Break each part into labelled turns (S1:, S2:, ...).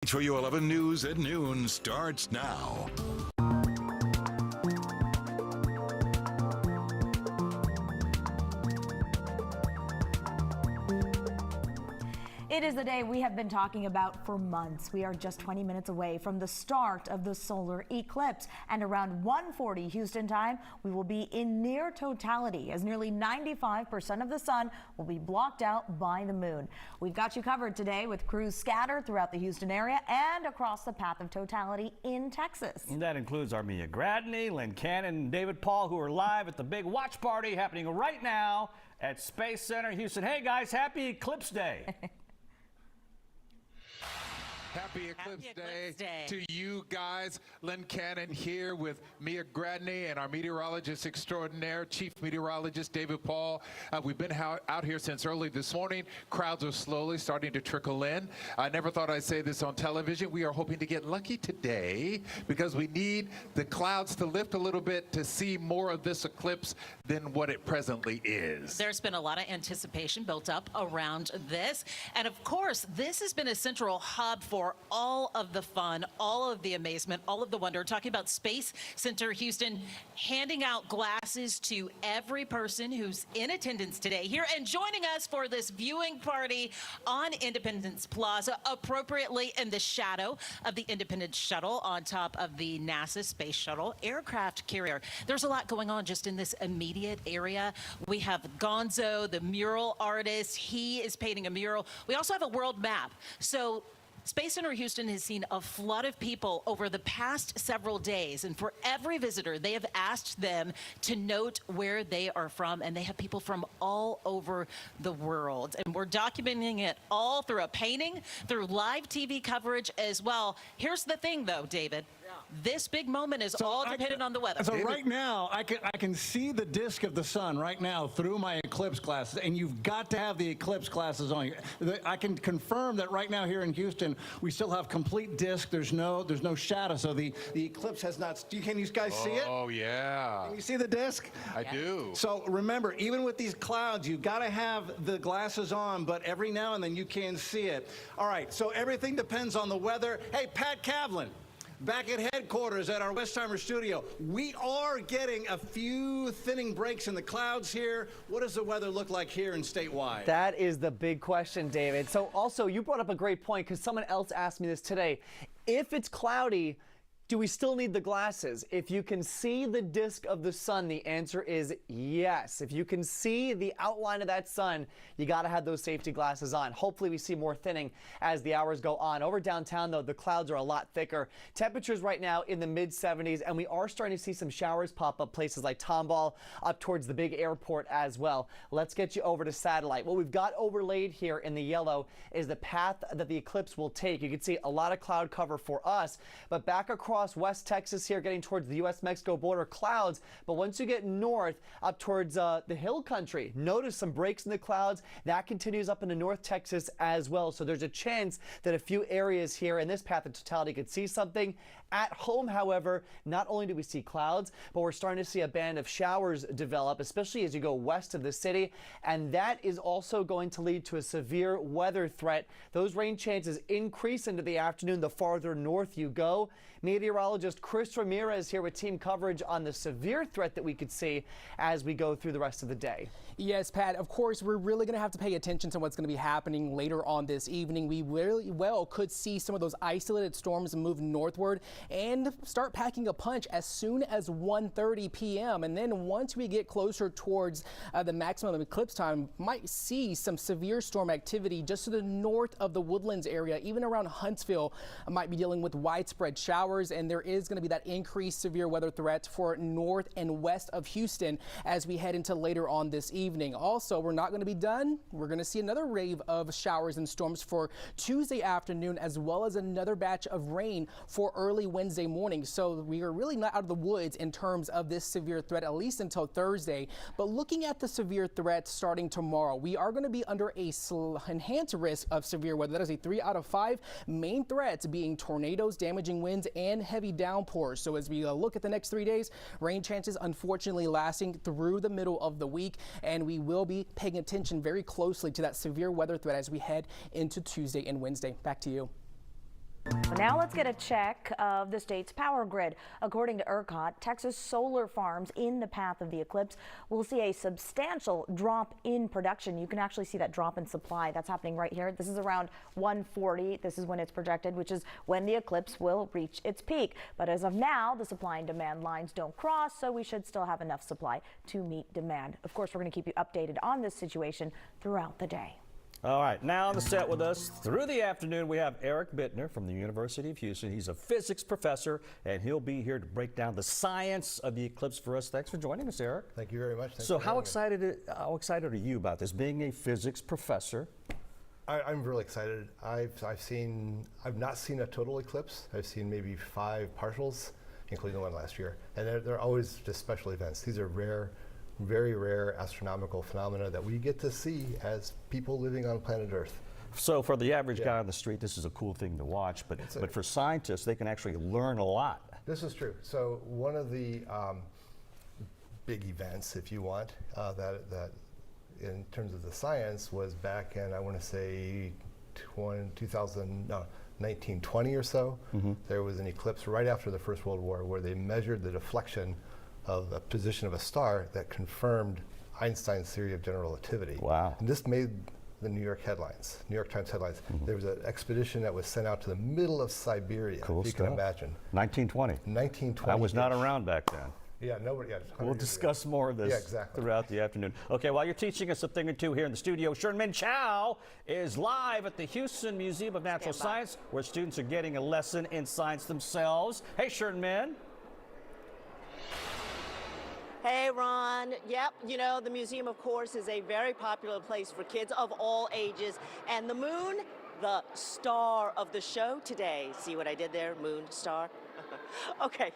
S1: KHOU 11 News at noon starts now.
S2: It is the day we have been talking about for months. We are just 20 minutes away from the start of the solar eclipse, and around 1:40 Houston time, we will be in near totality as nearly 95% of the sun will be blocked out by the moon. We've got you covered today with crews scattered throughout the Houston area and across the path of totality in Texas.
S3: And that includes our Mia Gradney, Lynn Cannon, and David Paul, who are live at the big watch party happening right now at Space Center Houston. Hey guys, happy Eclipse Day.
S4: Happy Eclipse Day to you guys. Lynn Cannon here with Mia Gradney and our meteorologist extraordinaire, Chief Meteorologist David Paul. We've been out here since early this morning. Crowds are slowly starting to trickle in. I never thought I'd say this on television. We are hoping to get lucky today because we need the clouds to lift a little bit to see more of this eclipse than what it presently is.
S5: There's been a lot of anticipation built up around this. And of course, this has been a central hub for all of the fun, all of the amazement, all of the wonder. Talking about Space Center Houston, handing out glasses to every person who's in attendance today here and joining us for this viewing party on Independence Plaza, appropriately in the shadow of the Independence Shuttle on top of the NASA Space Shuttle aircraft carrier. There's a lot going on just in this immediate area. We have Gonzo, the mural artist. He is painting a mural. We also have a world map. So Space Center Houston has seen a flood of people over the past several days, and for every visitor, they have asked them to note where they are from, and they have people from all over the world. And we're documenting it all through a painting, through live TV coverage as well. Here's the thing, though, David. This big moment is all dependent on the weather.
S6: So right now, I can see the disk of the sun right now through my eclipse glasses, and you've got to have the eclipse glasses on. I can confirm that right now here in Houston, we still have complete disk. There's no shadow, so the eclipse has not. Can you guys see it?
S4: Oh yeah.
S6: Can you see the disk?
S4: I do.
S6: So remember, even with these clouds, you've got to have the glasses on, but every now and then you can see it. All right. So everything depends on the weather. Hey, Pat Kavlin. Back at headquarters at our Westheimer studio, we are getting a few thinning breaks in the clouds here. What does the weather look like here in statewide?
S7: That is the big question, David. So also, you brought up a great point because someone else asked me this today. If it's cloudy, do we still need the glasses? If you can see the disk of the sun, the answer is yes. If you can see the outline of that sun, you got to have those safety glasses on. Hopefully we see more thinning as the hours go on. Over downtown, though, the clouds are a lot thicker. Temperatures right now in the mid-70s, and we are starting to see some showers pop up places like Tomball, up towards the big airport as well. Let's get you over to satellite. What we've got overlaid here in the yellow is the path that the eclipse will take. You can see a lot of cloud cover for us, but back across West Texas here, getting towards the U.S.-Mexico border, clouds. But once you get north up towards the hill country, notice some breaks in the clouds. That continues up into North Texas as well. So there's a chance that a few areas here in this path of totality could see something. At home, however, not only do we see clouds, but we're starting to see a band of showers develop, especially as you go west of the city. And that is also going to lead to a severe weather threat. Those rain chances increase into the afternoon the farther north you go. Meteorologist Chris Ramirez here with team coverage on the severe threat that we could see as we go through the rest of the day.
S8: Yes, Pat, of course, we're really going to have to pay attention to what's going to be happening later on this evening. We really well could see some of those isolated storms move northward and start packing a punch as soon as 1:30 p.m. And then once we get closer towards the maximum eclipse time, might see some severe storm activity just to the north of the Woodlands area, even around Huntsville. Might be dealing with widespread showers, and there is going to be that increased severe weather threat for north and west of Houston as we head into later on this evening. Also, we're not going to be done. We're going to see another wave of showers and storms for Tuesday afternoon, as well as another batch of rain for early Wednesday morning. So we are really not out of the woods in terms of this severe threat, at least until Thursday. But looking at the severe threat starting tomorrow, we are going to be under a enhanced risk of severe weather. That is a 3 out of 5 main threats, being tornadoes, damaging winds, and heavy downpours. So as we look at the next 3 days, rain chances unfortunately lasting through the middle of the week, and we will be paying attention very closely to that severe weather threat as we head into Tuesday and Wednesday. Back to you.
S2: Well, now let's get a check of the state's power grid. According to ERCOT, Texas solar farms in the path of the eclipse will see a substantial drop in production. You can actually see that drop in supply. That's happening right here. This is around 1:40. This is when it's projected, which is when the eclipse will reach its peak. But as of now, the supply and demand lines don't cross, so we should still have enough supply to meet demand. Of course, we're going to keep you updated on this situation throughout the day.
S3: All right, now on the set with us through the afternoon, we have Eric Bittner from the University of Houston. He's a physics professor, and he'll be here to break down the science of the eclipse for us. Thanks for joining us, Eric.
S9: Thank you very much. Thanks
S3: So
S9: for
S3: how
S9: having me.
S3: excited are you about this, being a physics professor?
S9: I'm really excited. I've not seen a total eclipse. I've seen maybe 5 partials, including the one last year. And they're always just special events. These are rare, very rare astronomical phenomena that we get to see as people living on planet Earth.
S3: So for the average guy on the street, this is a cool thing to watch, but for scientists, they can actually learn a lot.
S9: This is true. So one of the big events, if you want, that in terms of the science was back in, I want to say 1920 or so. There was an eclipse right after the First World War where they measured the deflection of the position of a star that confirmed Einstein's theory of general relativity.
S3: Wow.
S9: And this made the New York Times headlines. There was an expedition that was sent out to the middle of Siberia,
S3: Cool
S9: if you
S3: stuff.
S9: can imagine.
S3: 1920.
S9: 1920.
S3: I was not around back then.
S9: Yeah, nobody. Yeah,
S3: We'll discuss more of this throughout the afternoon. Okay, while you're teaching us a thing or two here in the studio, Sherman Chow is live at the Houston Museum of Natural Science, where students are getting a lesson in science themselves. Hey, Sherman.
S10: Hey, Ron. Yep, you know, the museum, of course, is a very popular place for kids of all ages. And the moon, the star of the show today. See what I did there? Moon, star. Okay,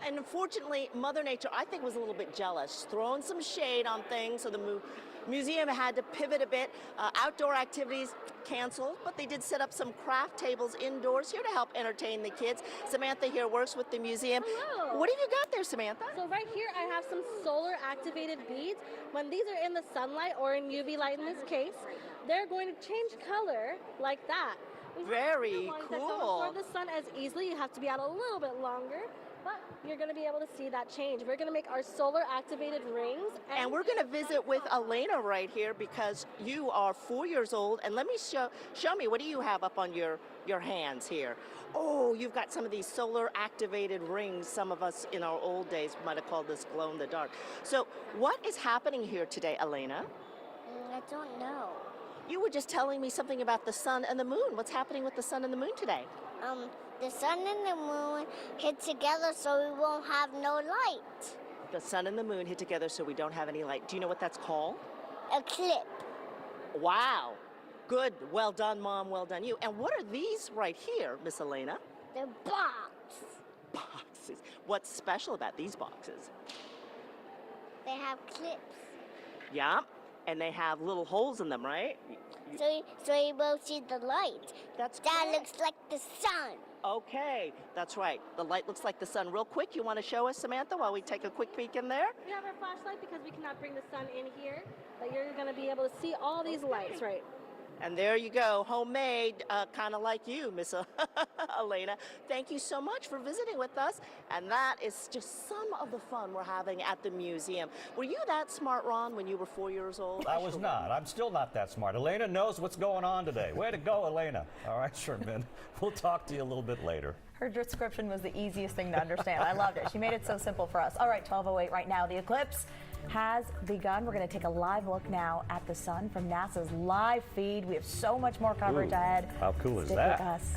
S10: and unfortunately, Mother Nature, I think, was a little bit jealous, throwing some shade on things, so the museum had to pivot a bit. Outdoor activities canceled, but they did set up some craft tables indoors here to help entertain the kids. Samantha here works with the museum.
S11: Hello.
S10: What have you got there, Samantha?
S11: So right here I have some solar activated beads. When these are in the sunlight or in UV light in this case, they're going to change color like that.
S10: Very
S11: That
S10: cool.
S11: don't absorb the sun as easily. You have to be out a little bit longer, but you're going to be able to see that change. We're going to make our solar activated rings.
S10: And we're going to visit with Elena right here because you are 4 years old. And let me show me, what do you have up on your hands here? Oh, you've got some of these solar activated rings. Some of us in our old days might have called this glow in the dark. So what is happening here today, Elena?
S11: I don't know.
S10: You were just telling me something about the sun and the moon. What's happening with the sun and the moon today?
S11: The sun and the moon hit together so we won't have no light.
S10: The sun and the moon hit together so we don't have any light. Do you know what that's called?
S11: Eclipse.
S10: Wow. Good. Well done, Mom. Well done, you. And what are these right here, Miss Elena?
S11: The box.
S10: Boxes. What's special about these boxes?
S11: They have clips.
S10: Yeah. And they have little holes in them, right?
S11: So you will see the light.
S10: That's
S11: That
S10: correct.
S11: looks like the sun.
S10: Okay, that's right. The light looks like the sun. Real quick, you want to show us, Samantha, while we take a quick peek in there?
S11: We have our flashlight because we cannot bring the sun in here, but you're going to be able to see all these lights, right?
S10: And there you go, homemade, kind of like you, Miss Elena. Thank you so much for visiting with us. And that is just some of the fun we're having at the museum. Were you that smart, Ron, when you were 4 years old?
S3: I was not. I'm still not that smart. Elena knows what's going on today. Way to go, Elena. All right, Sherman. We'll talk to you a little bit later.
S2: Her description was the easiest thing to understand. I loved it. She made it so simple for us. All right, 12:08 right now. The eclipse has begun. We're going to take a live look now at the sun from NASA's live feed. We have so much more coverage ahead.
S3: How cool is
S2: Stick
S3: that?
S2: with us.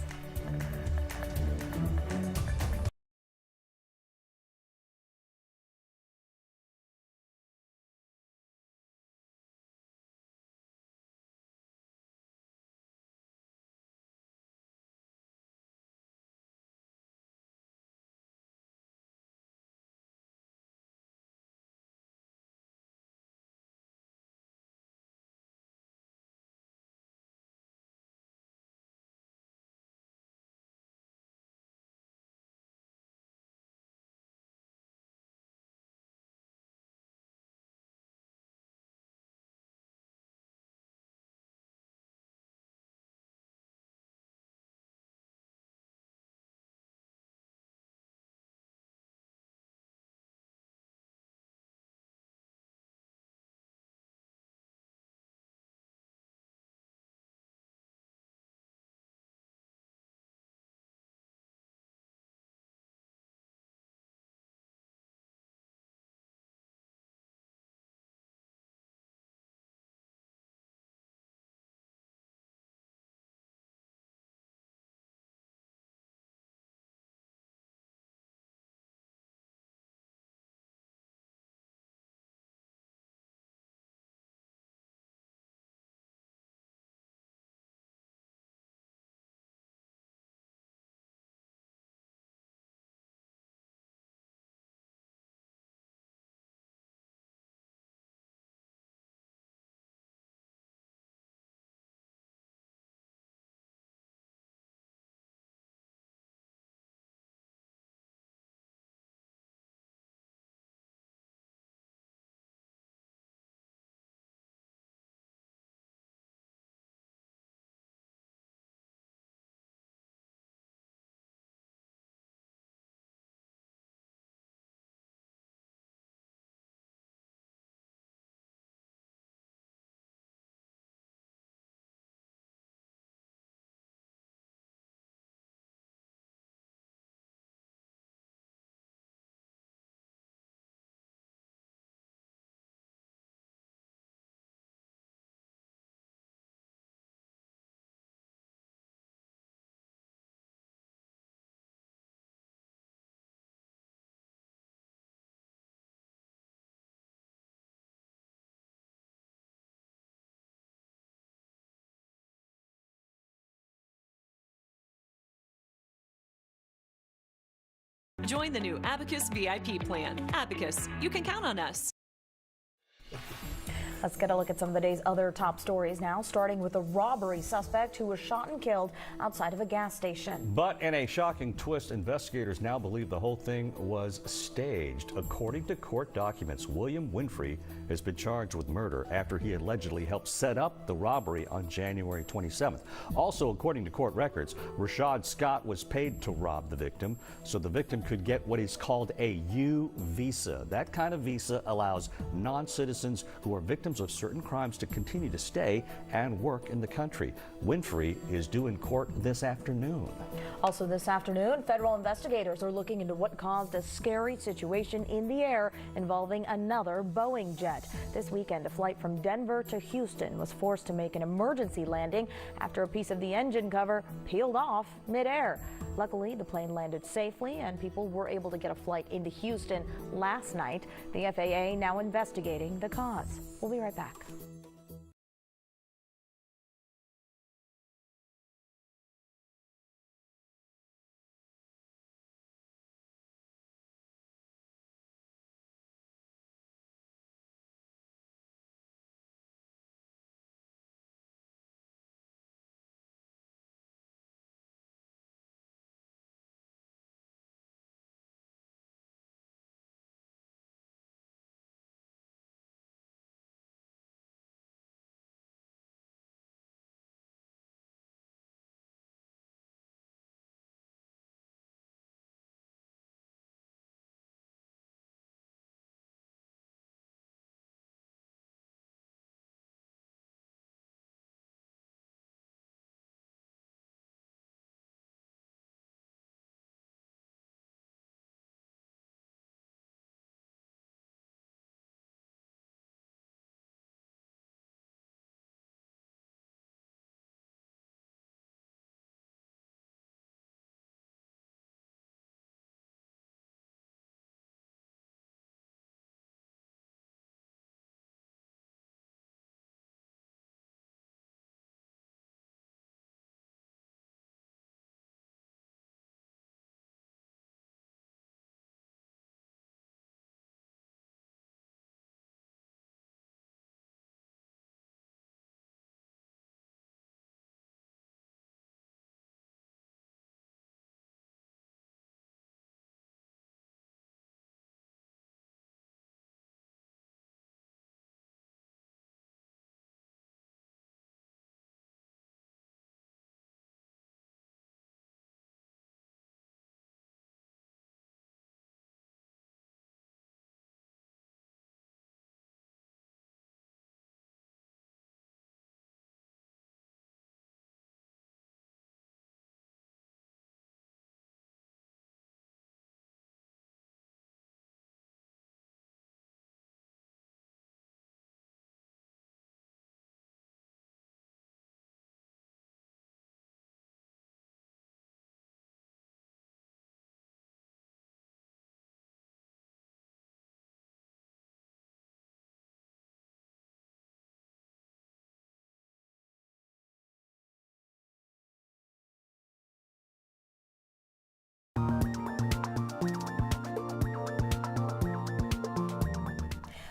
S12: Join the new Abacus VIP plan. Abacus, you can count on us.
S2: Let's get a look at some of the day's other top stories now, starting with a robbery suspect who was shot and killed outside of a gas station.
S3: But in a shocking twist, investigators now believe the whole thing was staged. According to court documents, William Winfrey has been charged with murder after he allegedly helped set up the robbery on January 27th. Also, according to court records, Rashad Scott was paid to rob the victim so the victim could get what is called a U visa. That kind of visa allows non-citizens who are victims of certain crimes to continue to stay and work in the country. Winfrey is due in court this afternoon.
S2: Also this afternoon, federal investigators are looking into what caused a scary situation in the air involving another Boeing jet. This weekend, a flight from Denver to Houston was forced to make an emergency landing after a piece of the engine cover peeled off midair. Luckily, the plane landed safely and people were able to get a flight into Houston last night. The FAA now investigating the cause. We'll be right back.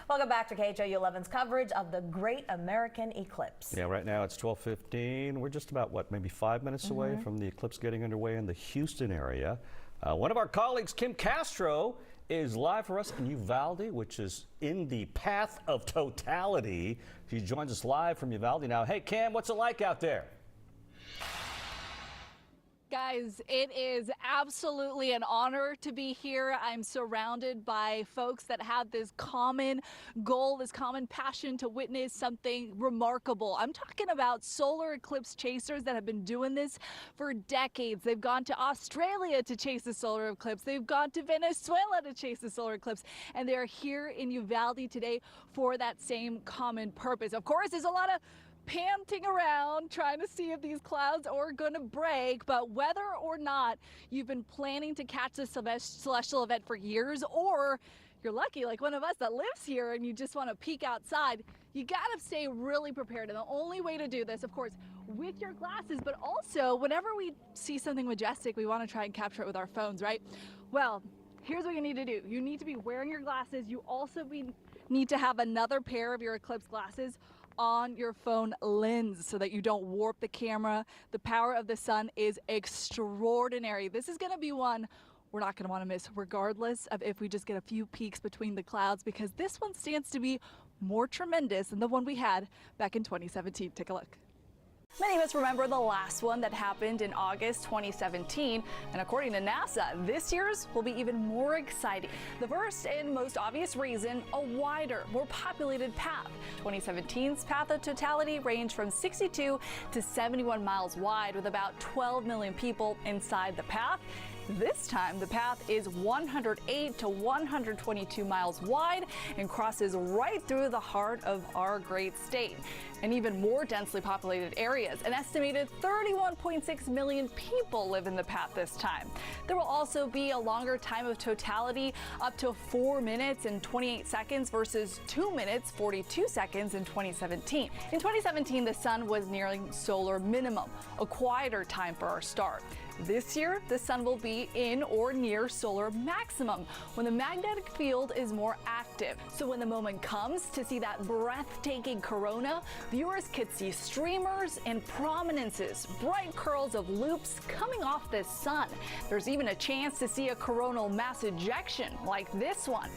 S2: Welcome back to KHOU 11's coverage of the Great American Eclipse.
S3: Yeah, right now it's 12:15. We're just about, what, maybe 5 minutes away from the eclipse getting underway in the Houston area. One of our colleagues, Kim Castro, is live for us in Uvalde, which is in the path of totality. She joins us live from Uvalde now. Hey, Kim, what's it like out there?
S13: Guys, it is absolutely an honor to be here. I'm surrounded by folks that have this common goal, this common passion to witness something remarkable. I'm talking about solar eclipse chasers that have been doing this for decades. They've gone to Australia to chase the solar eclipse. They've gone to Venezuela to chase the solar eclipse. And they're here in Uvalde today for that same common purpose. Of course, there's a lot of panting around trying to see if these clouds are going to break, but whether or not you've been planning to catch this celestial event for years, or you're lucky like one of us that lives here and you just want to peek outside, you got to stay really prepared. And the only way to do this, of course, with your glasses, but also whenever we see something majestic, we want to try and capture it with our phones, right? Well, here's what you need to do. You need to be wearing your glasses. You also need to have another pair of your eclipse glasses on your phone lens so that you don't warp the camera. The power of the sun is extraordinary. This is going to be one we're not going to want to miss, regardless of if we just get a few peaks between the clouds, because this one stands to be more tremendous than the one we had back in 2017. Take a look.
S14: Many of us remember the last one that happened in August 2017, and according to NASA, this year's will be even more exciting. The first and most obvious reason, a wider, more populated path. 2017's path of totality ranged from 62 to 71 miles wide, with about 12 million people inside the path. This time, the path is 108 to 122 miles wide and crosses right through the heart of our great state. And even more densely populated areas, an estimated 31.6 million people live in the path this time. There will also be a longer time of totality, up to 4 minutes and 28 seconds versus 2 minutes 42 seconds in 2017. In 2017, the sun was nearing solar minimum, a quieter time for our start. This year, the sun will be in or near solar maximum when the magnetic field is more active. So when the moment comes to see that breathtaking corona, viewers could see streamers and prominences, bright curls of loops coming off the sun. There's even a chance to see a coronal mass ejection like this one.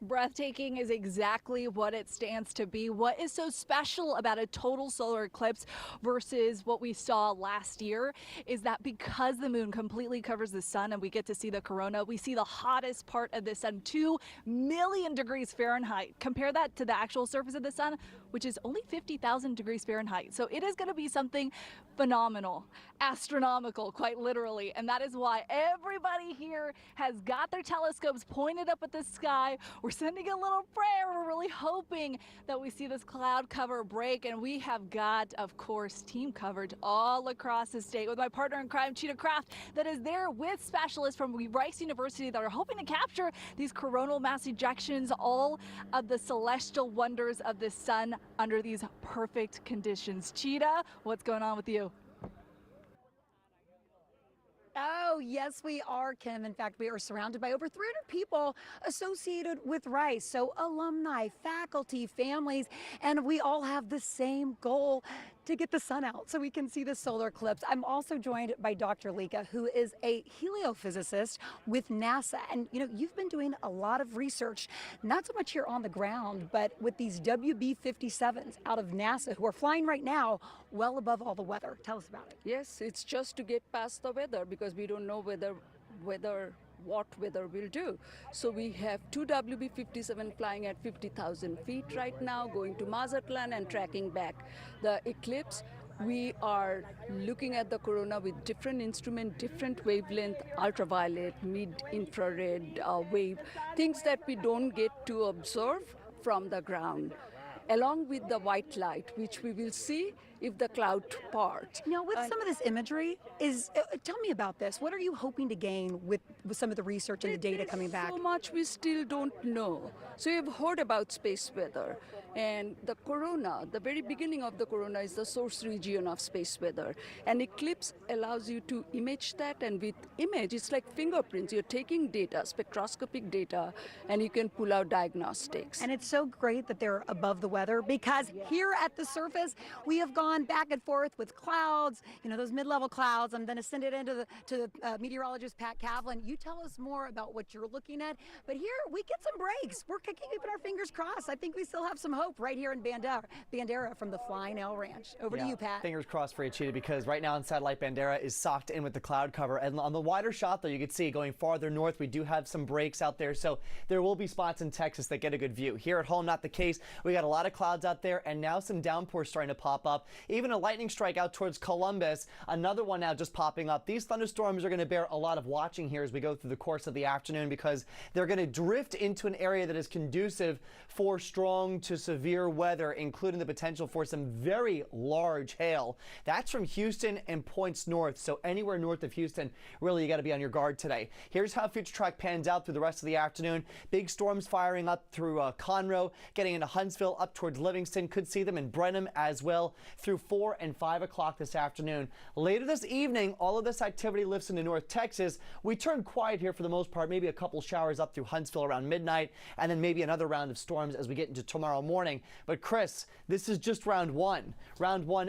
S13: Breathtaking is exactly what it stands to be. What is so special about a total solar eclipse versus what we saw last year is that because the moon completely covers the sun and we get to see the corona, we see the hottest part of the sun, 2 million degrees Fahrenheit. Compare that to the actual surface of the sun, which is only 50,000 degrees Fahrenheit. So it is going to be something phenomenal, astronomical, quite literally. And that is why everybody here has got their telescopes pointed up at the sky. We're sending a little prayer. We're really hoping that we see this cloud cover break. And we have got, of course, team coverage all across the state with my partner in crime, Cheetah Craft, that is there with specialists from Rice University that are hoping to capture these coronal mass ejections, all of the celestial wonders of the sun under these perfect conditions. Cheetah, what's going on with you?
S15: Oh, yes, we are, Kim. In fact, we are surrounded by over 300 people associated with Rice. So alumni, faculty, families, and we all have the same goal to get the sun out so we can see the solar eclipse. I'm also joined by Dr. Lika, who is a heliophysicist with NASA. And, you know, you've been doing a lot of research, not so much here on the ground, but with these WB-57s out of NASA who are flying right now well above all the weather. Tell us about it.
S16: Yes, it's just to get past the weather because we don't know what weather will do. So we have 2 WB-57 flying at 50,000 feet right now, going to Mazatlan and tracking back the eclipse. We are looking at the corona with different instrument, different wavelength, ultraviolet, mid-infrared wave, things that we don't get to observe from the ground, along with the white light, which we will see if the cloud parts.
S15: Now, with some of this imagery, tell me about this. What are you hoping to gain with some of the research and the data coming back?
S16: So much we still don't know. So you've heard about space weather. And the corona, the very beginning of the corona is the source region of space weather. An eclipse allows you to image that, and with image, it's like fingerprints. You're taking data, spectroscopic data, and you can pull out diagnostics.
S15: And it's so great that they're above the weather, because here at the surface, we have gone back and forth with clouds, you know, those mid-level clouds. I'm going to send it into the meteorologist, Pat Kavlin. You tell us more about what you're looking at. But here, we get some breaks. We're keeping our fingers crossed. I think we still have some hope right here in Bandera from the Flying L Ranch. Over to you, Pat.
S7: Fingers crossed for you, Cheetah, because right now in satellite Bandera is socked in with the cloud cover. And on the wider shot, though, you can see going farther north, we do have some breaks out there. So there will be spots in Texas that get a good view. Here at home, not the case. We got a lot of clouds out there, and now some downpours starting to pop up. Even a lightning strike out towards Columbus. Another one now just popping up. These thunderstorms are going to bear a lot of watching here as we go through the course of the afternoon, because they're going to drift into an area that is conducive for strong to severe weather, including the potential for some very large hail. That's from Houston and points north. So anywhere north of Houston, really, you got to be on your guard today. Here's how future track pans out through the rest of the afternoon. Big storms firing up through Conroe, getting into Huntsville, up towards Livingston. Could see them in Brenham as well through 4 and 5 o'clock this afternoon. Later this evening, evening, all of this activity lifts into North Texas. We turn quiet here for the most part, maybe a couple showers up through Huntsville around midnight, and then maybe another round of storms as we get into tomorrow morning. But Chris, this is just round one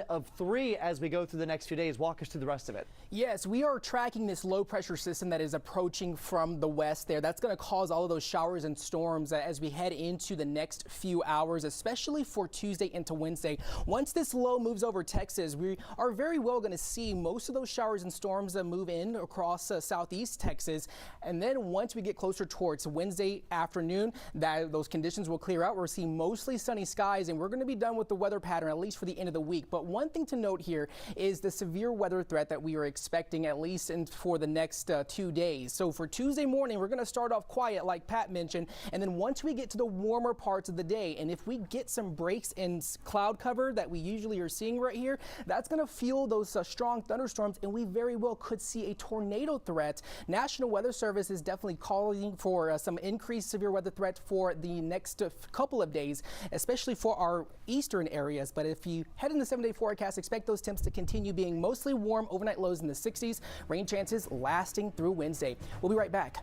S7: of 3 as we go through the next few days. Walk us through the rest of it.
S8: Yes, we are tracking this low pressure system that is approaching from the west there. That's going to cause all of those showers and storms as we head into the next few hours, especially for Tuesday into Wednesday. Once this low moves over Texas, we are very well going to see most of those showers and storms that move in across southeast Texas. And then once we get closer towards Wednesday afternoon, those conditions will clear out. We're seeing mostly sunny skies, and we're going to be done with the weather pattern, at least for the end of the week. But one thing to note here is the severe weather threat that we are expecting, at least for the next 2 days. So for Tuesday morning, we're going to start off quiet, like Pat mentioned, and then once we get to the warmer parts of the day, and if we get some breaks in cloud cover that we usually are seeing right here, that's going to fuel those strong thunderstorms, and we very well could see a tornado threat. National Weather Service is definitely calling for some increased severe weather threat for the next couple of days, especially for our eastern areas. But if you head in the 7-day forecast, expect those temps to continue being mostly warm, overnight lows in the 60s, rain chances lasting through Wednesday. We'll be right back.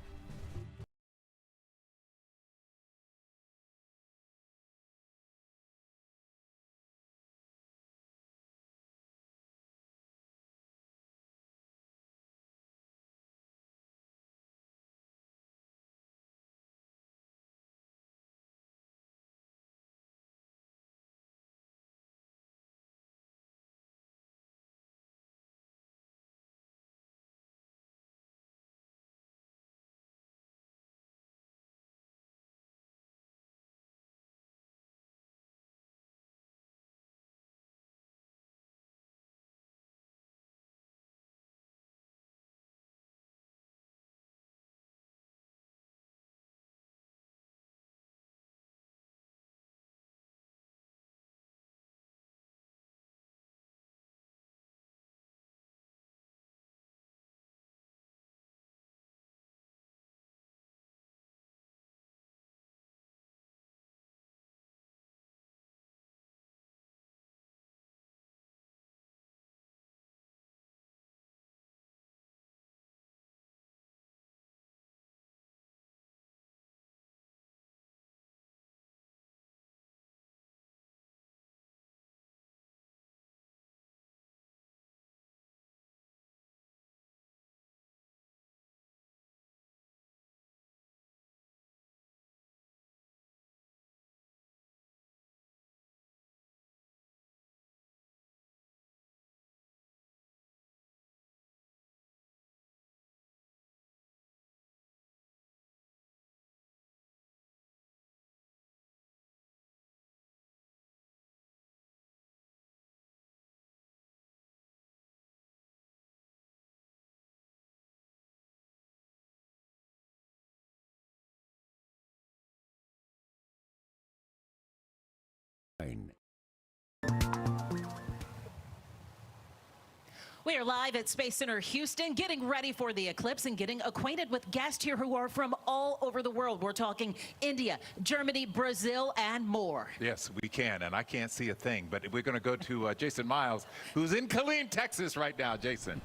S5: We are live at Space Center Houston, getting ready for the eclipse and getting acquainted with guests here who are from all over the world. We're talking India, Germany, Brazil, and more.
S4: Yes, we can, and I can't see a thing, but we're going to go to Jason Miles, who's in Killeen, Texas right now. Jason.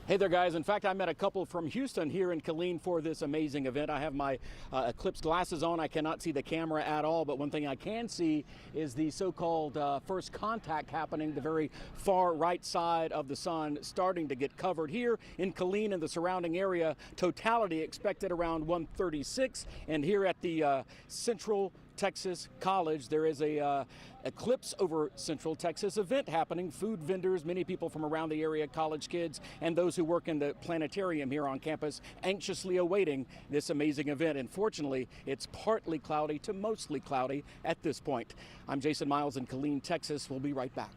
S17: Hey there, guys. In fact, I met a couple from Houston here in Killeen for this amazing event. I have my eclipse glasses on. I cannot see the camera at all, but one thing I can see is the so-called first contact happening, the very far right side of the sun starting to get covered here in Killeen and the surrounding area. Totality expected around 1:36, and here at the Central Texas College, there is a Eclipse over Central Texas event happening. Food vendors, many people from around the area, college kids, and those who work in the planetarium here on campus anxiously awaiting this amazing event. And fortunately, it's partly cloudy to mostly cloudy at this point. I'm Jason Miles in Killeen, Texas. We'll be right back.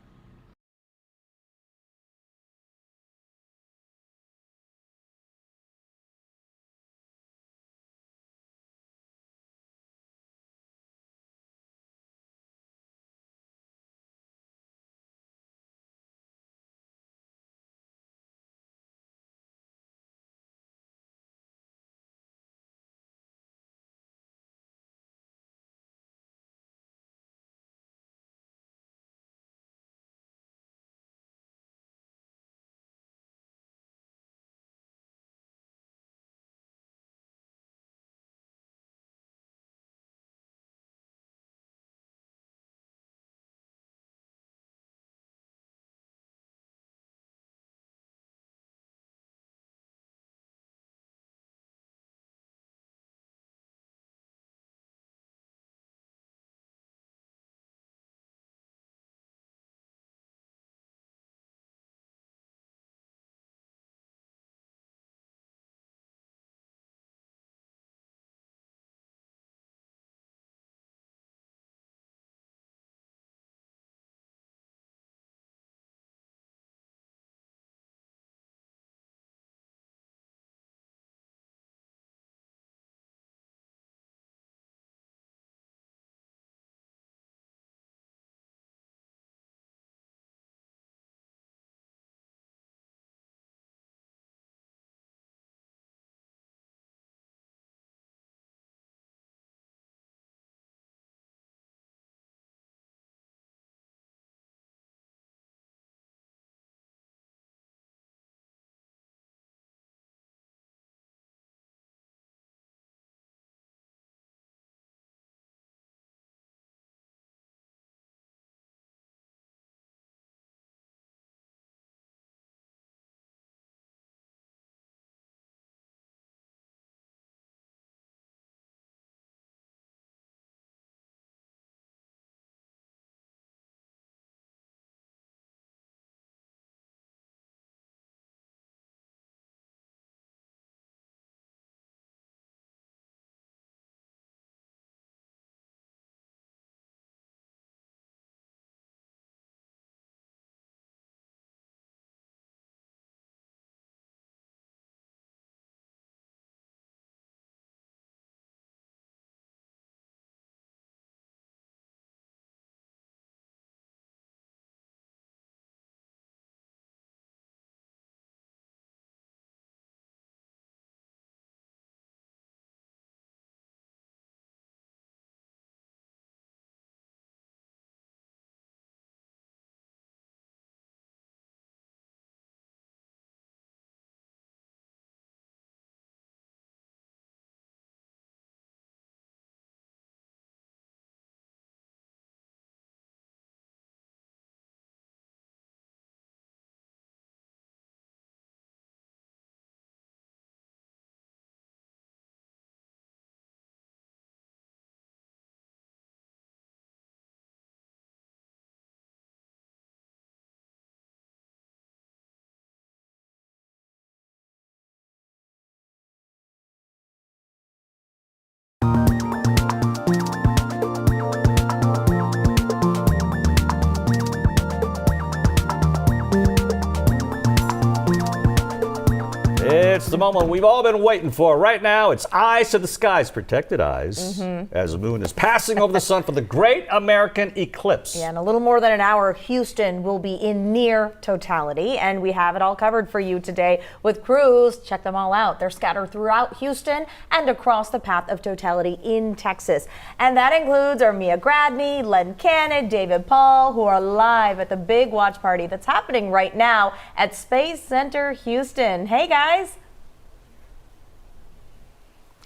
S3: It's the moment we've all been waiting for. Right now, it's eyes to the skies, protected eyes, as the moon is passing over the sun for the Great American Eclipse.
S2: Yeah, in a little more than an hour, Houston will be in near totality, and we have it all covered for you today with crews. Check them all out. They're scattered throughout Houston and across the path of totality in Texas. And that includes our Mia Gradney, Len Cannon, David Paul, who are live at the big watch party that's happening right now at Space Center Houston. Hey, guys.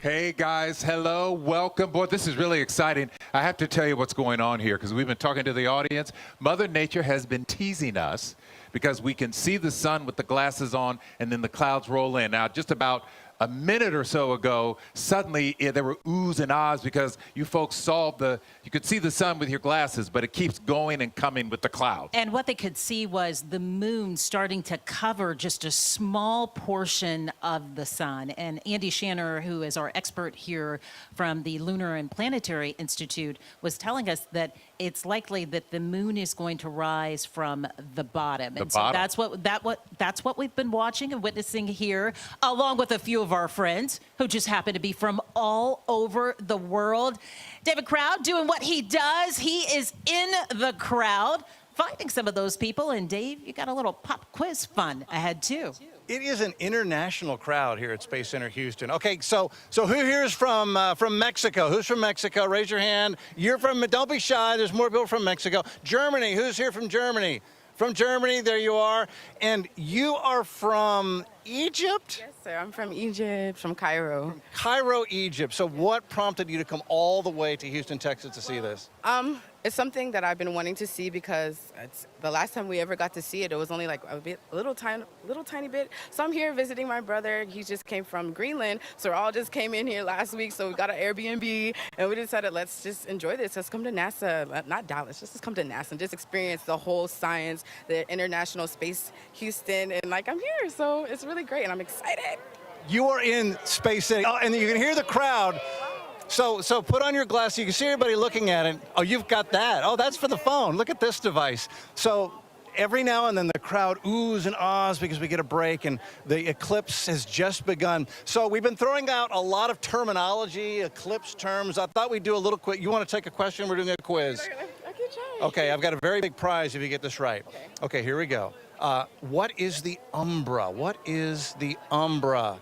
S4: Hey guys, hello, welcome. Boy, this is really exciting. I have to tell you what's going on here because we've been talking to the audience. Mother Nature has been teasing us because we can see the sun with the glasses on and then the clouds roll in. Now, just about a minute or so ago, suddenly there were oohs and ahs because you folks saw you could see the sun with your glasses, but it keeps going and coming with the clouds.
S5: And what they could see was the moon starting to cover just a small portion of the sun. And Andy Shanner, who is our expert here from the Lunar and Planetary Institute, was telling us that it's likely that the moon is going to rise from the bottom. So that's what we've been watching and witnessing here, along with a few of our friends who just happen to be from all over the world. David Crowd doing what he does. He is in the crowd, finding some of those people. And Dave, you got a little pop quiz fun ahead too.
S6: It is an international crowd here at Space Center Houston. Okay, so who here is from Mexico? Who's from Mexico? Raise your hand. You're from, don't be shy, there's more people from Mexico. Germany, who's here from Germany? From Germany, there you are. And you are from Egypt?
S18: Yes, sir, I'm from Egypt, from Cairo.
S6: Cairo, Egypt. So what prompted you to come all the way to Houston, Texas to see this?
S18: It's something that I've been wanting to see because it's the last time we ever got to see it, it was only like a little tiny bit. So I'm here visiting my brother. He just came from Greenland, so we all just came in here last week. So we got an Airbnb, and we decided let's just enjoy this. Let's come to NASA, not Dallas. Just come to NASA and just experience the whole science, the International Space Houston, and like I'm here, so it's really great, and I'm excited.
S6: You are in Space City, and you can hear the crowd. So put on your glasses. You can see everybody looking at it. Oh, you've got that. Oh, that's for the phone. Look at this device. So every now and then the crowd oohs and ahs because we get a break, and the eclipse has just begun. So we've been throwing out a lot of terminology, eclipse terms. I thought we'd do a little quiz. You want to take a question? We're doing a quiz. Okay, I've got a very big prize if you get this right. Okay, here we go. What is the umbra? What is the umbra?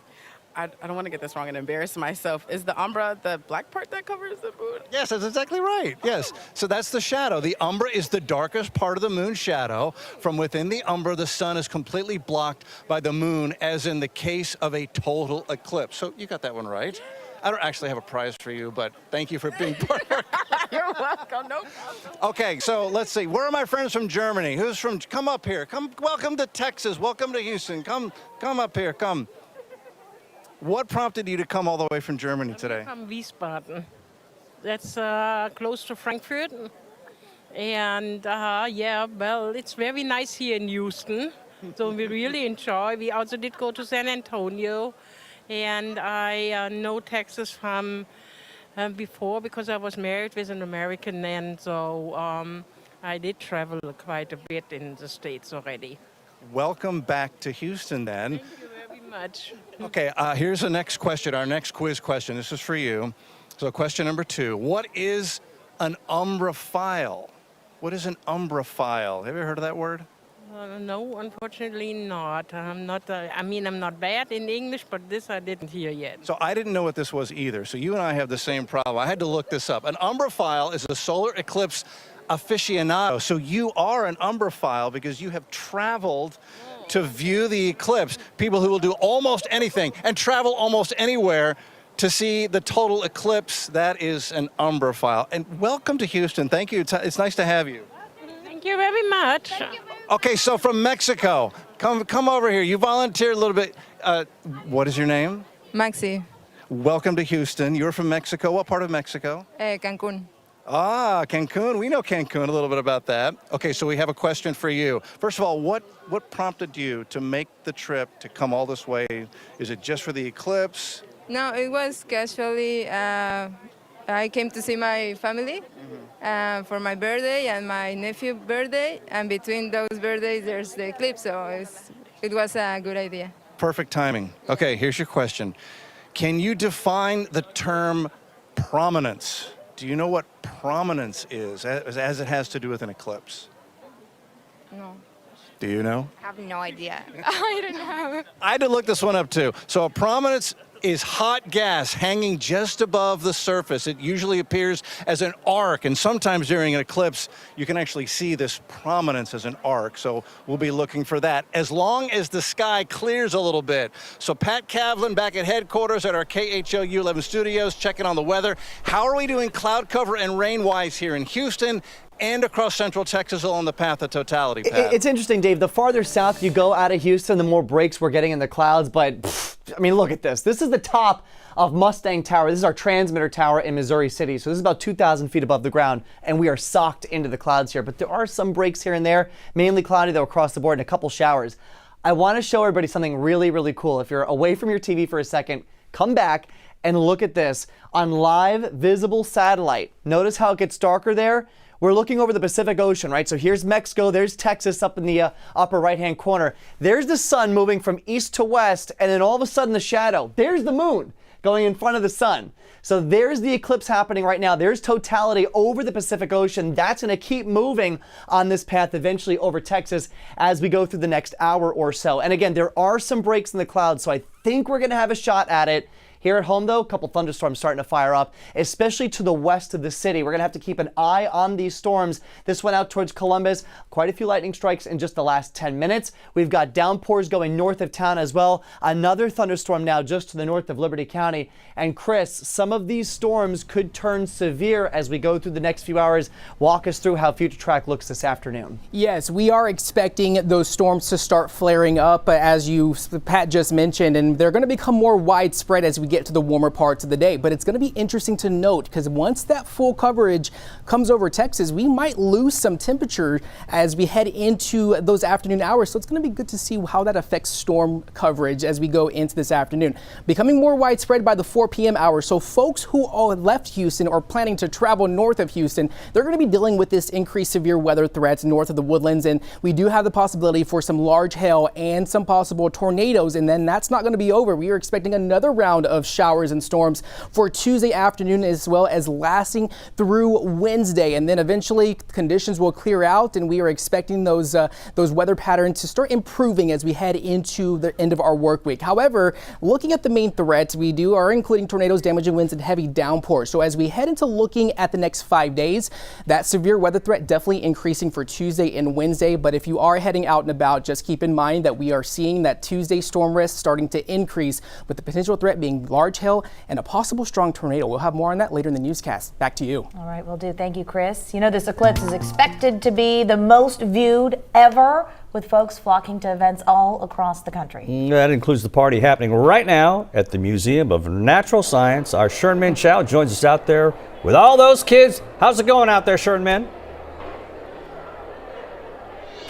S18: I don't want to get this wrong and embarrass myself. Is the umbra the black part that covers the moon?
S6: Yes, that's exactly right. Yes. So that's the shadow. The umbra is the darkest part of the moon's shadow. From within the umbra, the sun is completely blocked by the moon, as in the case of a total eclipse. So you got that one right. I don't actually have a prize for you, but thank you for being part of our...
S18: You're welcome. No problem.
S6: Okay, so let's see. Where are my friends from Germany? Who's from... Come up here. Come. Welcome to Texas. Welcome to Houston. Come up here. Come. What prompted you to come all the way from Germany today?
S19: From Wiesbaden. That's close to Frankfurt. And yeah, well, it's very nice here in Houston. So we really enjoy. We also did go to San Antonio. And I know Texas from before because I was married with an American, and so I did travel quite a bit in the States already.
S6: Welcome back to Houston then.
S19: Thank you very much.
S6: Okay, here's the next question, our next quiz question. This is for you. So question number 2, what is an umbrophile? What is an umbrophile? Have you heard of that word?
S19: No, unfortunately not. I'm not bad in English, but this I didn't hear yet.
S6: So I didn't know what this was either. So you and I have the same problem. I had to look this up. An umbrophile is a solar eclipse aficionado. So you are an umbrophile because you have traveled to view the eclipse. People who will do almost anything and travel almost anywhere to see the total eclipse. That is an umbrophile. And welcome to Houston. Thank you. It's nice to have you.
S19: Thank you very much.
S6: Okay, so from Mexico, come over here. You volunteered a little bit. What is your name?
S20: Maxi.
S6: Welcome to Houston. You're from Mexico. What part of Mexico?
S20: Cancun.
S6: Ah, Cancun. We know Cancun, a little bit about that. Okay, so we have a question for you. First of all, what prompted you to make the trip to come all this way? Is it just for the eclipse?
S20: No, it was casually. I came to see my family for my birthday and my nephew's birthday, and between those birthdays there's the eclipse, so it was a good idea.
S6: perfect timing. Okay, here's your question. Can you define the term prominence? Do you know what prominence is as it has to do with an eclipse?
S20: No.
S6: Do you know?
S20: I have no idea. I don't know.
S6: I had to look this one up too. So a prominence is hot gas hanging just above the surface. It usually appears as an arc, and sometimes during an eclipse, you can actually see this prominence as an arc. So we'll be looking for that as long as the sky clears a little bit. So Pat Kavlin back at headquarters at our KHOU 11 studios, checking on the weather. How are we doing cloud cover and rain-wise here in Houston and across central Texas along the path of totality, Pat?
S7: It's interesting, Dave. The farther south you go out of Houston, the more breaks we're getting in the clouds. But, I mean, look at this. This is the top of Mustang Tower. This is our transmitter tower in Missouri City. So this is about 2,000 feet above the ground, and we are socked into the clouds here. But there are some breaks here and there, mainly cloudy, though, across the board, and a couple showers. I want to show everybody something really, really cool. If you're away from your TV for a second, come back and look at this on live visible satellite. Notice how it gets darker there? We're looking over the Pacific Ocean, right? So here's Mexico, there's Texas up in the upper right-hand corner. There's the sun moving from east to west, and then all of a sudden the shadow. There's the moon going in front of the sun. So there's the eclipse happening right now. There's totality over the Pacific Ocean. That's going to keep moving on this path eventually over Texas as we go through the next hour or so. And again, there are some breaks in the clouds, so I think we're going to have a shot at it. Here at home, though, a couple thunderstorms starting to fire up, especially to the west of the city. We're going to have to keep an eye on these storms. This went out towards Columbus. Quite a few lightning strikes in just the last 10 minutes. We've got downpours going north of town as well. Another thunderstorm now just to the north of Liberty County. And Chris, some of these storms could turn severe as we go through the next few hours. Walk us through how Future Track looks this afternoon.
S8: Yes, we are expecting those storms to start flaring up, as Pat just mentioned, and they're going to become more widespread as we get to the warmer parts of the day. But it's going to be interesting to note, because once that full coverage comes over Texas, we might lose some temperature as we head into those afternoon hours. So it's going to be good to see how that affects storm coverage as we go into this afternoon. Becoming more widespread by the 4 p.m. hour. So folks who all left Houston or planning to travel north of Houston, they're going to be dealing with this increased severe weather threats north of the Woodlands. And we do have the possibility for some large hail and some possible tornadoes. And then that's not going to be over. We are expecting another round of showers and storms for Tuesday afternoon, as well as lasting through Wednesday. And then eventually conditions will clear out, and we are expecting those weather patterns to start improving as we head into the end of our work week. However, looking at the main threats, we are including tornadoes, damaging winds, and heavy downpours. So as we head into looking at the next 5 days, that severe weather threat definitely increasing for Tuesday and Wednesday. But if you are heading out and about, just keep in mind that we are seeing that Tuesday storm risk starting to increase, with the potential threat being large hail and a possible strong tornado. We'll have more on that later in the newscast. Back to you.
S2: All right, will do. Thank you, Chris. You know, this eclipse is expected to be the most viewed ever, with folks flocking to events all across the country.
S3: That includes the party happening right now at the Museum of Natural Science. Our Sherman Chow joins us out there with all those kids. How's it going out there, Sherman?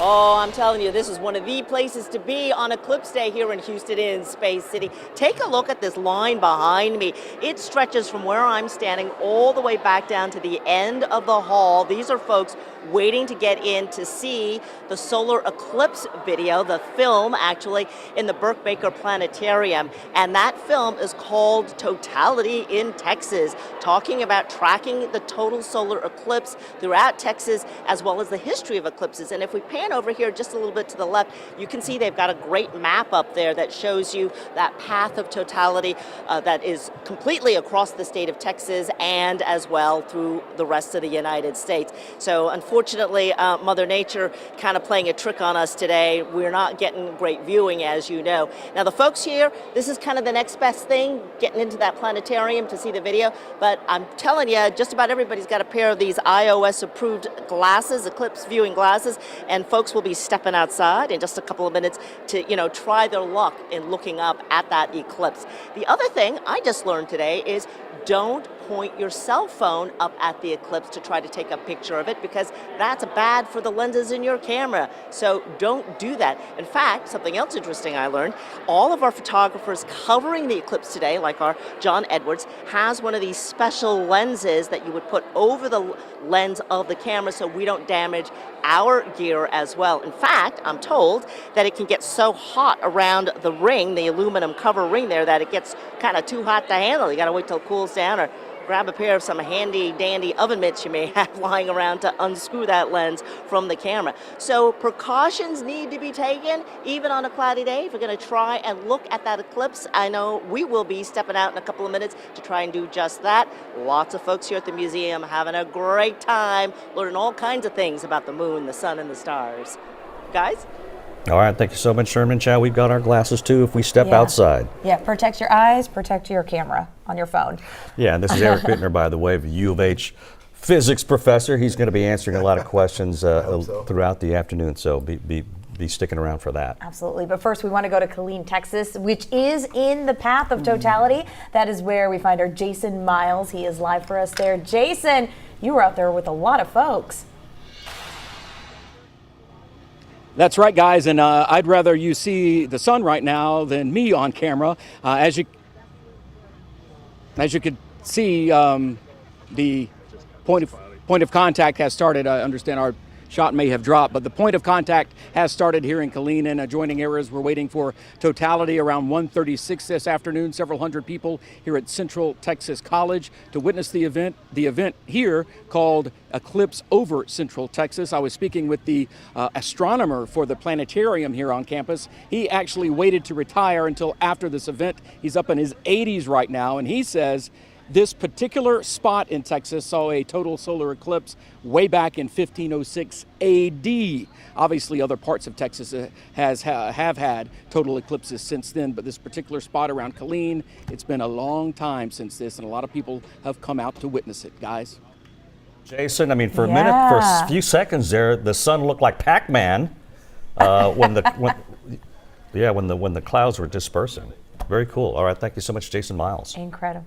S10: Oh, I'm telling you, this is one of the places to be on Eclipse Day here in Houston in Space City. Take a look at this line behind me. It stretches from where I'm standing all the way back down to the end of the hall. These are folks waiting to get in to see the solar eclipse video, the film actually, in the Burke Baker Planetarium. And that film is called Totality in Texas, talking about tracking the total solar eclipse throughout Texas, as well as the history of eclipses. And if we pan over here just a little bit to the left, you can see they've got a great map up there that shows you that path of totality that is completely across the state of Texas and as well through the rest of the United States. So unfortunately, Mother Nature kind of playing a trick on us today. We're not getting great viewing, as you know. Now the folks here, this is kind of the next best thing, getting into that planetarium to see the video. But I'm telling you, just about everybody's got a pair of these iOS approved glasses, eclipse viewing glasses, and folks will be stepping outside in just a couple of minutes to, try their luck in looking up at that eclipse. The other thing I just learned today is don't point your cell phone up at the eclipse to try to take a picture of it, because that's bad for the lenses in your camera. So don't do that. In fact, something else interesting I learned, all of our photographers covering the eclipse today, like our John Edwards, has one of these special lenses that you would put over the lens of the camera so we don't damage our gear as well. In fact, I'm told that it can get so hot around the ring, the aluminum cover ring there, that it gets kind of too hot to handle. You gotta wait till it cools down, or grab a pair of some handy dandy oven mitts you may have lying around to unscrew that lens from the camera. So precautions need to be taken even on a cloudy day if you're going to try and look at that eclipse. I know we will be stepping out in a couple of minutes to try and do just that. Lots of folks here at the museum having a great time learning all kinds of things about the moon, the sun, and the stars. Guys?
S3: All right, thank you so much, Sherman Chow. We've got our glasses too if we step outside.
S2: Yeah, protect your eyes, protect your camera on your phone.
S3: Yeah, and this is Eric Bittner, by the way, of U of H physics professor. He's going to be answering a lot of questions throughout the afternoon, so be sticking around for that.
S2: Absolutely, but first we want to go to Killeen, Texas, which is in the path of totality. That is where we find our Jason Miles. He is live for us there. Jason, you were out there with a lot of folks.
S17: That's right, guys, and I'd rather you see the sun right now than me on camera. As you could see, the point of contact has started. I understand our shot may have dropped, but the point of contact has started here in Killeen and adjoining areas. We're waiting for totality around 1:36 this afternoon. Several hundred people here at Central Texas College to witness the event. The event here called Eclipse over Central Texas. I was speaking with the astronomer for the planetarium here on campus. He actually waited to retire until after this event. He's up in his 80s right now, and he says this particular spot in Texas saw a total solar eclipse way back in 1506 AD. Obviously, other parts of Texas have had total eclipses since then, but this particular spot around Killeen, it's been a long time since this, and a lot of people have come out to witness it, guys.
S3: Jason, I mean, for a minute, for a few seconds there, the sun looked like Pac-Man when the clouds were dispersing. Very cool. All right, thank you so much, Jason Miles.
S2: Incredible.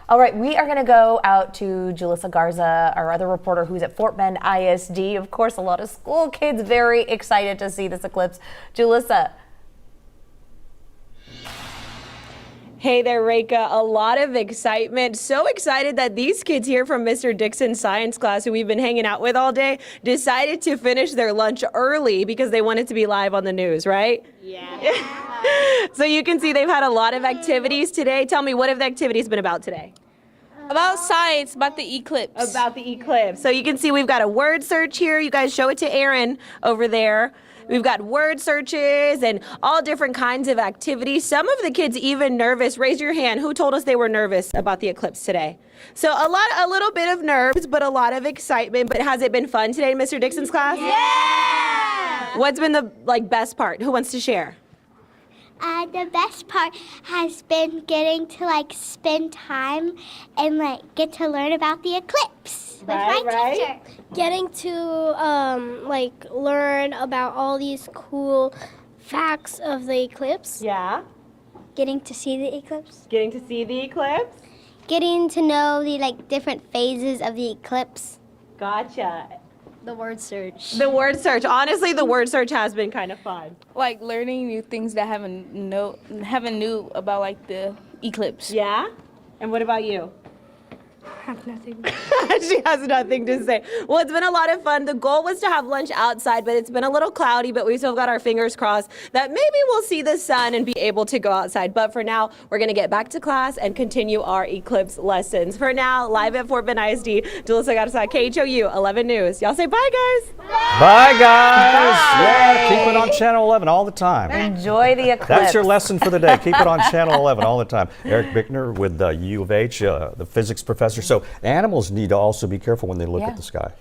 S2: All right, we are going to go out to Julissa Garza, our other reporter who's at Fort Bend ISD. Of course, a lot of school kids very excited to see this eclipse. Julissa.
S21: Hey there, Reka. A lot of excitement. So excited that these kids here from Mr. Dixon's science class, who we've been hanging out with all day, decided to finish their lunch early because they wanted to be live on the news, right? Yeah. So you can see they've had a lot of activities today. Tell me, what have the activities been about today?
S22: About science, about the eclipse.
S21: About the eclipse. So you can see we've got a word search here. You guys show it to Aaron over there. We've got word searches and all different kinds of activities. Some of the kids even nervous. Raise your hand. Who told us they were nervous about the eclipse today? So a little bit of nerves, but a lot of excitement. But has it been fun today in Mr. Dixon's class? Yeah! What's been the best part? Who wants to share?
S23: The best part has been getting to spend time and get to learn about the eclipse with my teacher.
S11: Getting to learn about all these cool facts of the eclipse.
S21: Yeah.
S23: Getting to see the eclipse.
S21: Getting to see the eclipse.
S23: Getting to know the different phases of the eclipse.
S21: Gotcha.
S11: The word search.
S21: The word search. Honestly, the word search has been kind of fun.
S22: Like learning new things that haven't knew about the eclipse.
S21: Yeah? And what about you?
S11: I have nothing.
S21: She has nothing to say. Well, it's been a lot of fun. The goal was to have lunch outside, but it's been a little cloudy, but we still got our fingers crossed that maybe we'll see the sun and be able to go outside. But for now, we're going to get back to class and continue our eclipse lessons. For now, live at Fort Bend ISD, Julissa Garza, KHOU 11 News. Y'all say bye, guys.
S3: Bye, guys. Bye. Yeah, keep it on Channel 11 all the time.
S2: Enjoy the eclipse.
S3: That's your lesson for the day. Keep it on Channel 11 all the time. Eric Bittner with U of H, the physics professor. So animals need to also be careful when they look at the sky.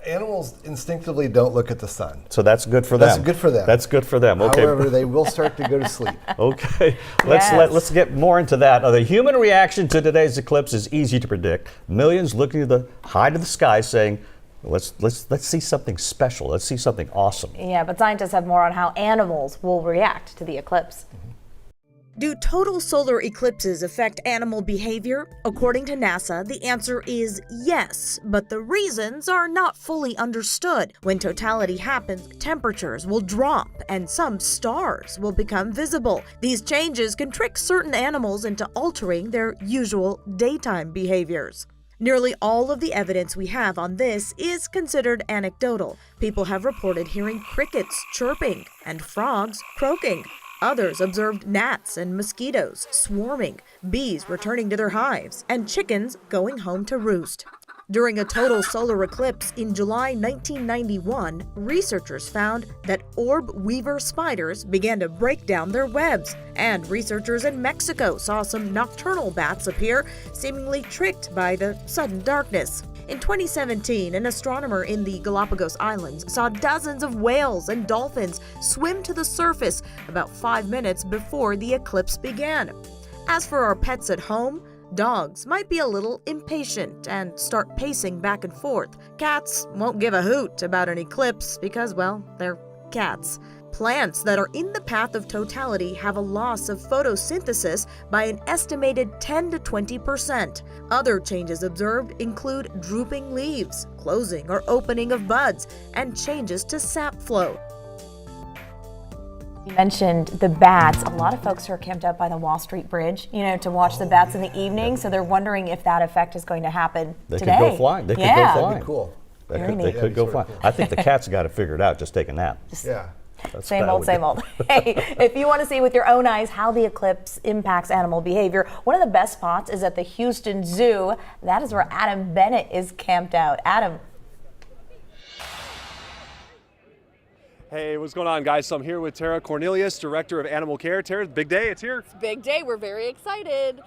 S9: Animals instinctively don't look at the sun.
S3: So that's good for them.
S9: That's good for them.
S3: That's good for them. Okay.
S9: However, they will start to go to sleep.
S3: Okay. Let's get more into that. The human reaction to today's eclipse is easy to predict. Millions looking to the high to the sky saying, let's see something special. Let's see something awesome.
S2: Yeah, but scientists have more on how animals will react to the eclipse. Do total solar eclipses affect animal behavior? According to NASA, the answer is yes, but the reasons are not fully understood. When totality happens, temperatures will drop and some stars will become visible. These changes can trick certain animals into altering their usual daytime behaviors. Nearly all of the evidence we have on this is considered anecdotal. People have reported hearing crickets chirping and frogs croaking. Others observed gnats and mosquitoes swarming, bees returning to their hives, and chickens going home to roost. During a total solar eclipse in July 1991, researchers found that orb weaver spiders began to break down their webs, and researchers in Mexico saw some nocturnal bats appear, seemingly tricked by the sudden darkness. In 2017, an astronomer in the Galapagos Islands saw dozens of whales and dolphins swim to the surface about 5 minutes before the eclipse began. As for our pets at home, dogs might be a little impatient and start pacing back and forth. Cats won't give a hoot about an eclipse because, well, they're cats. Plants that are in the path of totality have a loss of photosynthesis by an estimated 10 to 20%. Other changes observed include drooping leaves, closing or opening of buds, and changes to sap flow. You mentioned the bats. A lot of folks are camped out by the Wall Street Bridge, to watch the bats in the evening, so they're wondering if that effect is going to happen today.
S3: They could go flying. They could go flying.
S9: That'd be cool.
S3: They could go flying. I think the cats got to figure it out, just take a nap.
S9: Yeah.
S2: Same old. Hey, if you want to see with your own eyes how the eclipse impacts animal behavior, one of the best spots is at the Houston Zoo. That is where Adam Bennett is camped out. Adam.
S1: Hey, what's going on, guys? So I'm here with Tara Cornelius, Director of Animal Care. Tara, big day, it's here.
S12: It's a big day, we're very excited.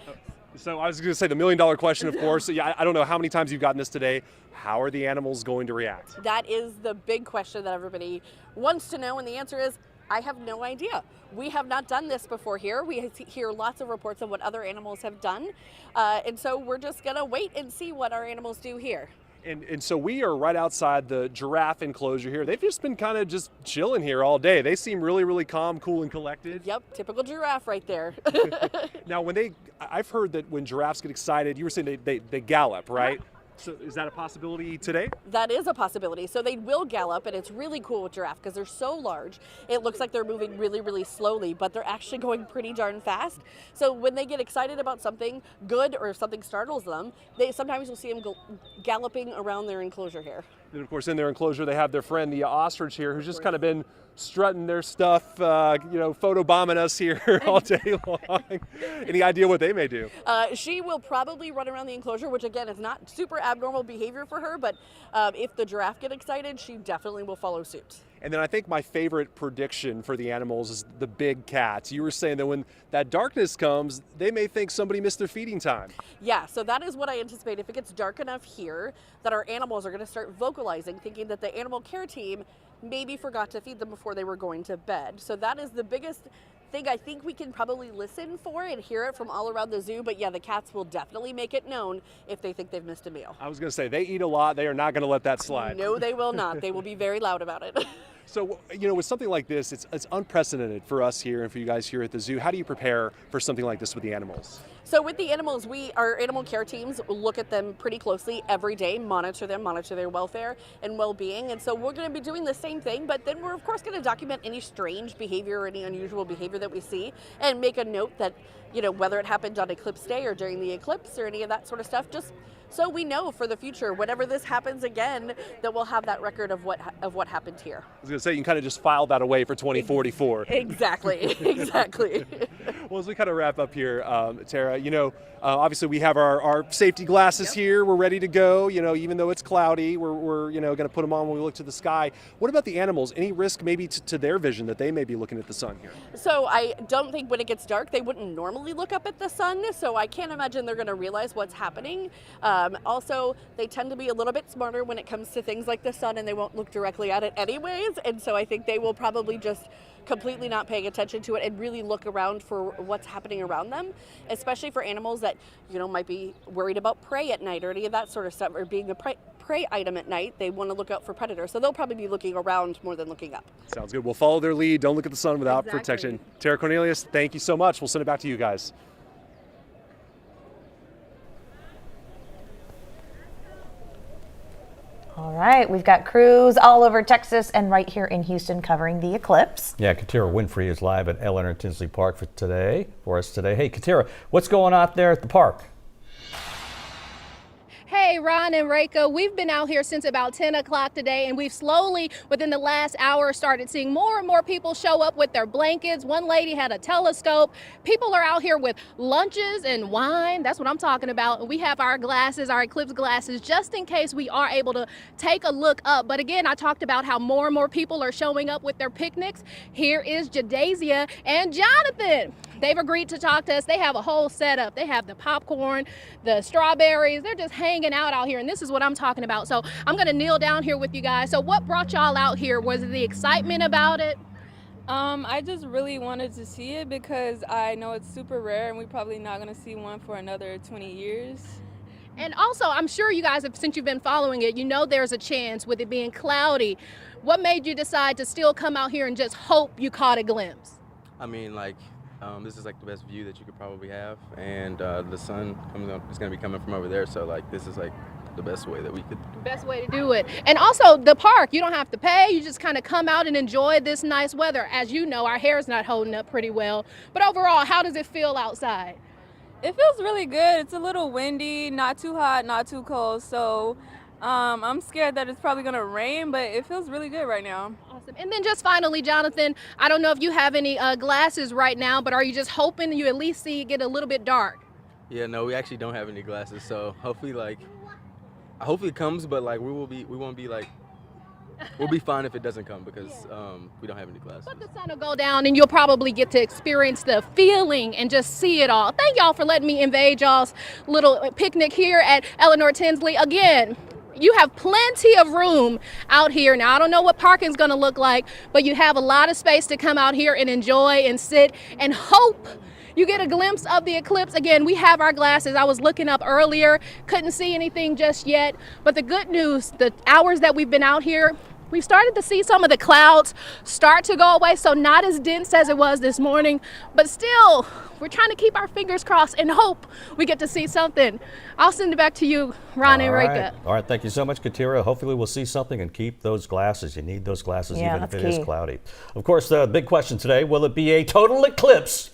S1: So I was going to say the million-dollar question, of course. Yeah, I don't know how many times you've gotten this today. How are the animals going to react?
S12: That is the big question that everybody wants to know, and the answer is, I have no idea. We have not done this before here. We hear lots of reports of what other animals have done, and so we're just going to wait and see what our animals do here.
S1: And so we are right outside the giraffe enclosure here. They've just been kind of just chilling here all day. They seem really, really calm, cool, and collected.
S12: Yep, typical giraffe right there.
S1: Now, I've heard that when giraffes get excited, you were saying they gallop, right? So is that a possibility today?
S12: That is a possibility. So they will gallop, and it's really cool with giraffe because they're so large. It looks like they're moving really, really slowly, but they're actually going pretty darn fast. So when they get excited about something good or if something startles them, sometimes you'll see them galloping around their enclosure here.
S1: And of course, in their enclosure, they have their friend, the ostrich here, who's just kind of been strutting their stuff, photobombing us here all day long. Any idea what they may do?
S12: She will probably run around the enclosure, which again is not super abnormal behavior for her, but if the giraffe get excited, she definitely will follow suit.
S1: And then I think my favorite prediction for the animals is the big cats. You were saying that when that darkness comes, they may think somebody missed their feeding time.
S12: Yeah, so that is what I anticipate. If it gets dark enough here, that our animals are going to start vocalizing, thinking that the animal care team maybe forgot to feed them before they were going to bed. So that is the biggest thing I think we can probably listen for and hear it from all around the zoo. But yeah, the cats will definitely make it known if they think they've missed a meal.
S1: I was going to say, they eat a lot. They are not going to let that slide.
S12: No, they will not. They will be very loud about it.
S1: So, with something like this, it's unprecedented for us here and for you guys here at the zoo. How do you prepare for something like this with the animals?
S12: So with the animals, our animal care teams look at them pretty closely every day, monitor them, monitor their welfare and well-being. And so we're going to be doing the same thing, but then we're of course going to document any strange behavior or any unusual behavior that we see and make a note that, whether it happened on eclipse day or during the eclipse or any of that sort of stuff, just so we know for the future, whenever this happens again, that we'll have that record of what happened here.
S1: I was going to say, you can kind of just file that away for 2044.
S12: Exactly, exactly.
S1: Well, as we kind of wrap up here, Tara, obviously we have our safety glasses here. We're ready to go. Even though it's cloudy, we're going to put them on when we look to the sky. What about the animals? Any risk maybe to their vision that they may be looking at the sun here?
S12: So I don't think when it gets dark, they wouldn't normally look up at the sun. So I can't imagine they're going to realize what's happening. Also, they tend to be a little bit smarter when it comes to things like the sun, and they won't look directly at it anyways. And so I think they will probably just completely not paying attention to it and really look around for what's happening around them, especially for animals that, might be worried about prey at night or any of that sort of stuff, or being a prey prey item at night, they want to look out for predators. So they'll probably be looking around more than looking up.
S1: Sounds good. We'll follow their lead. Don't look at the sun without
S12: Exactly.
S1: protection. Tara Cornelius, thank you so much. We'll send it back to you guys.
S2: All right, we've got crews all over Texas and right here in Houston covering the eclipse.
S3: Yeah, Katira Winfrey is live at Eleanor Tinsley Park for us today. Hey, Katira, what's going on out there at the park?
S13: Hey, Ron and Reika, we've been out here since about 10 o'clock today, and we've slowly, within the last hour, started seeing more and more people show up with their blankets. One lady had a telescope. People are out here with lunches and wine. That's what I'm talking about. And we have our glasses, our eclipse glasses, just in case we are able to take a look up. But again, I talked about how more and more people are showing up with their picnics. Here is Jadasia and Jonathan. They've agreed to talk to us. They have a whole setup. They have the popcorn, the strawberries. They're just hanging out here. And this is what I'm talking about. So I'm going to kneel down here with you guys. So what brought y'all out here? Was it the excitement about it?
S22: I just really wanted to see it because I know it's super rare and we're probably not going to see one for another 20 years.
S13: And also, I'm sure you guys have, since you've been following it, you know there's a chance with it being cloudy. What made you decide to still come out here and just hope you caught a glimpse?
S14: I mean, like, this is like the best view that you could probably have, and the sun is going to be coming from over there, so like this is like the best way that we could.
S13: Best way to do it. And also the park, you don't have to pay, you just kind of come out and enjoy this nice weather. As you know, our hair's not holding up pretty well, but overall, how does it feel outside?
S22: It feels really good. It's a little windy, not too hot, not too cold, so I'm scared that it's probably going to rain, but it feels really good right now.
S13: Awesome. And then just finally, Jonathan, I don't know if you have any glasses right now, but are you just hoping you at least see it get a little bit dark?
S14: Yeah, no, we actually don't have any glasses, so hopefully it comes, but like we'll be fine if it doesn't come because we don't have any glasses.
S13: But the sun will go down and you'll probably get to experience the feeling and just see it all. Thank y'all for letting me invade y'all's little picnic here at Eleanor Tinsley. Again, you have plenty of room out here. Now, I don't know what parking's going to look like, but you have a lot of space to come out here and enjoy and sit and hope you get a glimpse of the eclipse. Again, we have our glasses. I was looking up earlier, couldn't see anything just yet. But the good news, the hours that we've been out here, we've started to see some of the clouds start to go away, so not as dense as it was this morning, but still, we're trying to keep our fingers crossed and hope we get to see something. I'll send it back to you, Ron and Reika.
S3: All right, thank you so much, Katira. Hopefully we'll see something and keep those glasses. You need those glasses even if it is cloudy. Of course, the big question today, will it be a total eclipse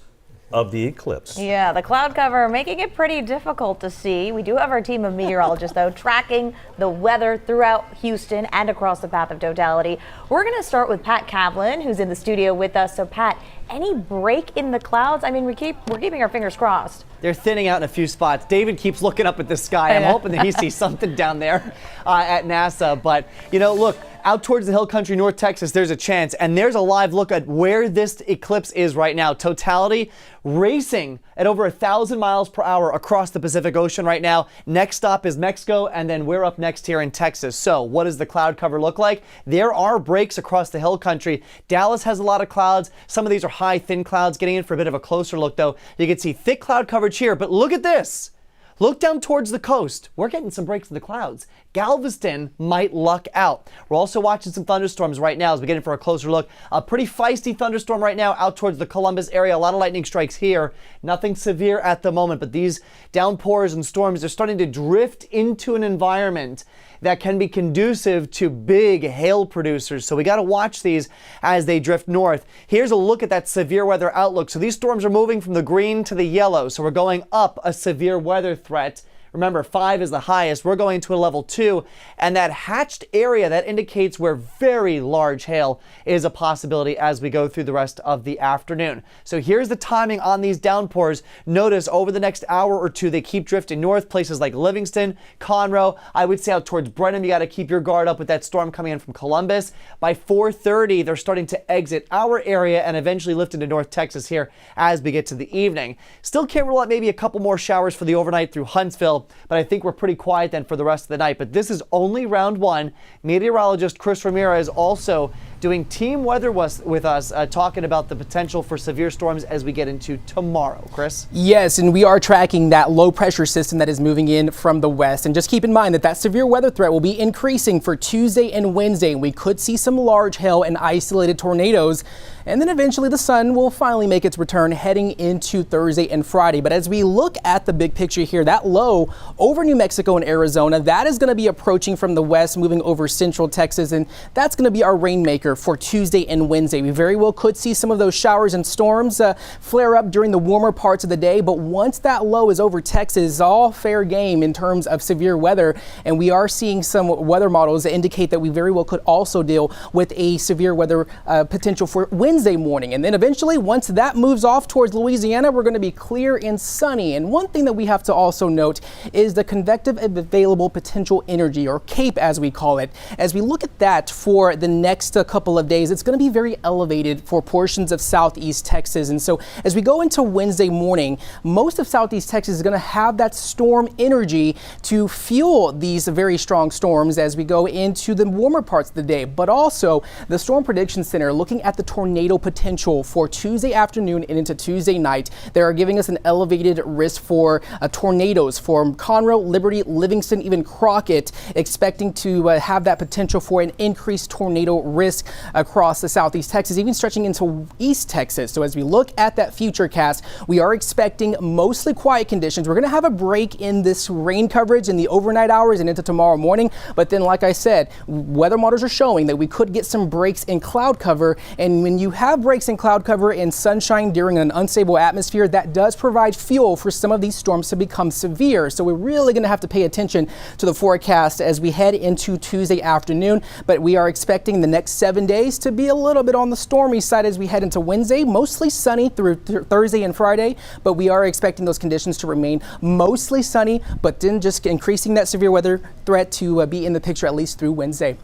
S3: of the eclipse?
S2: Yeah, the cloud cover making it pretty difficult to see. We do have our team of meteorologists, though, tracking the weather throughout Houston and across the path of totality. We're going to start with Pat Kavlin, who's in the studio with us. So, Pat, any break in the clouds? I mean, we're keeping our fingers crossed.
S7: They're thinning out in a few spots. David keeps looking up at the sky. I'm hoping that he sees something down there at NASA. But, you know, look, out towards the hill country, North Texas, there's a chance. And there's a live look at where this eclipse is right now. Totality racing at over 1,000 miles per hour across the Pacific Ocean right now. Next stop is Mexico, and then we're up next here in Texas. So what does the cloud cover look like? There are breaks across the hill country. Dallas has a lot of clouds. Some of these are high, thin clouds. Getting in for a bit of a closer look, though, you can see thick cloud coverage here. But look at this. Look down towards the coast. We're getting some breaks in the clouds. Galveston might luck out. We're also watching some thunderstorms right now as we get in for a closer look. A pretty feisty thunderstorm right now out towards the Columbus area. A lot of lightning strikes here. Nothing severe at the moment, but these downpours and storms are starting to drift into an environment that can be conducive to big hail producers. So we got to watch these as they drift north. Here's a look at that severe weather outlook. So these storms are moving from the green to the yellow. So we're going up a severe weather threat. Remember, 5 is the highest. We're going to a level 2. And that hatched area, that indicates where very large hail is a possibility as we go through the rest of the afternoon. So here's the timing on these downpours. Notice over the next hour or two, they keep drifting north. Places like Livingston, Conroe. I would say out towards Brenham, you got to keep your guard up with that storm coming in from Columbus. By 4:30, they're starting to exit our area and eventually lift into North Texas here as we get to the evening. Still can't rule out maybe a couple more showers for the overnight through Huntsville, but I think we're pretty quiet then for the rest of the night. But this is only round 1. Meteorologist Chris Ramirez also doing team weather with us, talking about the potential for severe storms as we get into tomorrow. Chris?
S8: Yes, and we are tracking that low pressure system that is moving in from the west. And just keep in mind that that severe weather threat will be increasing for Tuesday and Wednesday. And we could see some large hail and isolated tornadoes. And then eventually the sun will finally make its return heading into Thursday and Friday. But as we look at the big picture here, that low over New Mexico and Arizona, that is going to be approaching from the west, moving over central Texas. And that's going to be our rainmaker for Tuesday and Wednesday. We very well could see some of those showers and storms flare up during the warmer parts of the day. But once that low is over Texas, all fair game in terms of severe weather. And we are seeing some weather models that indicate that we very well could also deal with a severe weather potential for Wednesday morning. And then eventually, once that moves off towards Louisiana, we're going to be clear and sunny. And one thing that we have to also note is the convective available potential energy, or CAPE as we call it. As we look at that for the next couple of days, it's going to be very elevated for portions of southeast Texas. And so as we go into Wednesday morning, most of southeast Texas is going to have that storm energy to fuel these very strong storms as we go into the warmer parts of the day. But also the Storm Prediction Center looking at the tornado potential for Tuesday afternoon and into Tuesday night. They are giving us an elevated risk for tornadoes from Conroe, Liberty, Livingston, even Crockett, expecting to have that potential for an increased tornado risk across the southeast Texas, even stretching into East Texas. So as we look at that future cast, we are expecting mostly quiet conditions. We're going to have a break in this rain coverage in the overnight hours and into tomorrow morning. But then, like I said, weather models are showing that we could get some breaks in cloud cover. And when you have breaks in cloud cover and sunshine during an unstable atmosphere, that does provide fuel for some of these storms to become severe. So we're really going to have to pay attention to the forecast as we head into Tuesday afternoon. But we are expecting the next 7 days to be a little bit on the stormy side as we head into Wednesday, mostly sunny through Thursday and Friday. But we are expecting those conditions to remain mostly sunny, but then just increasing that severe weather threat to be in the picture at least through Wednesday.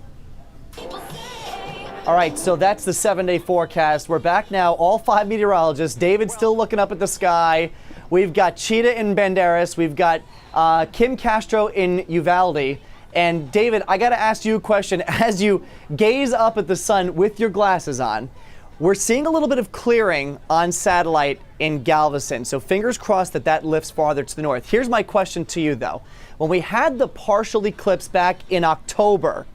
S7: All right, so that's the 7-day forecast. We're back now, all 5 meteorologists. David's still looking up at the sky. We've got Cheetah in Banderas. We've got Kim Castro in Uvalde. And David, I got to ask you a question. As you gaze up at the sun with your glasses on, we're seeing a little bit of clearing on satellite in Galveston. So fingers crossed that that lifts farther to the north. Here's my question to you, though. When we had the partial eclipse back in October,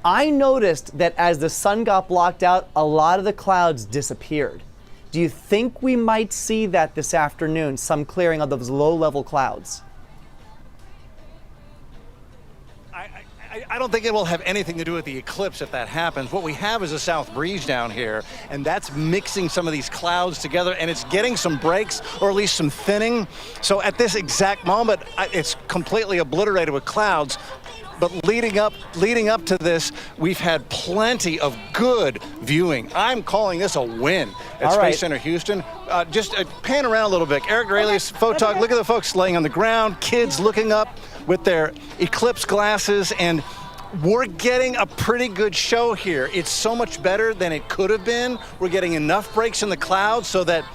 S7: I noticed that as the sun got blocked out, a lot of the clouds disappeared. Do you think we might see that this afternoon, some clearing of those low-level clouds?
S6: I don't think it will have anything to do with the eclipse if that happens. What we have is a south breeze down here, and that's mixing some of these clouds together, and it's getting some breaks, or at least some thinning. So at this exact moment, it's completely obliterated with clouds. But leading up to this, we've had plenty of good viewing. I'm calling this a win at Space Center Houston. Just pan around a little bit. Eric Rayleigh's photog. Look at the folks laying on the ground, kids looking up with their eclipse glasses, and we're getting a pretty good show here. It's so much better than it could have been. We're getting enough breaks in the clouds so that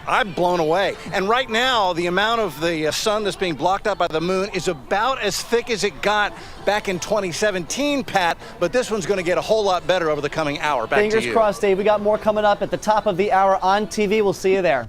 S6: I'm blown away. And right now, the amount of the sun that's being blocked out by the moon is about as thick as it got back in 2017, Pat, but this one's going to get a whole lot better over the coming hour. Back to you.
S7: Fingers crossed, Dave. We got more coming up at the top of the hour on TV. We'll see you there.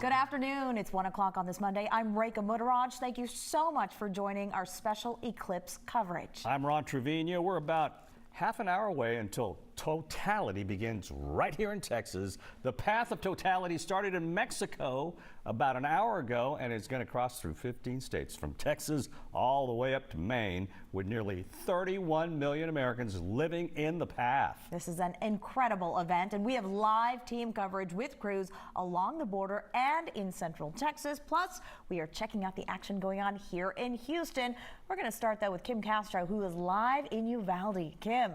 S2: Good afternoon. It's 1 o'clock on this Monday. I'm Reka Mudaraj. Thank you so much for joining our special eclipse coverage.
S3: I'm Ron Trevino. We're about half an hour away until totality begins right here in Texas. The path of totality started in Mexico about an hour ago, and it's going to cross through 15 states from Texas all the way up to Maine, with nearly 31 million Americans living in the path.
S2: This is an incredible event, and we have live team coverage with crews along the border and in Central Texas. Plus, we are checking out the action going on here in Houston. We're going to start, though, with Kim Castro, who is live in Uvalde. Kim.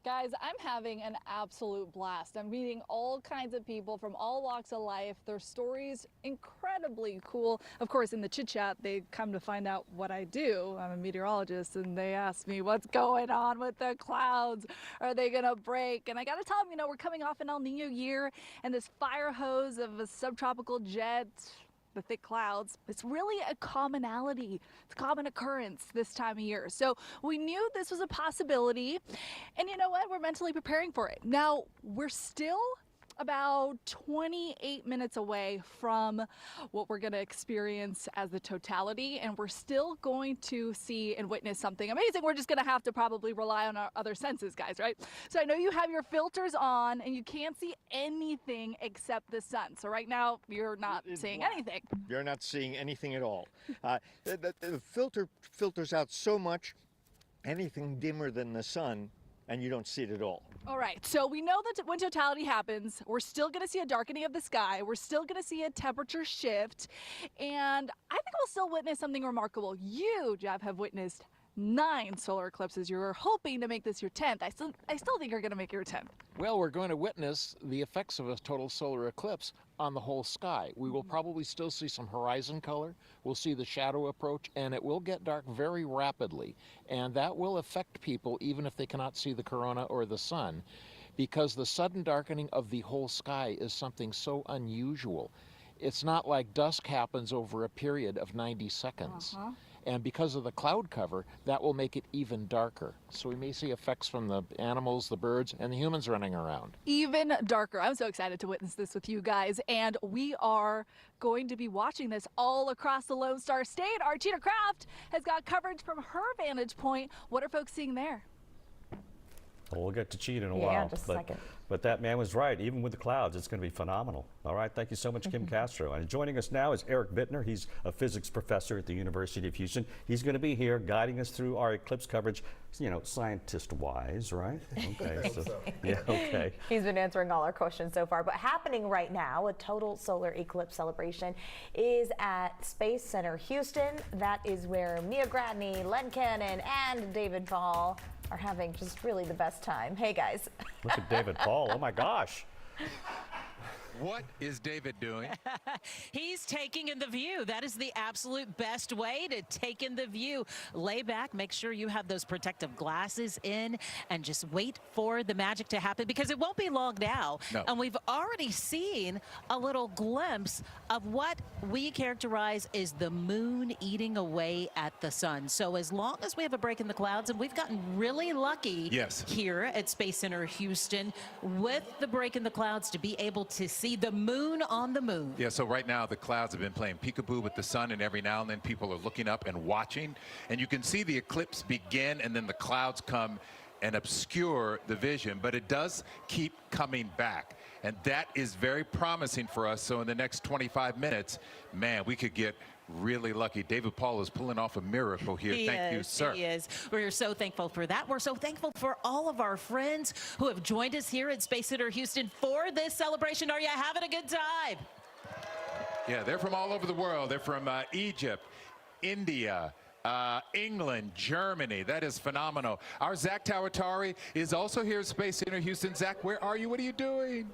S4: Guys, I'm having an absolute blast. I'm meeting all kinds of people from all walks of life. Their stories incredibly cool. Of course, in the chit chat, they come to find out what I do. I'm a meteorologist, and they ask me what's going on with the clouds. Are they gonna break? And I gotta tell them, you know, we're coming off an El Nino year, and this fire hose of a subtropical jet, the thick clouds, it's really a commonality. It's a common occurrence this time of year. So we knew this was a possibility, and you know what? We're mentally preparing for it. Now, we're still about 28 minutes away from what we're going to experience as the totality, and we're still going to see and witness something amazing. We're just going to have to probably rely on our other senses, guys, right? So I know you have your filters on and you can't see anything except the sun. So right now you're not seeing anything.
S15: You're not seeing anything at all. The filter filters out so much, anything dimmer than the sun, and you don't see it at all.
S4: All right, so we know that when totality happens, we're still going to see a darkening of the sky. We're still going to see a temperature shift, and I think we'll still witness something remarkable. You, Jeff, have witnessed 9 solar eclipses. You're hoping to make this your 10th. I still think you're going to make your 10th.
S16: Well, we're going to witness the effects of a total solar eclipse on the whole sky. We will probably still see some horizon color. We'll see the shadow approach, and it will get dark very rapidly. And that will affect people even if they cannot see the corona or the sun, because the sudden darkening of the whole sky is something so unusual. It's not like dusk happens over a period of 90 seconds. And because of the cloud cover, that will make it even darker. So we may see effects from the animals, the birds, and the humans running around.
S4: Even darker. I'm so excited to witness this with you guys. And we are going to be watching this all across the Lone Star State. Our Cheetah Craft has got coverage from her vantage point. What are folks seeing there?
S3: Well, we'll get to Cheetah in a while.
S2: Just a second.
S3: But that man was right. Even with the clouds, it's going to be phenomenal. All right, thank you so much, Kim Castro. And joining us now is Eric Bittner. He's a physics professor at the University of Houston. He's going to be here guiding us through our eclipse coverage, you know, scientist-wise, right? Okay. Yeah, okay.
S2: He's been answering all our questions so far. But happening right now, a total solar eclipse celebration is at Space Center Houston. That is where Mia Gradney, Len Cannon, and David Paul are having just really the best time. Hey, guys.
S3: Look at David Paul. Oh, my gosh.
S24: What is David doing?
S5: He's taking in the view. That is the absolute best way to take in the view. Lay back, make sure you have those protective glasses in, and just wait for the magic to happen, because it won't be long now.
S24: No.
S5: And we've already seen a little glimpse of what we characterize as the moon eating away at the sun. So as long as we have a break in the clouds, and we've gotten really lucky here at Space Center Houston with the break in the clouds to be able to see the moon on the moon.
S24: Yeah, so right now the clouds have been playing peekaboo with the sun, and every now and then people are looking up and watching, and you can see the eclipse begin, and then the clouds come and obscure the vision, but it does keep coming back, and that is very promising for us. So in the next 25 minutes, man, we could get really lucky. David Paul is pulling off a miracle here. Thank you, sir.
S5: He is. We're so thankful for that. We're so thankful for all of our friends who have joined us here at Space Center Houston for this celebration. Are you having a good time?
S24: Yeah, they're from all over the world. They're from Egypt, India, England, Germany. That is phenomenal. Our Zach Tawatari is also here at Space Center Houston. Zach, where are you? What are you doing?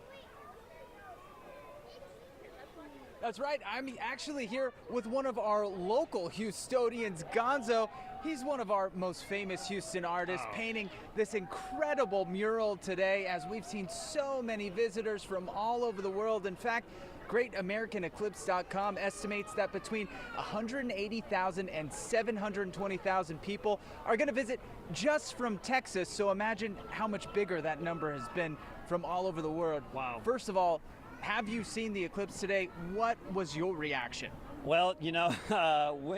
S25: That's right. I'm actually here with one of our local Houstonians, Gonzo. He's one of our most famous Houston artists, painting this incredible mural today, as we've seen so many visitors from all over the world. In fact, Great American Eclipse.com estimates that between 180,000 and 720,000 people are going to visit just from Texas. So imagine how much bigger that number has been from all over the world. Wow. First of all, have you seen the eclipse today? What was your reaction?
S10: Well, you know,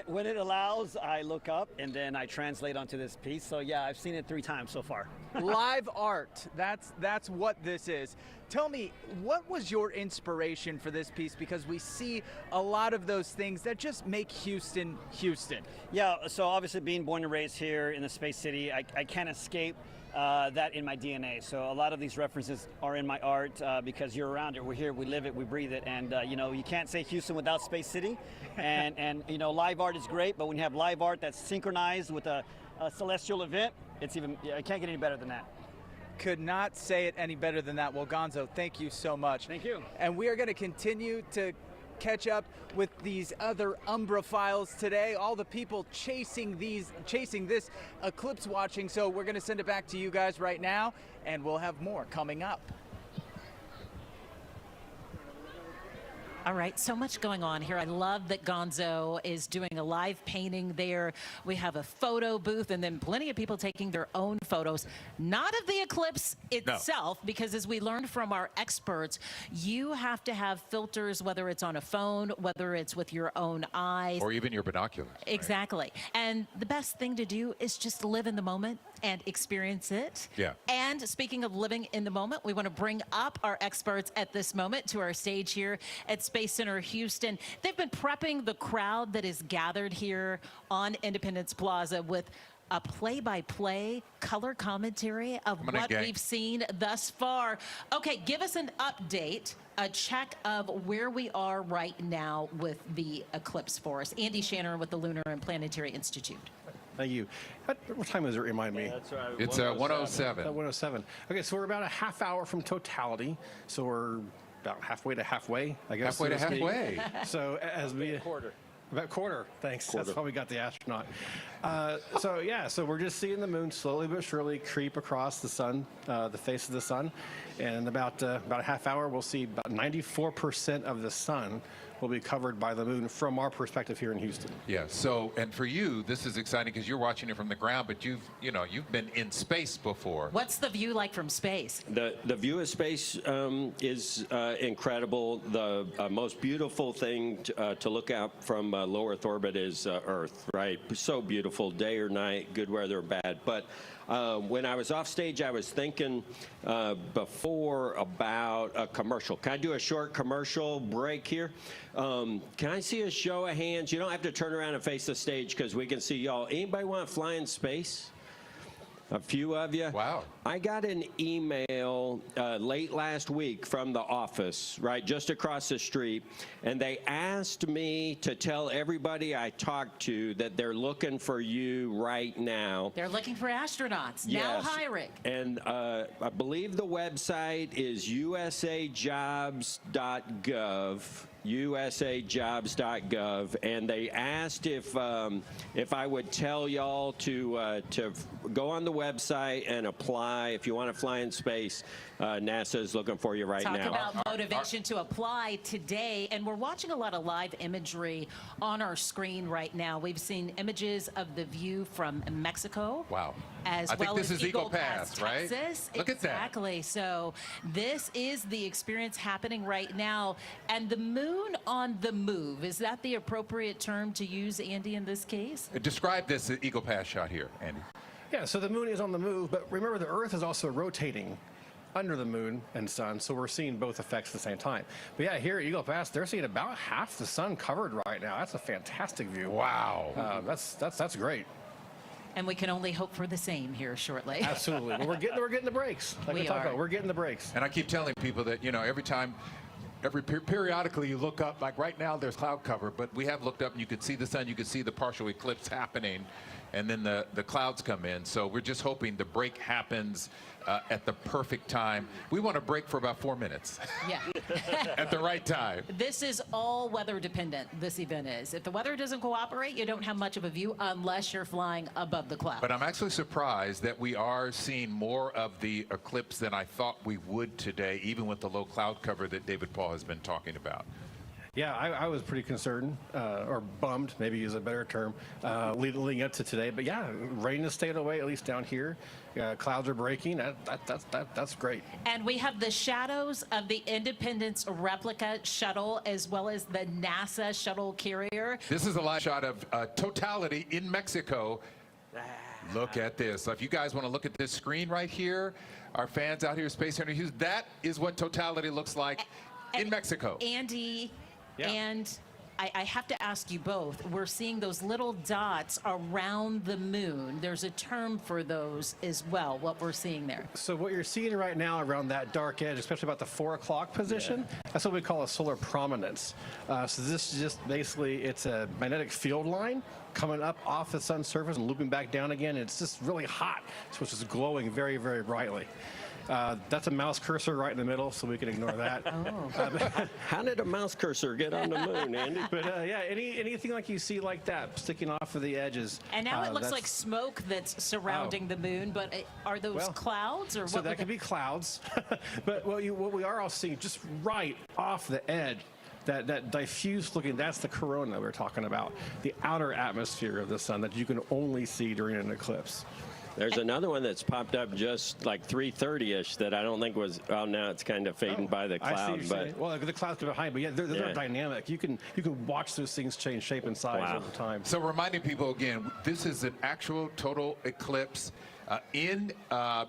S10: when it allows, I look up and then I translate onto this piece. So yeah, I've seen it 3 times so far.
S25: Live art, that's what this is. Tell me, what was your inspiration for this piece? Because we see a lot of those things that just make Houston, Houston.
S10: Yeah, so obviously being born and raised here in the Space City, I can't escape that in my DNA. So a lot of these references are in my art because you're around it. We're here, we live it, we breathe it. And you know, you can't say Houston without Space City. And you know, live art is great, but when you have live art that's synchronized with a celestial event, it's even, it can't get any better than that.
S25: Could not say it any better than that. Well, Gonzo, thank you so much.
S10: Thank you.
S25: And we are going to continue to catch up with these other Umbra files today. All the people chasing this eclipse watching. So we're going to send it back to you guys right now, and we'll have more coming up.
S5: All right, so much going on here. I love that Gonzo is doing a live painting there. We have a photo booth and then plenty of people taking their own photos, not of the eclipse itself, because as we learned from our experts, you have to have filters, whether it's on a phone, whether it's with your own eyes.
S24: Or even your binoculars.
S5: Exactly. Right? And the best thing to do is just live in the moment and experience it.
S24: Yeah.
S5: And speaking of living in the moment, we want to bring up our experts at this moment to our stage here at Space Center Houston. They've been prepping the crowd that is gathered here on Independence Plaza with a play-by-play color commentary of what we've seen thus far. Okay, give us an update, a check of where we are right now with the eclipse for us. Andy Shanner with the Lunar and Planetary Institute.
S17: Thank you. What time is it? Remind me.
S24: That's right. It's 1:07.
S17: 1:07. Okay, so we're about a half hour from totality. So we're about halfway to halfway, I guess.
S24: Halfway to halfway.
S17: So as we
S10: quarter.
S17: About quarter. Thanks. That's why we got the astronaut. So yeah, so we're just seeing the moon slowly but surely creep across the sun, the face of the sun, and about a half hour we'll see about 94% of the sun will be covered by the moon from our perspective here in Houston.
S24: Yeah. So, and for you, this is exciting because you're watching it from the ground, but you've been in space before.
S5: What's the view like from space?
S18: The view of space is incredible. The most beautiful thing to look at from low Earth orbit is Earth, right? So beautiful, day or night, good weather or bad. But when I was off stage, I was thinking before about a commercial. Can I do a short commercial break here? Can I see a show of hands? You don't have to turn around and face the stage because we can see y'all. Anybody want to fly in space? A few of you?
S24: Wow.
S18: I got an email late last week from the office, right, just across the street, and they asked me to tell everybody I talked to that they're looking for you right now.
S5: They're looking for astronauts,
S18: yes.
S5: Now hiring.
S18: And I believe the website is usajobs.gov. usajobs.gov, and they asked if I would tell y'all to go on the website and apply if you want to fly in space. NASA is looking for you right now.
S5: Talk about motivation to apply today, and we're watching a lot of live imagery on our screen right now. We've seen images of the view from Mexico.
S24: Wow.
S5: As
S24: I think
S5: well
S24: this
S5: as
S24: is Eagle Pass, right?
S5: Texas.
S24: Look at that.
S5: Exactly. So this is the experience happening right now, and the moon on the move. Is that the appropriate term to use, Andy, in this case?
S24: Describe this Eagle Pass shot here, Andy.
S17: Yeah, so the moon is on the move, but remember the Earth is also rotating under the moon and sun, so we're seeing both effects at the same time. But yeah, here at Eagle Pass, they're seeing about half the sun covered right now. That's a fantastic view.
S24: Wow.
S17: That's great.
S5: And we can only hope for the same here shortly.
S17: Absolutely. Well, we're getting the breaks. Like we talked about, we're getting the breaks.
S24: And I keep telling people that, periodically you look up, like right now there's cloud cover, but we have looked up and you can see the sun, you can see the partial eclipse happening, and then the clouds come in. So we're just hoping the break happens at the perfect time. We want to break for about 4 minutes.
S5: Yeah.
S24: At the right time.
S5: This is all weather dependent, this event is. If the weather doesn't cooperate, you don't have much of a view unless you're flying above the clouds.
S24: But I'm actually surprised that we are seeing more of the eclipse than I thought we would today, even with the low cloud cover that David Paul has been talking about.
S17: Yeah, I was pretty concerned, or bummed, maybe use a better term, leading up to today. But yeah, rain has stayed away, at least down here. Clouds are breaking. That's great.
S5: And we have the shadows of the Independence replica shuttle as well as the NASA shuttle carrier.
S24: This is a live shot of Totality in Mexico. Look at this. So if you guys want to look at this screen right here, our fans out here, Space Center Hughes, that is what Totality looks like in Mexico.
S5: Andy, and I have to ask you both, we're seeing those little dots around the moon. There's a term for those as well, what we're seeing there.
S17: So what you're seeing right now around that dark edge, especially about the 4 o'clock position, that's what we call a solar prominence. So this is just basically, it's a magnetic field line coming up off the sun's surface and looping back down again. It's just really hot, so it's just glowing very, very brightly. That's a mouse cursor right in the middle, so we can ignore that.
S18: How did a mouse cursor get on the moon, Andy?
S17: But yeah, anything like you see like that sticking off of the edges.
S5: And now it looks like smoke that's surrounding the moon, but are those clouds or what?
S17: So that could be clouds, but what we are all seeing just right off the edge, that diffuse looking, that's the corona we're talking about, the outer atmosphere of the sun that you can only see during an eclipse.
S18: There's another one that's popped up just like 3:30ish that I don't think was. Oh, now it's kind of fading by the cloud. But
S17: well, the clouds are behind, but yeah, they're dynamic. You can watch those things change shape and size over time.
S24: So reminding people again, this is an actual total eclipse in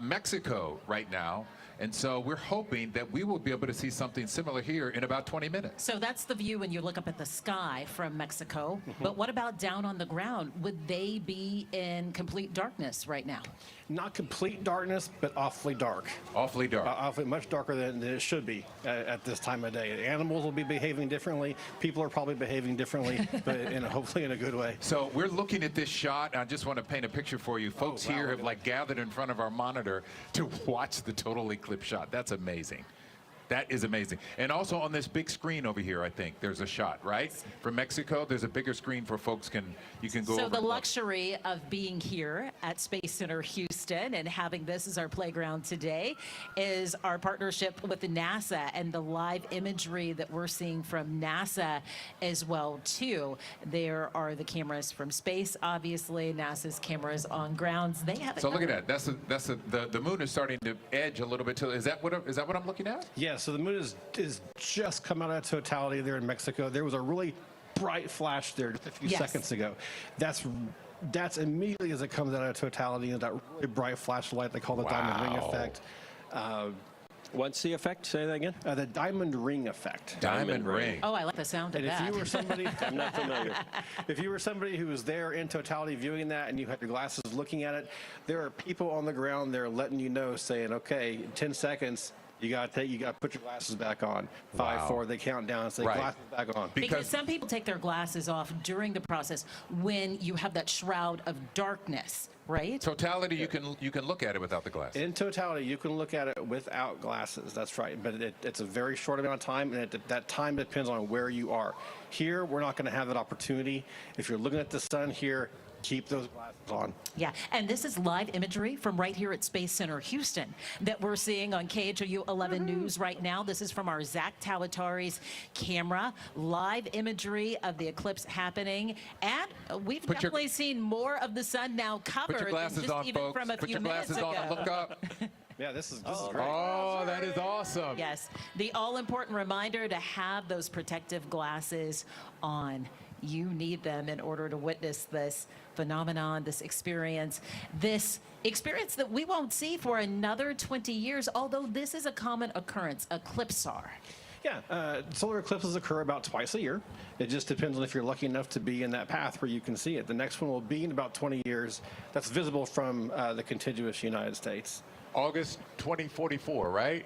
S24: Mexico right now. And so we're hoping that we will be able to see something similar here in about 20 minutes.
S5: So that's the view when you look up at the sky from Mexico. But what about down on the ground? Would they be in complete darkness right now?
S17: Not complete darkness, but awfully dark.
S24: Awfully dark.
S17: Awfully much darker than it should be at this time of day. Animals will be behaving differently. People are probably behaving differently, but hopefully in a good way.
S24: So we're looking at this shot. I just want to paint a picture for you. Folks here have like gathered in front of our monitor to watch the total eclipse shot. That's amazing. That is amazing. And also on this big screen over here, I think there's a shot, right? From Mexico, there's a bigger screen for folks you can go over.
S5: So the luxury of being here at Space Center Houston and having this as our playground today is our partnership with NASA and the live imagery that we're seeing from NASA as well too. There are the cameras from space, obviously, NASA's cameras on grounds. They have.
S24: So look at that. The moon is starting to edge a little bit. Is that what I'm looking at?
S17: Yeah. So the moon is just come out of totality there in Mexico. There was a really bright flash there just a few seconds ago. That's immediately as it comes out of totality, and that really bright flashlight they call the diamond ring effect.
S18: What's the effect? Say that again.
S17: The diamond ring effect.
S24: Diamond ring.
S5: Oh, I like the sound of that.
S17: If you were somebody,
S18: I'm not familiar.
S17: If you were somebody who was there in totality viewing that, and you had your glasses looking at it, there are people on the ground there letting you know, saying, "Okay, 10 seconds." You got to put your glasses back on. 5, 4, they count down and say glasses back on.
S5: Because some people take their glasses off during the process when you have that shroud of darkness, right?
S24: Totality, you can look at it without the glasses.
S17: In totality, you can look at it without glasses. That's right. But it's a very short amount of time, and that time depends on where you are. Here, we're not going to have that opportunity. If you're looking at the sun here, keep those glasses on.
S5: Yeah, and this is live imagery from right here at Space Center Houston that we're seeing on KHOU 11 News right now. This is from our Zach Talatari's camera. Live imagery of the eclipse happening. And we've definitely seen more of the sun now covered.
S24: Put your glasses
S5: just
S24: on,
S5: even
S24: folks.
S5: from a
S24: Put
S5: few
S24: your glasses
S5: minutes
S24: on
S5: ago.
S24: and look up.
S17: Yeah, this is great.
S24: Oh, that is awesome.
S5: Yes, the all-important reminder to have those protective glasses on. You need them in order to witness this phenomenon, this experience that we won't see for another 20 years, although this is a common occurrence, eclipsar.
S17: Yeah, solar eclipses occur about twice a year. It just depends on if you're lucky enough to be in that path where you can see it. The next one will be in about 20 years. That's visible from the contiguous United States.
S24: August 2044, right?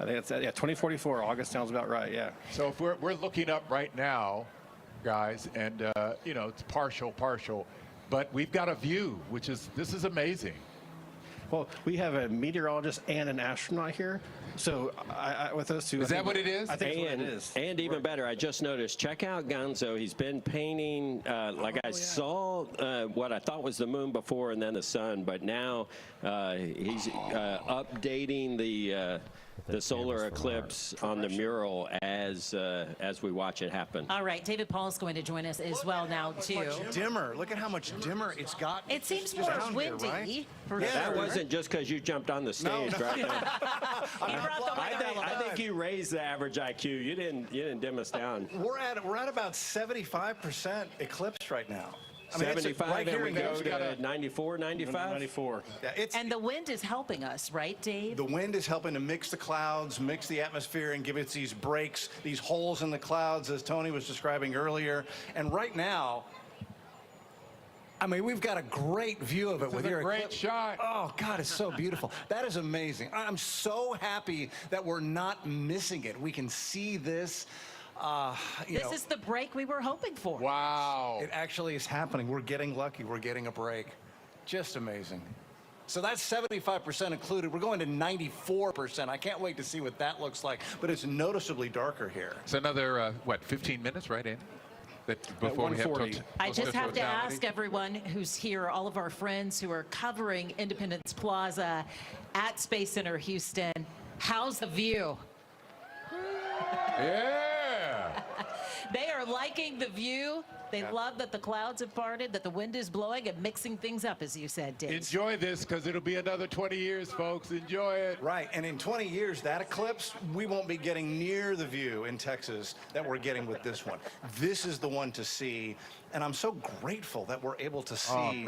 S17: I think it's 2044. August sounds about right. Yeah.
S24: So if we're looking up right now, guys, and it's partial, but we've got a view, this is amazing.
S17: Well, we have a meteorologist and an astronaut here. So with those two,
S24: is that what it is?
S17: I think what it is.
S18: And even better, I just noticed, check out Gonzo. He's been painting, I saw what I thought was the moon before and then the sun, but now he's updating the solar eclipse on the mural as we watch it happen.
S5: All right, David Paul is going to join us as well now, too.
S6: Much dimmer. Look at how much dimmer it's got.
S5: It seems more windy.
S6: Right?
S5: For
S18: Yeah,
S5: sure.
S18: that wasn't just because you jumped on the stage, right? I think you raised the average IQ. You didn't dim us down.
S6: We're at about 75% eclipse right now. I mean,
S18: 75
S6: right here
S18: and we
S6: in
S18: go to 94, 95?
S6: 94. Yeah,
S5: And the wind is helping us, right, Dave?
S6: The wind is helping to mix the clouds, mix the atmosphere, and give us these breaks, these holes in the clouds, as Tony was describing earlier. And right now, I mean, we've got a great view of it.
S24: This is a great shot.
S6: Oh, God, it's so beautiful. That is amazing. I'm so happy that we're not missing it. We can see this.
S5: This is the break we were hoping for.
S24: Wow.
S6: It actually is happening. We're getting lucky. We're getting a break. Just amazing. So that's 75% included. We're going to 94%. I can't wait to see what that looks like, but it's noticeably darker here.
S24: It's another, 15 minutes, right, Andy? Before we have
S5: I just have to ask everyone who's here, all of our friends who are covering Independence Plaza at Space Center Houston, how's the view?
S24: Yeah.
S5: They are liking the view. They love that the clouds have parted, that the wind is blowing and mixing things up, as you said, Dave.
S24: Enjoy this, because it'll be another 20 years, folks. Enjoy it.
S6: Right, and in 20 years, that eclipse, we won't be getting near the view in Texas that we're getting with this one. This is the one to see, and I'm so grateful that we're able to see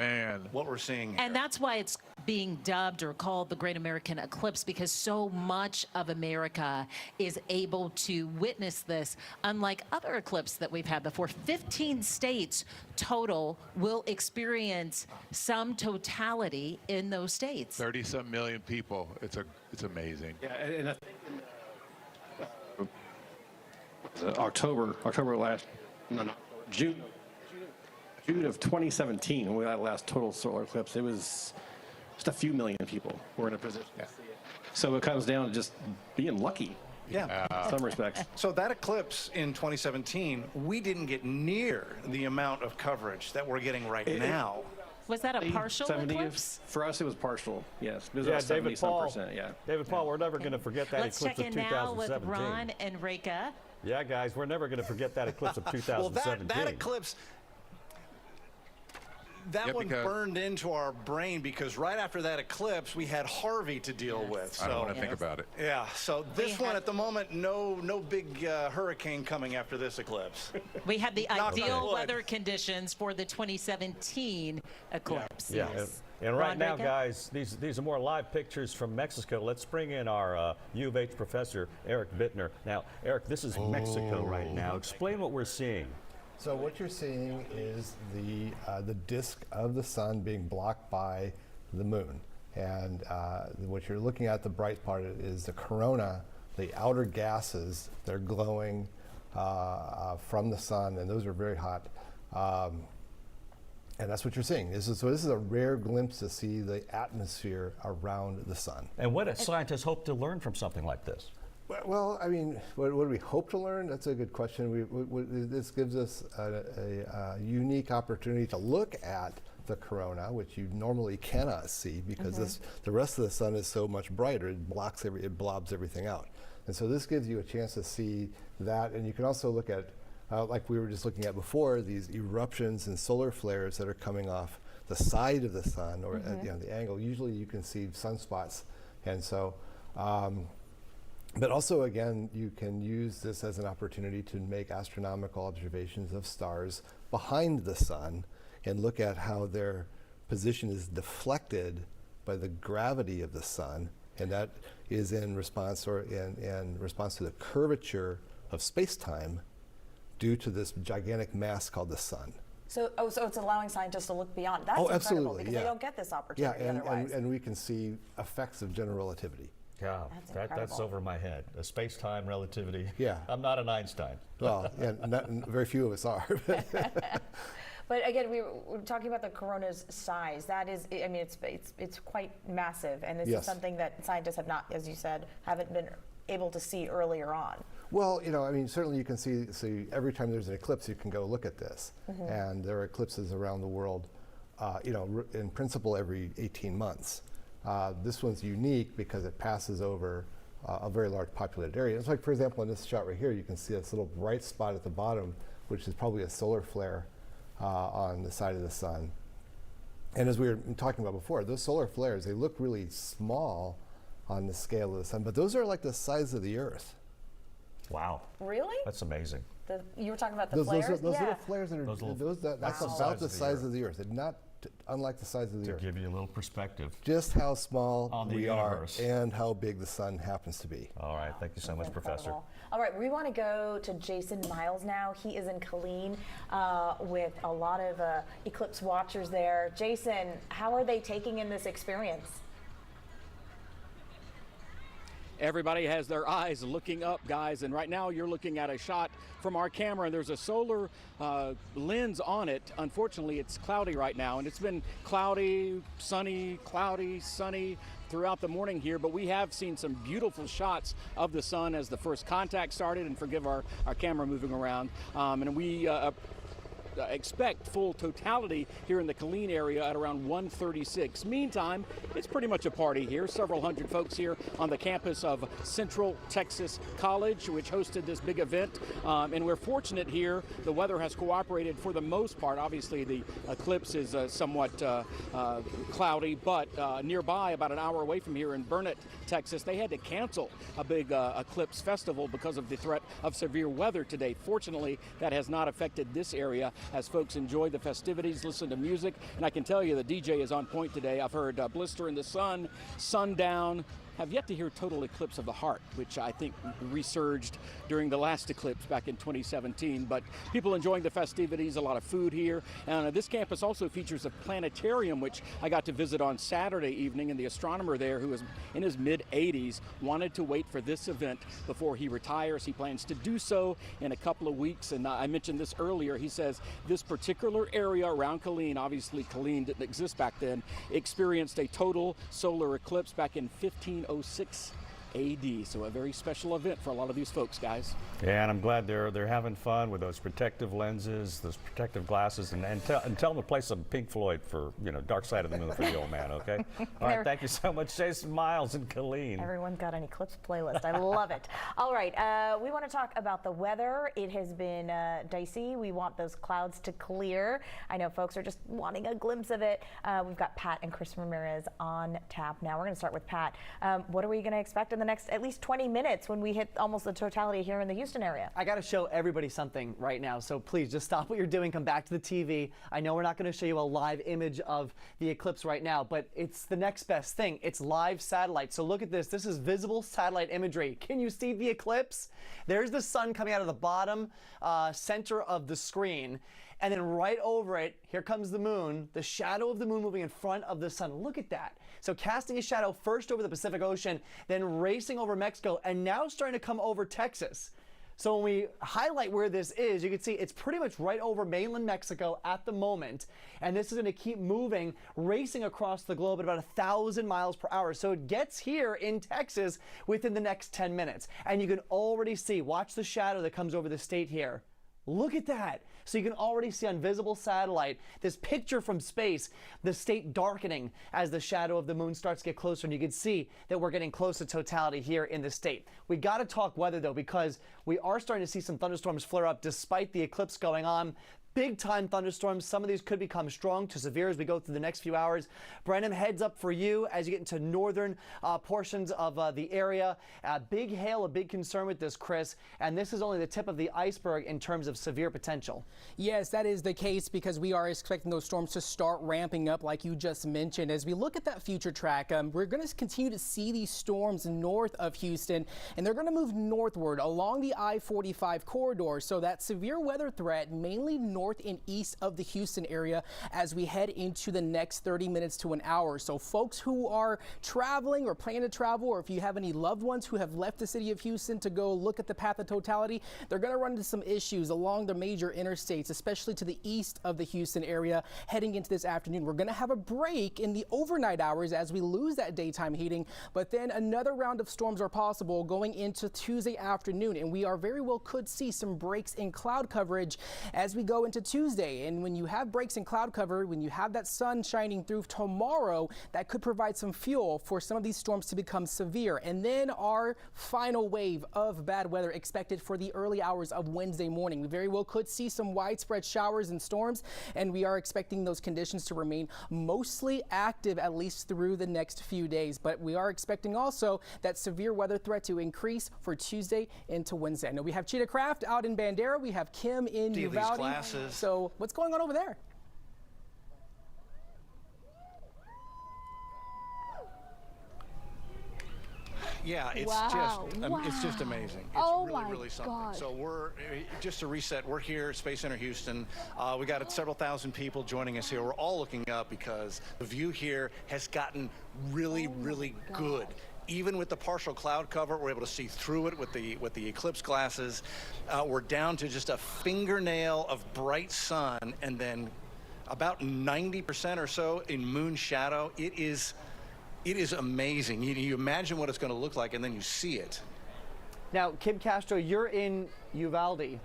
S6: what we're seeing here.
S5: And that's why it's being dubbed or called the Great American Eclipse, because so much of America is able to witness this, unlike other eclipses that we've had before. 15 states total will experience some totality in those states.
S24: 30-some million people. It's amazing.
S17: Yeah, and October last, June of 2017, when we had the last total solar eclipse, it was just a few million people were in a position to see it. So it comes down to just being lucky.
S6: Yeah,
S17: in some respects.
S6: So that eclipse in 2017, we didn't get near the amount of coverage that we're getting right now.
S5: Was that a partial
S17: 70
S5: eclipse?
S17: For us, it was partial, yes. It was
S3: Yeah,
S17: about 70
S3: David Paul.
S17: yeah.
S3: David Paul, we're never going to forget that
S5: Let's
S3: eclipse
S5: check
S3: of
S5: in now with
S3: 2017.
S5: Ron and Reka.
S3: Yeah, guys, we're never going to forget that eclipse of 2017.
S6: Well, that eclipse, that one burned into our brain because right after that eclipse, we had Harvey to deal with. So,
S24: I don't want to think about it.
S6: Yeah, so this one at the moment, no big hurricane coming after this eclipse.
S5: We had the ideal weather conditions for the 2017 eclipse.
S3: Yeah.
S5: Yes.
S3: And right
S5: Ron
S3: now,
S5: Reka?
S3: guys, these are more live pictures from Mexico. Let's bring in our U of H professor, Eric Bittner. Now, Eric, this is Mexico right now. Explain what we're seeing.
S9: So what you're seeing is the disk of the sun being blocked by the moon. And what you're looking at, the bright part is the corona, the outer gases. They're glowing from the sun, and those are very hot. And that's what you're seeing. This is a rare glimpse to see the atmosphere around the sun.
S3: And what do scientists hope to learn from something like this?
S9: Well, I mean, what do we hope to learn? That's a good question. This gives us a unique opportunity to look at the corona, which you normally cannot see because the rest of the sun is so much brighter. It blobs everything out. And so this gives you a chance to see that. And you can also look at, like we were just looking at before, these eruptions and solar flares that are coming off the side of the sun or at the angle. Usually you can see sunspots. And so, but also, again, you can use this as an opportunity to make astronomical observations of stars behind the sun and look at how their position is deflected by the gravity of the sun, and that is in response to the curvature of space-time due to this gigantic mass called the sun.
S2: So it's allowing scientists to look beyond. That's incredible
S9: absolutely,
S2: because they don't get this opportunity otherwise.
S9: And we can see effects of general relativity.
S3: Yeah, that's over my head. A space-time relativity.
S9: Yeah.
S3: I'm not an Einstein.
S9: Well, very few of us are.
S2: But again, we were talking about the corona's size. That is, I mean, it's quite massive, and this is something that scientists have not, as you said, haven't been able to see earlier on.
S9: Well, I mean, certainly you can see every time there's an eclipse, you can go look at this. And there are eclipses around the world, in principle every 18 months. This one's unique because it passes over a very large populated area. It's like, for example, in this shot right here, you can see this little bright spot at the bottom, which is probably a solar flare on the side of the sun. And as we were talking about before, those solar flares, they look really small on the scale of the sun, but those are like the size of the Earth.
S3: Wow.
S2: Really?
S3: That's amazing.
S2: You were talking about the
S9: Those
S2: flares?
S9: little flares that are, that's about the size of the Earth. They're not unlike the size of the Earth.
S3: To give you a little perspective.
S9: Just how small
S3: on the
S9: we
S3: universe.
S9: are and how big the sun happens to be.
S3: All right, thank you so much, Professor.
S2: All right, we want to go to Jason Miles now. He is in Killeen with a lot of eclipse watchers there. Jason, how are they taking in this experience?
S11: Everybody has their eyes looking up, guys, and right now you're looking at a shot from our camera, and there's a solar lens on it. Unfortunately, it's cloudy right now, and it's been cloudy, sunny throughout the morning here, but we have seen some beautiful shots of the sun as the first contact started, and forgive our camera moving around, and we expect full totality here in the Killeen area at around 1:36. Meantime, it's pretty much a party here. Several hundred folks here on the campus of Central Texas College, which hosted this big event. And we're fortunate here. The weather has cooperated for the most part. Obviously, the eclipse is somewhat cloudy, but nearby, about an hour away from here in Burnett, Texas, they had to cancel a big eclipse festival because of the threat of severe weather today. Fortunately, that has not affected this area as folks enjoy the festivities, listen to music. And I can tell you the DJ is on point today. I've heard Blister in the Sun, Sundown. Have yet to hear Total Eclipse of the Heart, which I think resurged during the last eclipse back in 2017. But people enjoying the festivities, a lot of food here. And this campus also features a planetarium, which I got to visit on Saturday evening. And the astronomer there, who is in his mid-80s, wanted to wait for this event before he retires. He plans to do so in a couple of weeks. And I mentioned this earlier. He says this particular area around Killeen, obviously Killeen didn't exist back then, experienced a total solar eclipse back in 1506 AD. So a very special event for a lot of these folks, guys.
S3: Yeah, and I'm glad they're having fun with those protective lenses, those protective glasses, and tell them to play some Pink Floyd for, Dark Side of the Moon for the old man, okay? All right, thank you so much, Jason Miles in Killeen.
S2: Everyone's got an eclipse playlist. I love it. All right, we want to talk about the weather. It has been dicey. We want those clouds to clear. I know folks are just wanting a glimpse of it. We've got Pat and Chris Ramirez on tap now. We're going to start with Pat. What are we going to expect in the next at least 20 minutes when we hit almost the totality here in the Houston area?
S7: I got to show everybody something right now, so please just stop what you're doing, come back to the TV. I know we're not going to show you a live image of the eclipse right now, but it's the next best thing. It's live satellite. So look at this. This is visible satellite imagery. Can you see the eclipse? There's the sun coming out of the bottom center of the screen. And then right over it, here comes the moon, the shadow of the moon moving in front of the sun. Look at that. So casting a shadow first over the Pacific Ocean, then racing over Mexico, and now starting to come over Texas. So when we highlight where this is, you can see it's pretty much right over mainland Mexico at the moment. And this is going to keep moving, racing across the globe at about 1,000 miles per hour. So it gets here in Texas within the next 10 minutes. And you can already see, watch the shadow that comes over the state here. Look at that. So you can already see on visible satellite this picture from space, the state darkening as the shadow of the moon starts to get closer, and you can see that we're getting close to totality here in the state. We got to talk weather though, because we are starting to see some thunderstorms flare up despite the eclipse going on. Big time thunderstorms. Some of these could become strong to severe as we go through the next few hours. Brenham, heads up for you as you get into northern portions of the area. Big hail, a big concern with this, Chris. And this is only the tip of the iceberg in terms of severe potential.
S8: Yes, that is the case because we are expecting those storms to start ramping up like you just mentioned. As we look at that future track, we're going to continue to see these storms north of Houston, and they're going to move northward along the I-45 corridor. So that severe weather threat mainly north and east of the Houston area as we head into the next 30 minutes to an hour. So folks who are traveling or plan to travel, or if you have any loved ones who have left the city of Houston to go look at the path of totality, they're going to run into some issues along the major interstates, especially to the east of the Houston area heading into this afternoon. We're going to have a break in the overnight hours as we lose that daytime heating, but then another round of storms are possible going into Tuesday afternoon, and we are very well could see some breaks in cloud coverage as we go into into Tuesday. And when you have breaks in cloud cover, when you have that sun shining through tomorrow, that could provide some fuel for some of these storms to become severe. And then our final wave of bad weather expected for the early hours of Wednesday morning. We very well could see some widespread showers and storms, and we are expecting those conditions to remain mostly active at least through the next few days. But we are expecting also that severe weather threat to increase for Tuesday into Wednesday. I know we have Cheetah Craft out in Bandera. We have Kim in Uvalde. So what's going on over there?
S6: Yeah, it's just amazing. It's really something.
S4: God.
S6: So we're just to reset. We're here at Space Center Houston. We got several thousand people joining us here. We're all looking up because the view here has gotten really, really good. Even with the partial cloud cover, we're able to see through it with the eclipse glasses. We're down to just a fingernail of bright sun, and then about 90% or so in moon shadow. It is amazing. You imagine what it's going to look like, and then you see it.
S7: Now, Kim Castro, you're in Uvalde.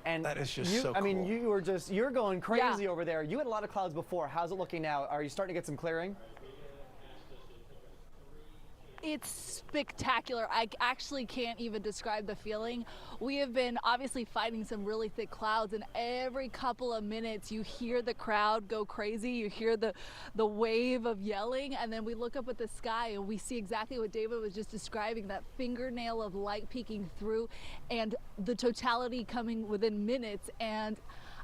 S7: And
S6: that is just so cool.
S7: I mean, you're going crazy over there. You had a lot of clouds before. How's it looking now? Are you starting to get some clearing?
S4: It's spectacular. I actually can't even describe the feeling. We have been obviously fighting some really thick clouds, and every couple of minutes you hear the crowd go crazy. You hear the wave of yelling, and then we look up at the sky and we see exactly what David was just describing, that fingernail of light peeking through and the totality coming within minutes. And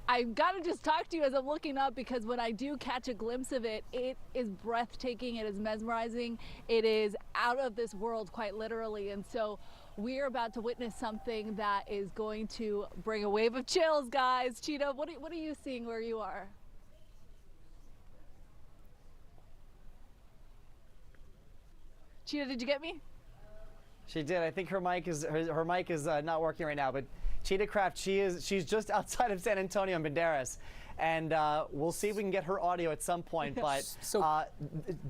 S4: I've got to just talk to you as I'm looking up, because when I do catch a glimpse of it, it is breathtaking, it is mesmerizing, it is out of this world, quite literally. And so we're about to witness something that is going to bring a wave of chills, guys. Cheetah, what are you seeing where you are? Cheetah, did you get me?
S7: She did. I think her mic is not working right now, but Cheetah Craft, she's just outside of San Antonio in Banderas, and we'll see if we can get her audio at some point. But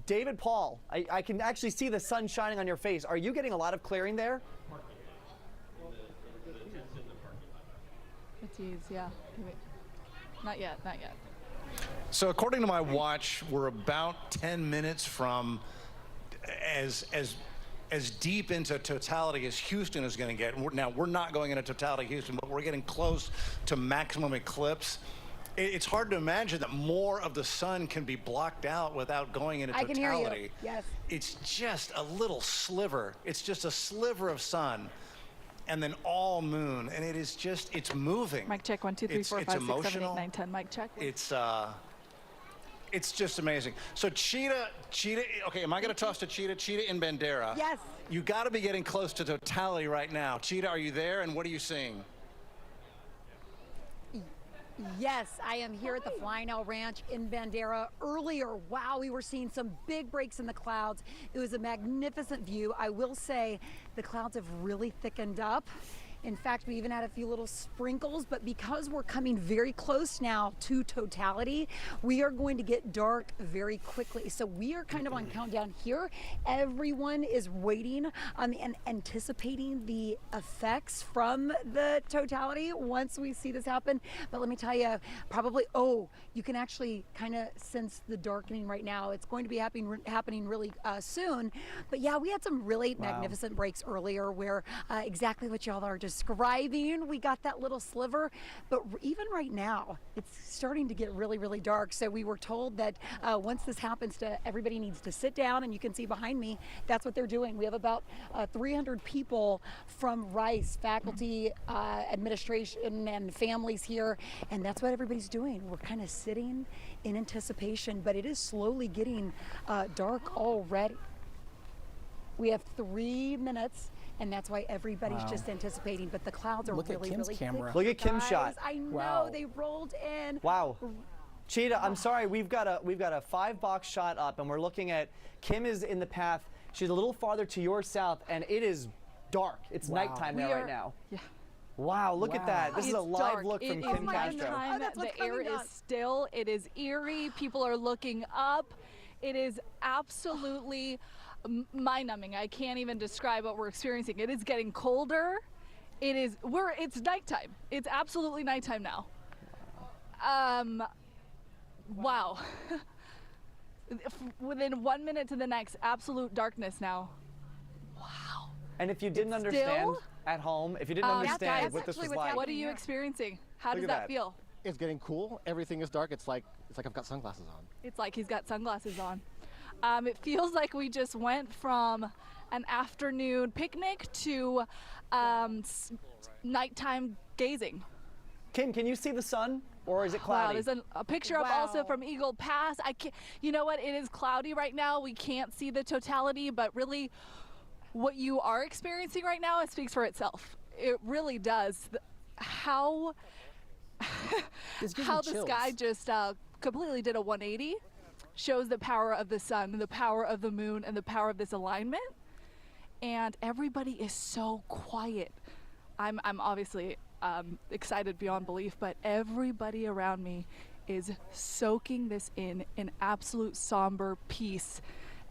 S7: David Paul, I can actually see the sun shining on your face. Are you getting a lot of clearing there?
S4: It's easy, yeah. Not yet, not yet.
S6: So according to my watch, we're about 10 minutes from as deep into totality as Houston is going to get. Now, we're not going into totality Houston, but we're getting close to maximum eclipse. It's hard to imagine that more of the sun can be blocked out without going into totality.
S12: I can hear you. Yes.
S6: It's just a little sliver. It's just a sliver of sun, and then all moon, and it's moving.
S4: Mic check, 1, 2, 3, 4, 5, 6, 7, 8, 9, 10. Mic check.
S6: It's just amazing. So Cheetah, okay, am I going to toss to Cheetah? Cheetah in Bandera.
S12: Yes.
S6: You got to be getting close to totality right now. Cheetah, are you there, and what are you seeing?
S12: Yes, I am here at the Flying Owl Ranch in Bandera. Earlier, wow, we were seeing some big breaks in the clouds. It was a magnificent view. I will say the clouds have really thickened up. In fact, we even had a few little sprinkles, but because we're coming very close now to totality, we are going to get dark very quickly. So we are kind of on countdown here. Everyone is waiting and anticipating the effects from the totality once we see this happen. But let me tell you, you can actually kind of sense the darkening right now. It's going to be happening really soon. But yeah, we had some really magnificent breaks earlier where exactly what y'all are describing. We got that little sliver, but even right now, it's starting to get really, really dark. So we were told that once this happens, everybody needs to sit down, and you can see behind me, that's what they're doing. We have about 300 people from Rice, faculty, administration, and families here, and that's what everybody's doing. We're kind of sitting in anticipation, but it is slowly getting dark already. We have 3 minutes. And that's why everybody's just anticipating, but the clouds are really, really thick.
S7: Look at Kim's shot.
S12: I know, they rolled in.
S7: Wow. Cheetah, I'm sorry, we've got a 5-box shot up, and we're looking at Kim is in the path. She's a little farther to your south, and it is dark. It's nighttime there right now. Yeah. Wow, look at that. This is a live look from Kim Castro.
S4: The air is still. It is eerie. People are looking up. It is absolutely mind-numbing. I can't even describe what we're experiencing. It is getting colder. It's nighttime. It's absolutely nighttime now. Wow. Within 1 minute to the next, absolute darkness now. Wow.
S7: And if you didn't understand at home, if you didn't understand what this was like.
S4: What are you experiencing? How does that feel?
S1: It's getting cool. Everything is dark. It's like I've got sunglasses on.
S4: It's like he's got sunglasses on. It feels like we just went from an afternoon picnic to nighttime gazing.
S7: Kim, can you see the sun, or is it cloudy?
S4: Wow, there's a picture up also from Eagle Pass. I can't, you know what? It is cloudy right now. We can't see the totality, but really, what you are experiencing right now, it speaks for itself. It really does. How the sky just completely did a 180 shows the power of the sun, and the power of the moon, and the power of this alignment. And everybody is so quiet. I'm obviously excited beyond belief, but everybody around me is soaking this in absolute somber peace,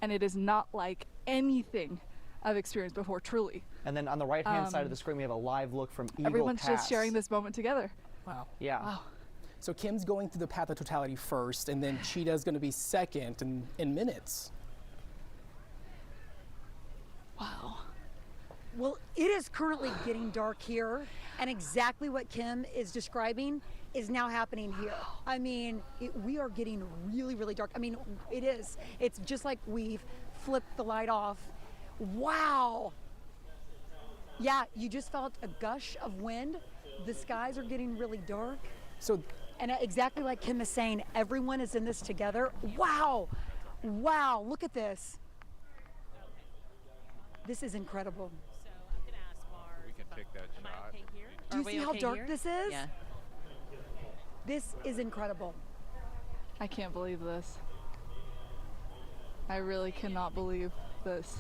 S4: and it is not like anything I've experienced before, truly.
S7: And then on the right-hand side of the screen, we have a live look from Eagle
S4: Everyone's
S7: Pass.
S4: just sharing this moment together.
S8: Wow.
S7: Yeah.
S4: Wow.
S8: So Kim's going through the path of totality first, and then Cheetah's going to be second in minutes.
S4: Wow.
S12: Well, it is currently getting dark here, and exactly what Kim is describing is now happening here. I mean, we are getting really, really dark. I mean, it is. It's just like we've flipped the light off. Wow. Yeah, you just felt a gush of wind. The skies are getting really dark. And exactly like Kim is saying, everyone is in this together. Wow. Wow, look at this. This is incredible.
S24: We can take that shot.
S12: Do you see how dark this is?
S5: Yeah.
S12: This is incredible.
S4: I can't believe this. I really cannot believe this.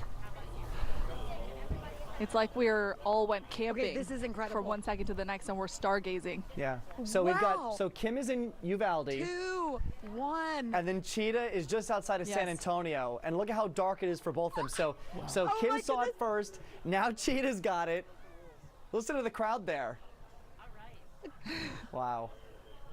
S4: It's like we're all went camping.
S12: This is incredible.
S4: From 1 second to the next, and we're stargazing.
S7: Yeah. So we've got, Kim is in Uvalde.
S12: 2, 1.
S7: And then Cheetah is just outside of San Antonio. And look at how dark it is for both of them. So Kim saw it first. Now Cheetah's got it. Listen to the crowd there. Wow.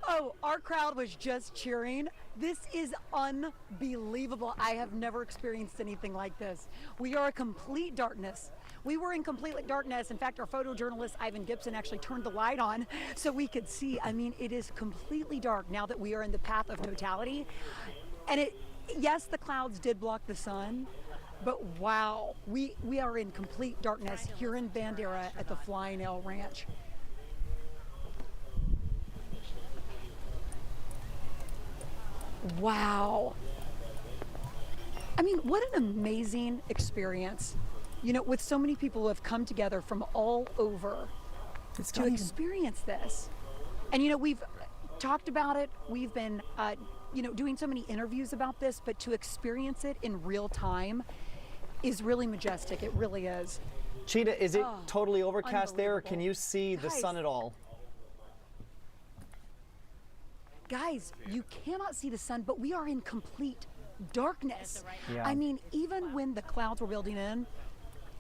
S12: Oh, our crowd was just cheering. This is unbelievable. I have never experienced anything like this. We are in complete darkness. We were in complete darkness. In fact, our photojournalist, Ivan Gibson, actually turned the light on so we could see. I mean, it is completely dark now that we are in the path of totality. And yes, the clouds did block the sun, but wow, we are in complete darkness here in Bandera at the Flying L Ranch. Wow. I mean, what an amazing experience. You know, with so many people who have come together from all over to experience this. And, you know, we've talked about it. We've been, you know, doing so many interviews about this, but to experience it in real time is really majestic. It really is.
S7: Cheetah, is it totally overcast there, or can you see the sun at all?
S12: Guys, you cannot see the sun, but we are in complete darkness.
S7: Yeah.
S12: I mean, even when the clouds were building in,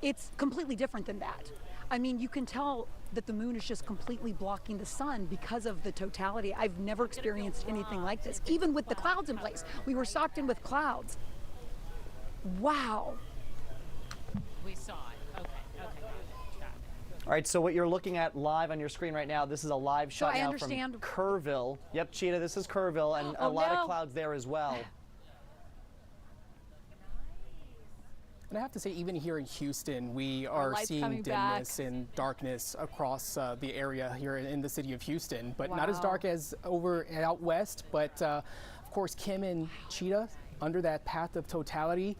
S12: it's completely different than that. I mean, you can tell that the moon is just completely blocking the sun because of the totality. I've never experienced anything like this, even with the clouds in place. We were socked in with clouds. Wow.
S5: We saw it. Okay.
S7: All right, so what you're looking at live on your screen right now, this is a live shot now from Kerrville. Yep, Cheetah, this is Kerrville, and a lot of clouds there as well.
S8: And I have to say, even here in Houston, we are seeing dimness and darkness across the area here in the city of Houston, but not as dark as over out west. But of course, Kim and Cheetah under that path of totality,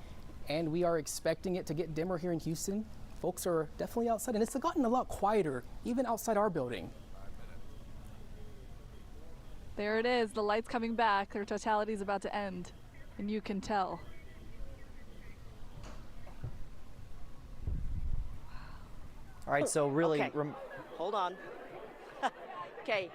S8: and we are expecting it to get dimmer here in Houston. Folks are definitely outside, and it's gotten a lot quieter, even outside our building.
S4: There it is, the light's coming back. Their totality is about to end, and you can tell.
S7: All right, so really...
S19: Okay. Hold on. Okay.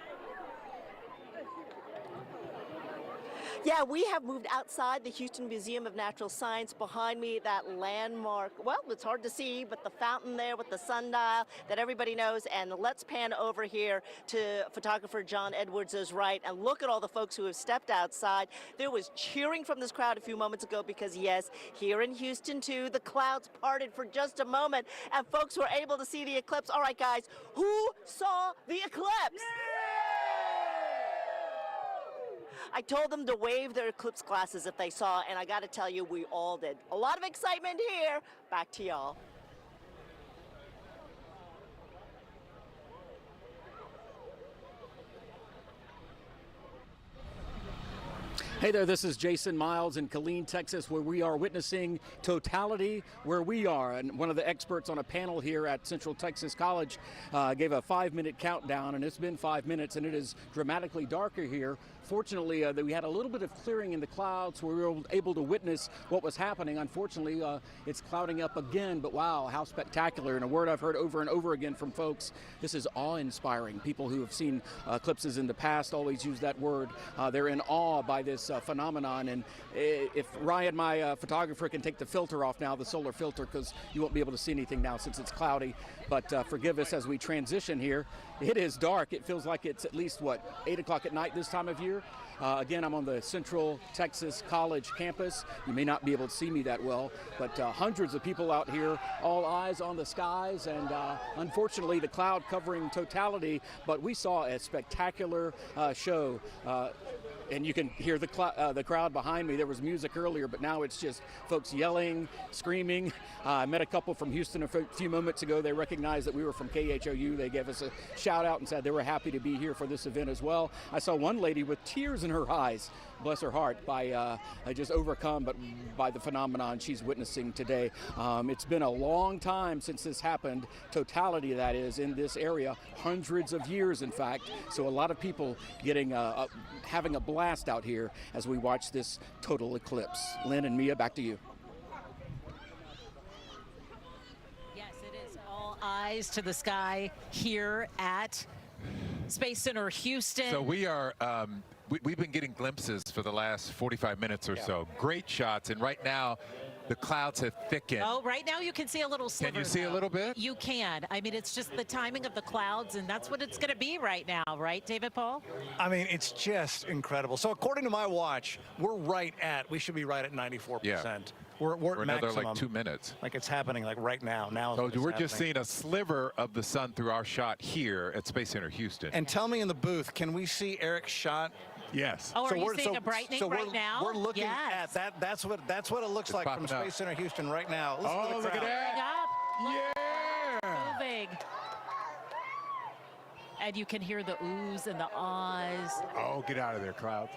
S19: Yeah, we have moved outside the Houston Museum of Natural Science. Behind me, that landmark, well, it's hard to see, but the fountain there with the sundial that everybody knows. And let's pan over here to photographer John Edwards' right and look at all the folks who have stepped outside. There was cheering from this crowd a few moments ago because, yes, here in Houston, too, the clouds parted for just a moment and folks were able to see the eclipse. All right, guys, who saw the eclipse? I told them to wave their eclipse glasses if they saw, and I got to tell you, we all did. A lot of excitement here. Back to y'all.
S11: Hey there, this is Jason Miles in Killeen, Texas, where we are witnessing totality where we are. And one of the experts on a panel here at Central Texas College gave a 5-minute countdown, and it's been 5 minutes, and it is dramatically darker here. Fortunately, we had a little bit of clearing in the clouds, so we were able to witness what was happening. Unfortunately, it's clouding up again, but wow, how spectacular. And a word I've heard over and over again from folks, this is awe-inspiring. People who have seen eclipses in the past always use that word. They're in awe by this phenomenon. And if Ryan, my photographer, can take the filter off now, the solar filter, because you won't be able to see anything now since it's cloudy. But forgive us as we transition here. It is dark. It feels like it's at least, 8 o'clock at night this time of year. Again, I'm on the Central Texas College campus. You may not be able to see me that well, but hundreds of people out here, all eyes on the skies, and unfortunately the cloud covering totality, but we saw a spectacular show. And you can hear the crowd behind me. There was music earlier, but now it's just folks yelling, screaming. I met a couple from Houston a few moments ago. They recognized that we were from KHOU. They gave us a shout out and said they were happy to be here for this event as well. I saw one lady with tears in her eyes, bless her heart, by just overcome by the phenomenon she's witnessing today. It's been a long time since this happened, totality that is, in this area, hundreds of years in fact. So a lot of people getting having a blast out here as we watch this total eclipse. Lynn and Mia, back to you.
S5: Yes, it is all eyes to the sky here at Space Center Houston.
S24: So we are, we've been getting glimpses for the last 45 minutes or so. Great shots, and right now, the clouds have thickened.
S5: Oh, right now you can see a little sliver.
S24: Can you see a little bit?
S5: You can. I mean, it's just the timing of the clouds, and that's what it's going to be right now, right, David Paul?
S6: I mean, it's just incredible. So according to my watch, we should be right at 94%.
S24: Yeah.
S6: We're at
S24: another
S6: maximum.
S24: like 2 minutes.
S6: Like it's happening like right now.
S24: So we're just seeing a sliver of the sun through our shot here at Space Center Houston.
S6: And tell me in the booth, can we see Eric's shot?
S24: Yes.
S5: Oh, are you seeing a brightening right now?
S6: We're looking at that. That's what it looks like from Space Center Houston right now. Listen to the
S24: look at
S6: crowd.
S24: that.
S5: Yeah. Moving. And you can hear the oohs and the ahs.
S24: Oh, get out of there, clouds.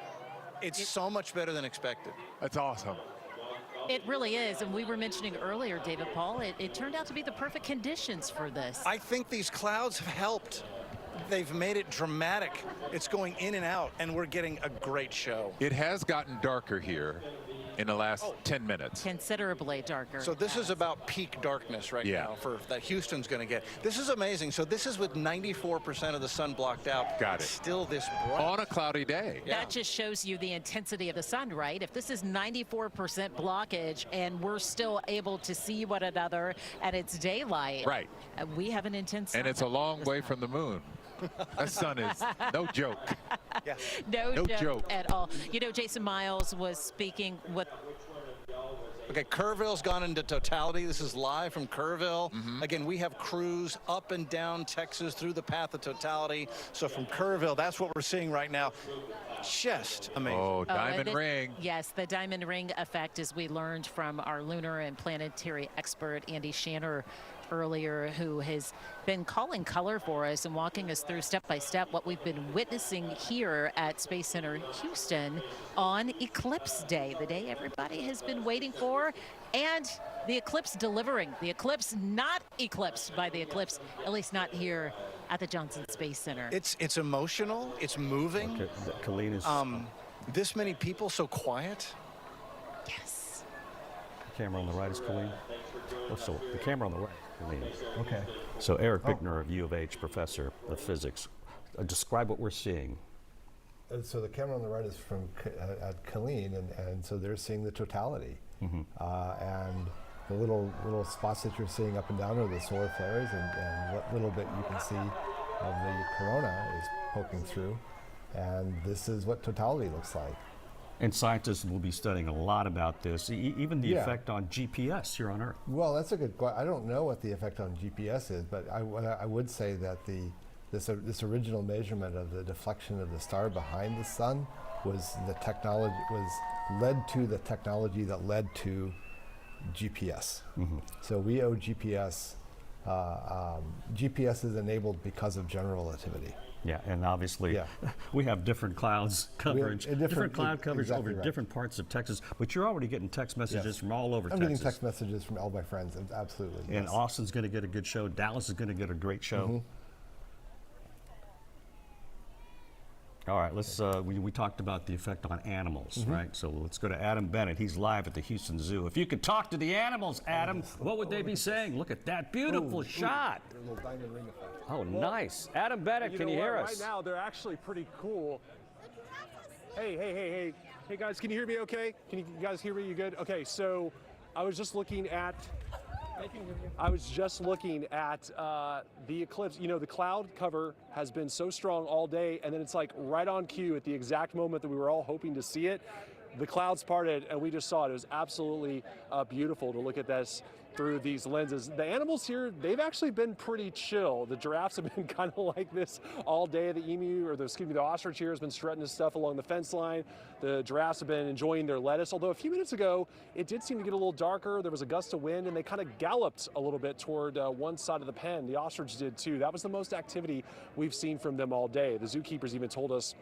S6: It's so much better than expected.
S24: That's awesome.
S5: It really is, and we were mentioning earlier, David Paul, it turned out to be the perfect conditions for this.
S6: I think these clouds have helped. They've made it dramatic. It's going in and out, and we're getting a great show.
S24: It has gotten darker here in the last 10 minutes.
S5: Considerably darker.
S6: So this is about peak darkness right now that Houston's going to get. This is amazing. So this is with 94% of the sun blocked out.
S24: Got it.
S6: Still this bright.
S24: On a cloudy day.
S5: That just shows you the intensity of the sun, right? If this is 94% blockage and we're still able to see one another and it's daylight,
S24: right?
S5: We have an intense
S24: And it's a long way from the moon. That sun is no joke.
S6: Yeah.
S5: No joke at all. You know, Jason Miles was speaking with...
S6: Okay, Kerrville's gone into totality. This is live from Kerrville. Again, we have crews up and down Texas through the path of totality. So from Kerrville, that's what we're seeing right now. Just amazing.
S24: Oh, diamond ring.
S5: Yes, the diamond ring effect, as we learned from our lunar and planetary expert, Andy Shanner, earlier, who has been calling color for us and walking us through step by step what we've been witnessing here at Space Center Houston on Eclipse Day, the day everybody has been waiting for, and the eclipse delivering. The eclipse not eclipsed by the eclipse, at least not here at the Johnson Space Center.
S6: It's emotional. It's moving.
S3: Okay, Colleen is...
S6: this many people so quiet.
S5: Yes.
S3: The camera on the right is Colleen. Oh, so the camera on the right.
S9: Okay.
S3: So Eric Bickner of U of H, professor of physics, describe what we're seeing.
S9: So the camera on the right is from at Colleen, and so they're seeing the totality. And the little spots that you're seeing up and down are the solar flares, and what little bit you can see of the corona is poking through. And this is what totality looks like.
S3: And scientists will be studying a lot about this, even the effect on GPS here on Earth.
S9: Well, that's a good question. I don't know what the effect on GPS is, but I would say that this original measurement of the deflection of the star behind the sun was led to the technology that led to GPS. So we owe GPS. GPS is enabled because of general relativity.
S3: Yeah, and obviously we have different clouds coverage, different cloud coverage over different parts of Texas, but you're already getting text messages from all over Texas.
S9: I'm getting text messages from all my friends, absolutely.
S3: And Austin's going to get a good show. Dallas is going to get a great show. All right, let's. We talked about the effect on animals, right? So let's go to Adam Bennett. He's live at the Houston Zoo. If you could talk to the animals, Adam, what would they be saying? Look at that beautiful shot.
S9: Little diamond ring effect.
S3: Oh, nice. Adam Bennett, can you hear us?
S14: Right now, they're actually pretty cool. Hey, guys, can you hear me okay? Can you guys hear me? You good? Okay, so I was just looking at the eclipse. You know, the cloud cover has been so strong all day, and then it's like right on cue at the exact moment that we were all hoping to see it. The clouds parted, and we just saw it. It was absolutely beautiful to look at this through these lenses. The animals here, they've actually been pretty chill. The giraffes have been kind of like this all day. The ostrich here has been strutting his stuff along the fence line. The giraffes have been enjoying their lettuce, although a few minutes ago, it did seem to get a little darker. There was a gust of wind, and they kind of galloped a little bit toward one side of the pen. The ostrich did too. That was the most activity we've seen from them all day. The zookeepers even told us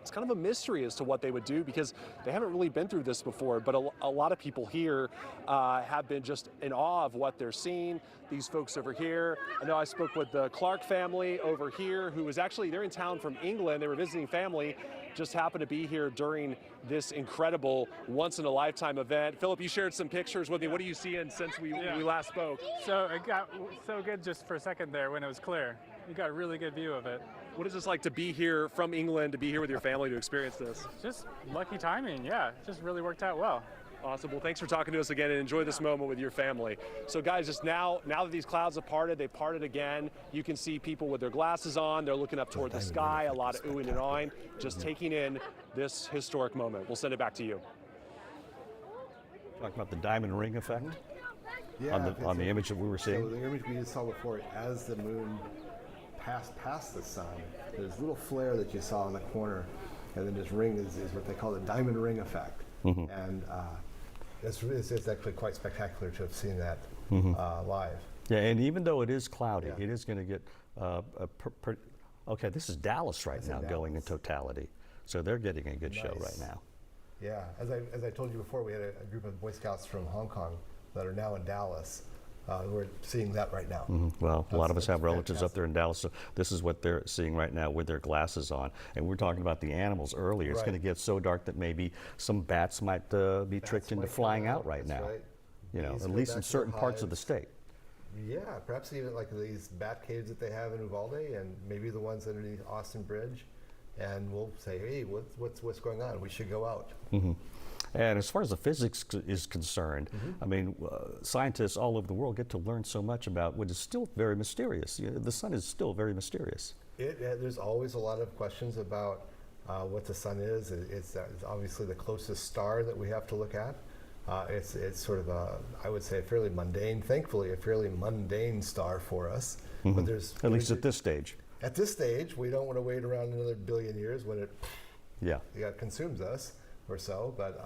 S14: it's kind of a mystery as to what they would do because they haven't really been through this before, but a lot of people here have been just in awe of what they're seeing. These folks over here, I know I spoke with the Clark family over here who was actually, they're in town from England. They were visiting family, just happened to be here during this incredible once-in-a-lifetime event. Philip, you shared some pictures with me. What are you seeing since we last spoke?
S20: So it got so good just for a second there when it was clear. You got a really good view of it.
S14: What is this like to be here from England, to be here with your family to experience this?
S20: Just lucky timing, yeah. It just really worked out well.
S14: Awesome. Well, thanks for talking to us again and enjoy this moment with your family. So guys, just now that these clouds have parted, they parted again. You can see people with their glasses on. They're looking up toward the sky, a lot of oohing and awing, just taking in this historic moment. We'll send it back to you.
S3: Talk about the diamond ring effect
S9: Yeah,
S3: on the image that we were seeing.
S9: So the image we just saw before, as the moon passed past the sun, there's a little flare that you saw in the corner, and then this ring is what they call the diamond ring effect. And it's actually quite spectacular to have seen that live.
S3: Yeah, and even though it is cloudy, it is going to get okay, this is Dallas now going in totality. So they're getting a good show right now.
S9: Yeah, as I told you before, we had a group of Boy Scouts from Hong Kong that are now in Dallas. We're seeing that right now.
S3: Well, a lot of us have relatives up there in Dallas, so this is what they're seeing right now with their glasses on. And we're talking about the animals earlier. It's going to get so dark that maybe some bats might be tricked into flying out right now. You know, at least in certain parts of the state.
S9: Yeah, perhaps even like these bat caves that they have in Uvalde, and maybe the ones underneath Austin Bridge. And we'll say, hey, what's going on? We should go out.
S3: And as far as the physics is concerned, I mean, scientists all over the world get to learn so much about what is still very mysterious. The sun is still very mysterious.
S9: There's always a lot of questions about what the sun is. It's obviously the closest star that we have to look at. It's sort of I would say, a fairly mundane, thankfully, a fairly mundane star for us. But there's
S3: at least at this stage.
S9: At this stage, we don't want to wait around another billion years when it consumes us or so. But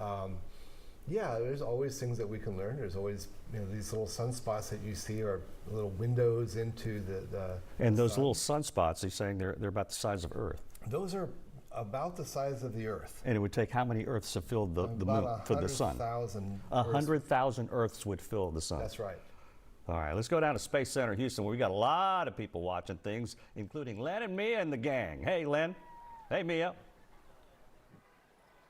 S9: yeah, there's always things that we can learn. There's always these little sunspots that you see are little windows into the
S3: And those little sunspots, he's saying they're about the size of Earth.
S9: Those are about the size of the Earth.
S3: And it would take how many Earths to fill the moon for the sun? 100,000 Earths would fill the sun.
S9: That's right.
S3: All right, let's go down to Space Center Houston, where we got a lot of people watching things, including Len and Mia and the gang. Hey, Len. Hey, Mia.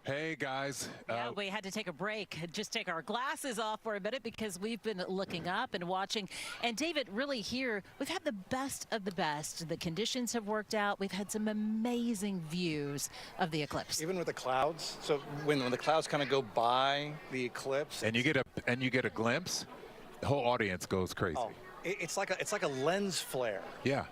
S24: Hey, guys.
S5: Yeah, we had to take a break, just take our glasses off for a minute because we've been looking up and watching. And David, really here, we've had the best of the best. The conditions have worked out. We've had some amazing views of the eclipse.
S6: Even with the clouds, so when the clouds kind of go by the eclipse,
S24: And you get a glimpse, the whole audience goes crazy.
S6: oh, it's like a lens flare.
S24: Yeah.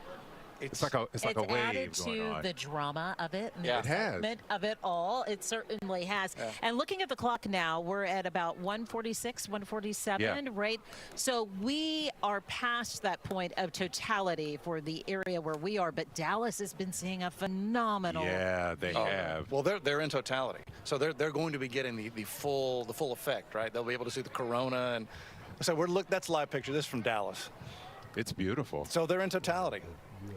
S24: It's like a wave
S5: added
S24: going
S5: to
S24: on.
S5: the drama of it, and
S24: Yeah.
S5: the
S24: It has.
S5: excitement of it all. It certainly has.
S6: Yeah.
S5: And looking at the clock now, we're at about 1:46, 1:47,
S24: Yeah.
S5: right? So we are past that point of totality for the area where we are, but Dallas has been seeing a phenomenal.
S24: Yeah, they have.
S6: Well, they're in totality, so they're going to be getting the full effect, right? They'll be able to see the corona, and so that's live picture. This is from Dallas.
S24: It's beautiful.
S6: So they're in totality.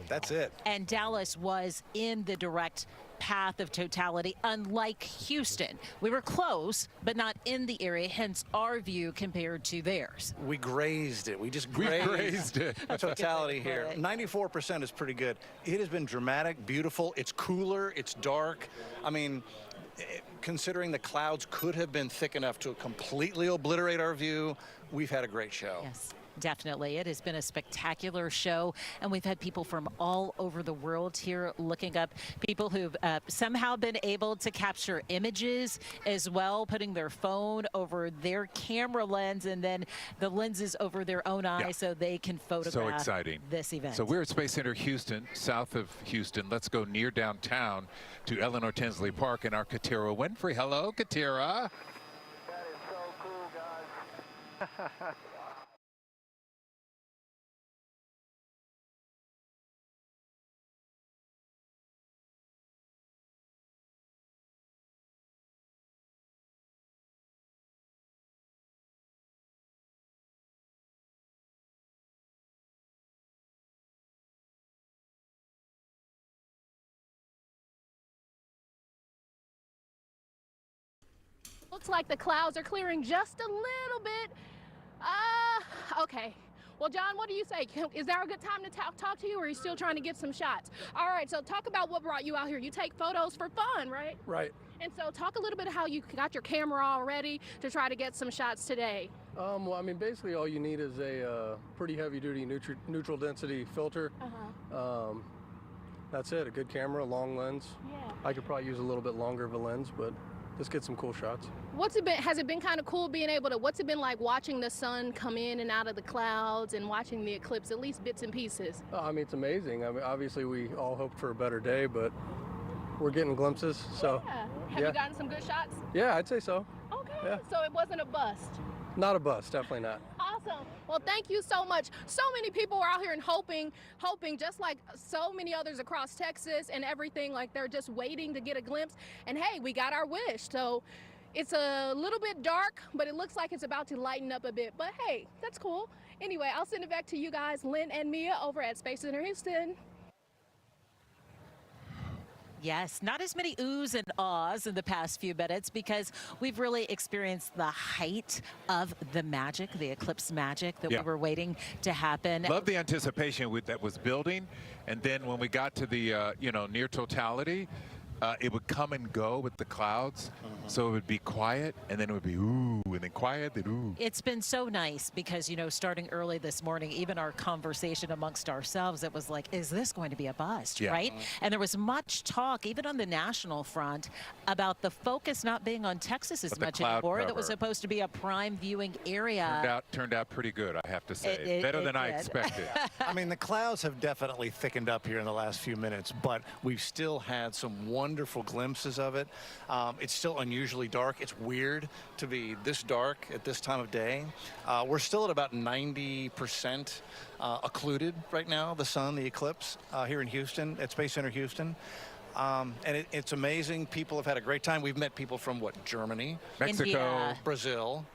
S6: That's it.
S5: And Dallas was in the direct path of totality, unlike Houston. We were close, but not in the area, hence our view compared to theirs.
S6: We grazed it. We just
S24: We
S6: grazed,
S24: grazed it.
S6: the totality here. 94% is pretty good. It has been dramatic, beautiful. It's cooler. It's dark. I mean, considering the clouds could have been thick enough to completely obliterate our view, we've had a great show.
S5: Yes. Definitely. It has been a spectacular show, and we've had people from all over the world here looking up, people who've somehow been able to capture images as well, putting their phone over their camera lens and then the lenses over their own eyes so they can photograph
S24: So exciting.
S5: this event.
S24: So we're at Space Center Houston, south of Houston. Let's go near downtown to Eleanor Tinsley Park and our Katira Winfrey. Hello, Katira.
S13: That is so cool, guys.
S15: Looks like the clouds are clearing just a little bit. Okay. Well, John, what do you say? Is there a good time to talk to you, or are you still trying to get some shots? All right, so talk about what brought you out here. You take photos for fun, right?
S14: Right.
S15: And so talk a little bit how you got your camera all ready to try to get some shots today.
S14: Well, I mean, basically all you need is a pretty heavy-duty neutral density filter. That's it, a good camera, a long lens.
S15: Yeah.
S14: I could probably use a little bit longer of a lens, but let's get some cool shots.
S15: Has it been kind of cool being able to, what's it been like watching the sun come in and out of the clouds and watching the eclipse, at least bits and pieces?
S14: I mean, it's amazing. I mean, obviously we all hoped for a better day, but we're getting glimpses, so.
S15: Yeah. Have you gotten some good shots?
S14: Yeah, I'd say so.
S15: Okay,
S14: Yeah.
S15: so it wasn't a bust.
S14: Not a bust, definitely not.
S15: Awesome. Well, thank you so much. So many people were out here and hoping, just like so many others across Texas and everything, like they're just waiting to get a glimpse. And hey, we got our wish. So it's a little bit dark, but it looks like it's about to lighten up a bit. But hey, that's cool. Anyway, I'll send it back to you guys, Lynn and Mia over at Space Center Houston.
S5: Yes, not as many oohs and ahs in the past few minutes because we've really experienced the height of the magic, the eclipse magic that we were waiting to happen.
S24: Love the anticipation that was building, and then when we got to the near totality, it would come and go with the clouds. So it would be quiet, and then it would be ooh, and then quiet, then ooh.
S5: It's been so nice because, starting early this morning, even our conversation amongst ourselves, it was like, is this going to be a bust, right? And there was much talk, even on the national front, about the focus not being on Texas as much anymore. That was supposed to be a prime viewing area.
S24: Turned out pretty good, I have to say. Better than I expected.
S6: I mean, the clouds have definitely thickened up here in the last few minutes, but we've still had some wonderful glimpses of it. It's still unusually dark. It's weird to be this dark at this time of day. We're still at about 90% occluded right now, the sun, the eclipse, here in Houston, at Space Center Houston. And it's amazing. People have had a great time. We've met people from, Germany?
S24: Mexico.
S5: India.
S6: Brazil.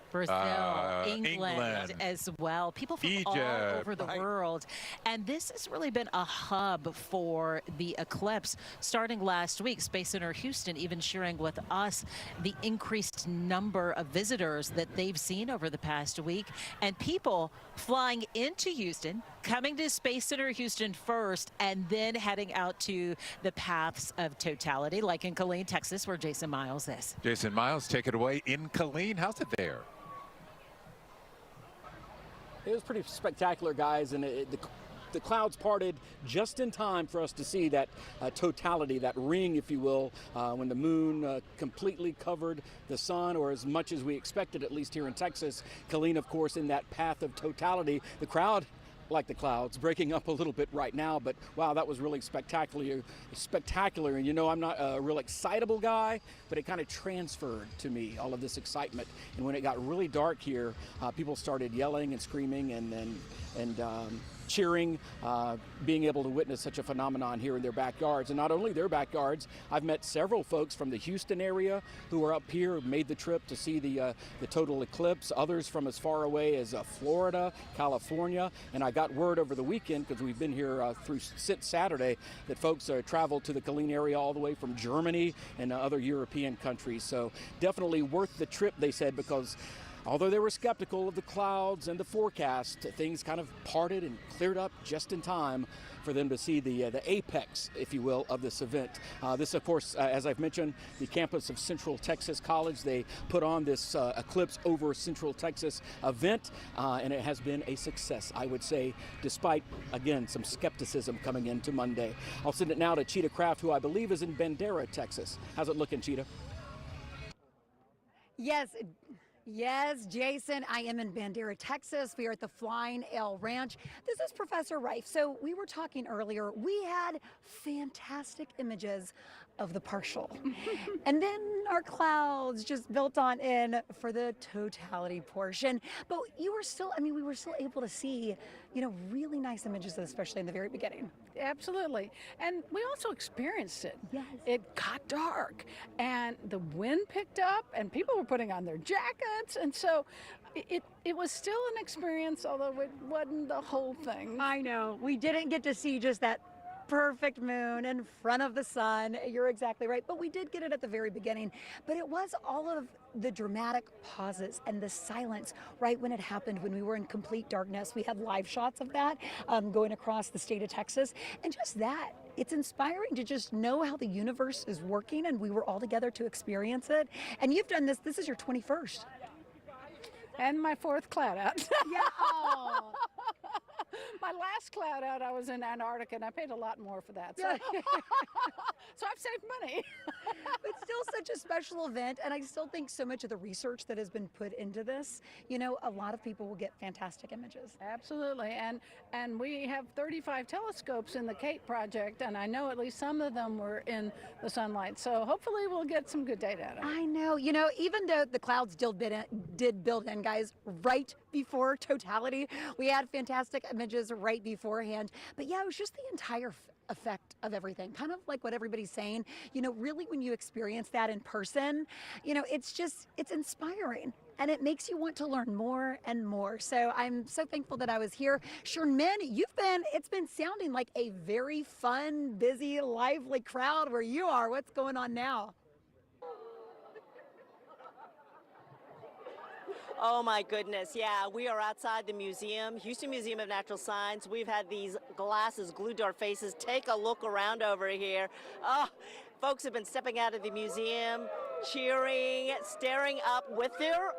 S5: England as well. People from
S24: Egypt.
S5: all over the world. And this has really been a hub for the eclipse. Starting last week, Space Center Houston even sharing with us the increased number of visitors that they've seen over the past week. And people flying into Houston coming to Space Center Houston first and then heading out to the paths of totality, like in Killeen, Texas, where Jason Miles is.
S24: Jason Miles, take it away in Killeen. How's it there?
S11: It was pretty spectacular, guys, and the clouds parted just in time for us to see that totality, that ring, if you will, when the moon completely covered the sun, or as much as we expected, at least here in Texas. Killeen, of course, in that path of totality. The crowd, like the clouds, breaking up a little bit right now, but wow, that was really spectacular. And you know, I'm not a real excitable guy, but it kind of transferred to me, all of this excitement. And when it got really dark here, people started yelling and screaming and cheering, being able to witness such a phenomenon here in their backyards. And not only their backyards, I've met several folks from the Houston area who are up here, made the trip to see the total eclipse, others from as far away as Florida, California, and I got word over the weekend, because we've been here since Saturday, that folks traveled to the Killeen area all the way from Germany and other European countries. So definitely worth the trip, they said, because although they were skeptical of the clouds and the forecast, things kind of parted and cleared up just in time for them to see the apex, if you will, of this event. This, of course, as I've mentioned, the campus of Central Texas College, they put on this Eclipse over Central Texas event, and it has been a success, I would say, despite, again, some skepticism coming into Monday. I'll send it now to Cheetah Craft, who I believe is in Bandera, Texas. How's it looking, Cheetah?
S12: Yes, Jason, I am in Bandera, Texas. We are at the Flying L Ranch. This is Professor Reif. So we were talking earlier, we had fantastic images of the partial. And then our clouds just built on in for the totality portion. But you were still, we were still able to see, really nice images, especially in the very beginning.
S16: Absolutely. And we also experienced it.
S12: Yes.
S16: It got dark and the wind picked up and people were putting on their jackets. And so it was still an experience, although it wasn't the whole thing.
S12: I know. We didn't get to see just that perfect moon in front of the sun. You're exactly right. But we did get it at the very beginning. But it was all of the dramatic pauses and the silence right when it happened, when we were in complete darkness. We had live shots of that going across the state of Texas. And just that, it's inspiring to just know how the universe is working, and we were all together to experience it. And you've done this is your 21st.
S16: And my 4th cloud out.
S12: Yeah. Oh.
S16: My last cloud out, I was in Antarctica, and I paid a lot more for that. So, so I've saved money.
S12: It's still such a special event, and I still think so much of the research that has been put into this, a lot of people will get fantastic images.
S16: Absolutely, and we have 35 telescopes in the KHOU project, and I know at least some of them were in the sunlight. So hopefully we'll get some good data out of it.
S12: I know, even though the clouds did build in, guys, right before totality, we had fantastic images right beforehand. But yeah, it was just the entire effect of everything, kind of like what everybody's saying. Really when you experience that in person, it's inspiring. And it makes you want to learn more and more. So I'm so thankful that I was here. Sherman, it's been sounding like a very fun, busy, lively crowd where you are. What's going on now?
S19: Oh my goodness, yeah, we are outside the museum, Houston Museum of Natural Science. We've had these glasses glued to our faces. Take a look around over here. Oh, folks have been stepping out of the museum, cheering, staring up with their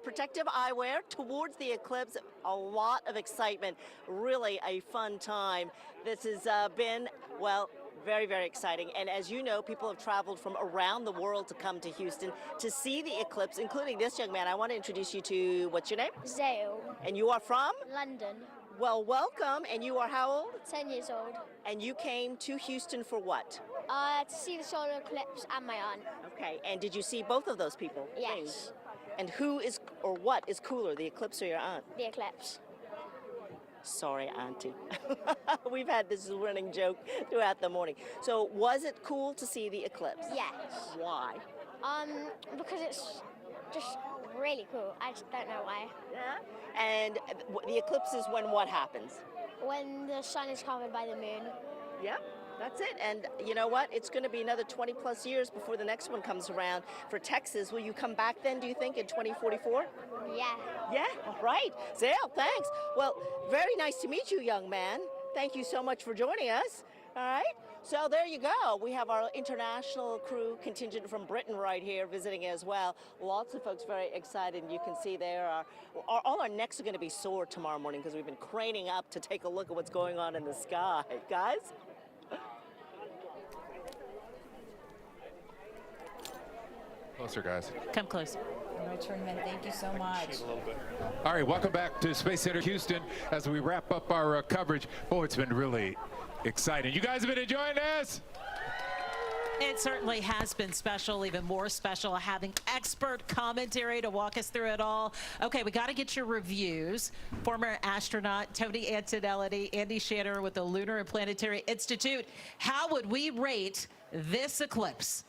S19: protective eyewear towards the eclipse. A lot of excitement, really a fun time. This has been, well, very, very exciting. And as you know, people have traveled from around the world to come to Houston to see the eclipse, including this young man. I want to introduce you to, what's your name?
S21: Zale.
S19: And you are from?
S21: London.
S19: Well, welcome. And you are how old?
S21: 10 years old.
S19: And you came to Houston for what?
S21: To see the solar eclipse and my aunt.
S19: Okay. And did you see both of those people?
S21: Yes.
S19: And who is, or what is cooler, the eclipse or your aunt?
S21: The eclipse.
S19: Sorry, Auntie. We've had this running joke throughout the morning. So was it cool to see the eclipse?
S21: Yes.
S19: Why?
S21: Because it's just really cool. I just don't know why.
S19: Yeah. And the eclipse is when what happens?
S21: When the sun is covered by the moon.
S19: Yeah. That's it. And you know what? It's going to be another 20 plus years before the next one comes around for Texas. Will you come back then, do you think, in 2044?
S21: Yeah.
S19: Yeah, all right. Zale, thanks. Well, very nice to meet you, young man. Thank you so much for joining us. All right. So there you go. We have our international crew contingent from Britain right here visiting as well. Lots of folks very excited. And you can see there all our necks are going to be sore tomorrow morning because we've been craning up to take a look at what's going on in the sky. Guys?
S24: Closer, guys.
S5: Come close.
S2: All right, Sherman, thank you so much.
S24: All right, welcome back to Space Center Houston as we wrap up our coverage. Oh, it's been really exciting. You guys have been enjoying this?
S5: It certainly has been special, even more special, having expert commentary to walk us through it all. Okay, we got to get your reviews. Former astronaut Tony Antonelli, Andy Shanner with the Lunar and Planetary Institute. How would we rate this eclipse?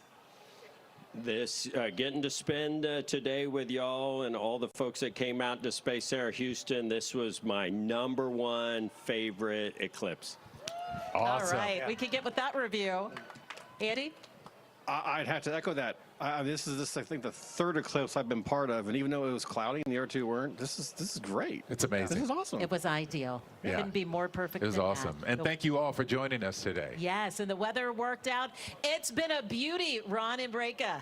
S10: This getting to spend today with y'all and all the folks that came out to Space Center Houston, this was my #1 favorite eclipse.
S24: Awesome.
S5: All right, we can get with that review. Andy?
S17: I'd have to echo that. This is, I think, the third eclipse I've been part of, and even though it was cloudy and the other two weren't, this is great.
S24: It's amazing.
S17: This is awesome.
S5: It was ideal.
S24: Yeah.
S5: Couldn't be more perfect.
S24: It was
S5: than
S24: awesome.
S5: that.
S24: And thank you all for joining us today.
S5: Yes, and the weather worked out. It's been a beauty, Ron and Breka.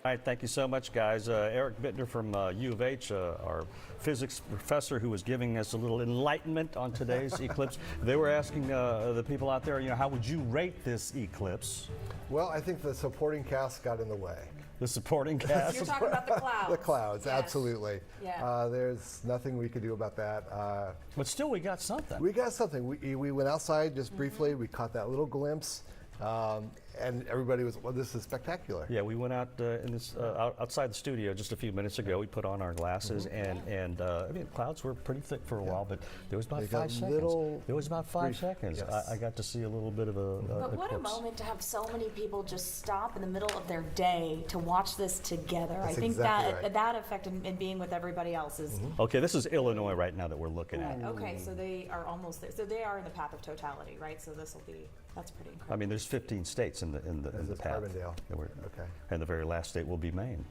S3: All right, thank you so much, guys. Eric Bittner from U of H, our physics professor who was giving us a little enlightenment on today's eclipse. They were asking the people out there, how would you rate this eclipse?
S9: Well, I think the supporting cast got in the way.
S3: The supporting cast?
S2: You're talking about the clouds.
S9: The clouds,
S2: Yes.
S9: absolutely.
S2: Yeah.
S9: There's nothing we could do about that.
S3: But still, we got something.
S9: We got something. We went outside just briefly. We caught that little glimpse. And everybody was, well, this is spectacular.
S3: Yeah, we went out outside the studio just a few minutes ago. We put on our glasses, and I mean, clouds were pretty thick for a while, but there was about 5 seconds. There was about 5 seconds.
S9: Yes.
S3: I got to see a little bit of a
S2: But what a
S3: eclipse.
S2: moment to have so many people just stop in the middle of their day to watch this together.
S9: That's
S2: I think
S9: exactly
S2: that
S9: right.
S2: that effect in being with everybody else is.
S3: Okay, this is Illinois right now that we're looking at.
S2: Okay, so they are almost there. So they are in the path of totality, right? So this will be, that's pretty incredible.
S3: I mean, there's 15 states in the path.
S9: Carbondale.
S3: Okay. And the very last state will be Maine.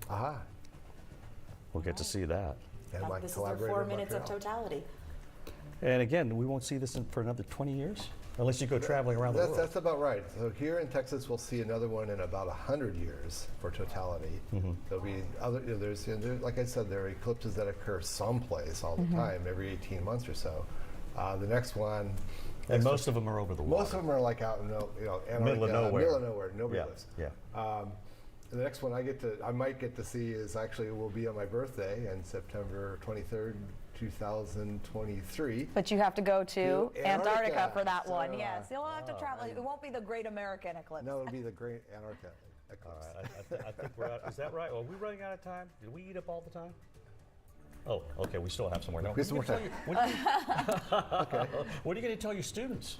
S9: Aha.
S3: We'll get to see that.
S9: And my
S2: This is their
S9: collaborator,
S2: 4 minutes of
S9: Montreal.
S2: totality.
S3: And again, we won't see this for another 20 years, unless you go traveling around the world.
S9: That's about right. So here in Texas, we'll see another one in about 100 years for totality. There'll be other, like I said, there are eclipses that occur someplace all the time, every 18 months or so. The next one.
S3: And most of them are over the water.
S9: Most of them are like out in Antarctica,
S3: Middle of nowhere.
S9: Middle of nowhere. Nobody lives.
S3: Yeah.
S9: The next one I might get to see is actually will be on my birthday on September 23rd, 2023.
S2: But you have to go to Antarctica
S9: Antarctica
S2: for that
S9: So,
S2: one. Yes, you'll have to travel. It won't be the Great American Eclipse.
S9: No, it'll be the Great Antarctica Eclipse.
S3: All right, I think we're out. Is that right? Are we running out of time? Did we eat up all the time? Oh, okay. We still have some more. No,
S9: We have some more time.
S3: What are you going to tell your students?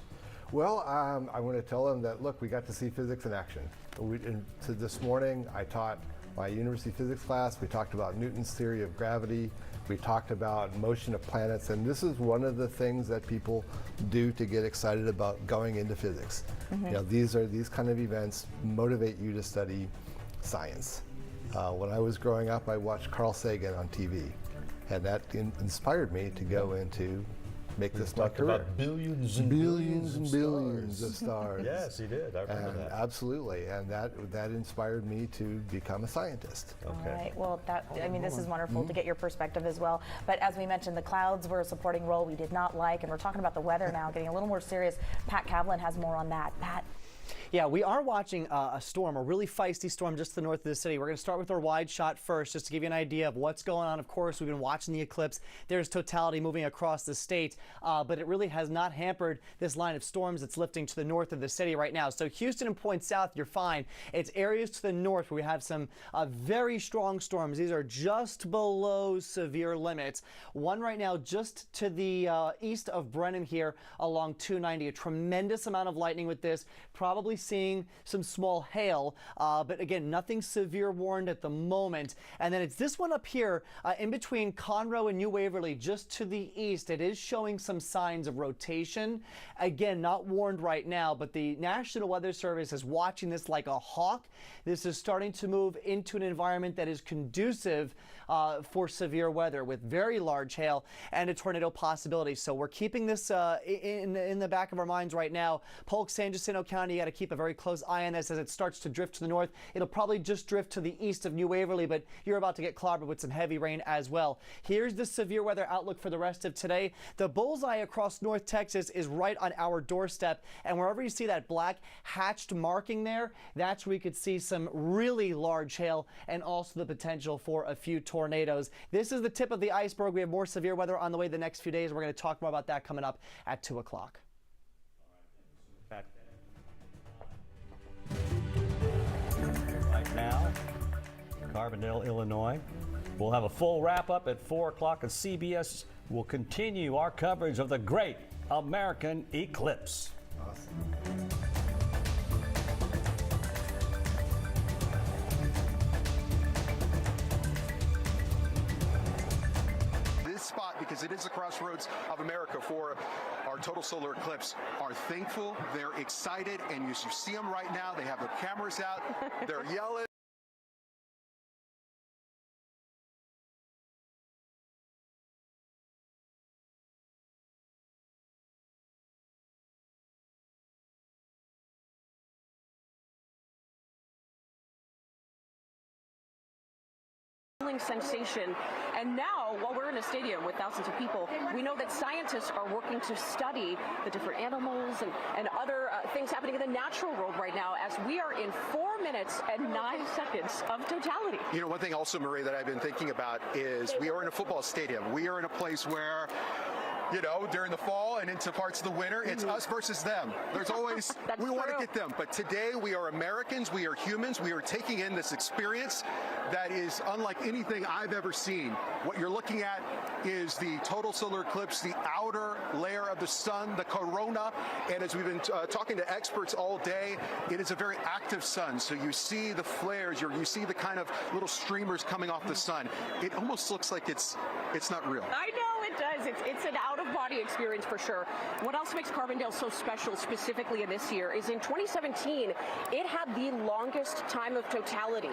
S9: Well, I want to tell them that, look, we got to see physics in action. So this morning, I taught my university physics class. We talked about Newton's theory of gravity. We talked about motion of planets. And this is one of the things that people do to get excited about going into physics. These kind of events motivate you to study science. When I was growing up, I watched Carl Sagan on TV. And that inspired me to go into make this my career.
S3: About billions and
S9: billions of stars.
S3: Yes, he did. I remember that.
S9: Absolutely, and that inspired me to become a scientist.
S2: All right. Well, this is wonderful to get your perspective as well. But as we mentioned, the clouds were a supporting role we did not like, and we're talking about the weather now, getting a little more serious. Pat Kavlin has more on that. Pat.
S7: Yeah, we are watching a storm, a really feisty storm just to the north of the city. We're going to start with our wide shot first, just to give you an idea of what's going on. Of course, we've been watching the eclipse. There's totality moving across the state, but it really has not hampered this line of storms that's lifting to the north of the city right now. So Houston and Point South, you're fine. It's areas to the north where we have some very strong storms. These are just below severe limits. One right now just to the east of Brenham here along 290. A tremendous amount of lightning with this, probably seeing some small hail, but again, nothing severe warned at the moment. And then it's this one up here in between Conroe and New Waverly, just to the east. It is showing some signs of rotation. Again, not warned right now, but the National Weather Service is watching this like a hawk. This is starting to move into an environment that is conducive for severe weather with very large hail and a tornado possibility. So we're keeping this in the back of our minds right now. Polk, San Jacinto County, you got to keep a very close eye on this as it starts to drift to the north. It'll probably just drift to the east of New Waverly, but you're about to get clobbered with some heavy rain as well. Here's the severe weather outlook for the rest of today. The bullseye across North Texas is right on our doorstep, and wherever you see that black hatched marking there, that's where we could see some really large hail and also the potential for a few tornadoes. This is the tip of the iceberg. We have more severe weather on the way the next few days. We're going to talk more about that coming up at 2 o'clock.
S3: Right now, Carbondale, Illinois. We'll have a full wrap-up at 4 o'clock, and CBS will continue our coverage of the Great American Eclipse.
S9: Awesome.
S1: Spot, because it is the crossroads of America for our total solar eclipse, are thankful, they're excited, and you see them right now. They have their cameras out, they're yelling.
S18: Sensation. And now, while we're in a stadium with thousands of people, we know that scientists are working to study the different animals and other things happening in the natural world right now, as we are in 4 minutes and 9 seconds of totality.
S1: You know, one thing also, Marie, that I've been thinking about is we are in a football stadium. We are in a place where, you know, during the fall and into parts of the winter, it's us versus them. There's always, we want to get them. But today we are Americans, we are humans, we are taking in this experience that is unlike anything I've ever seen. What you're looking at is the total solar eclipse, the outer layer of the sun, the corona. And as we've been talking to experts all day, it is a very active sun. So you see the flares, you see the kind of little streamers coming off the sun. It almost looks like it's not real.
S18: I know it does. It's an out-of-body experience for sure. What else makes Carbondale so special specifically in this year is in 2017, it had the longest time of totality,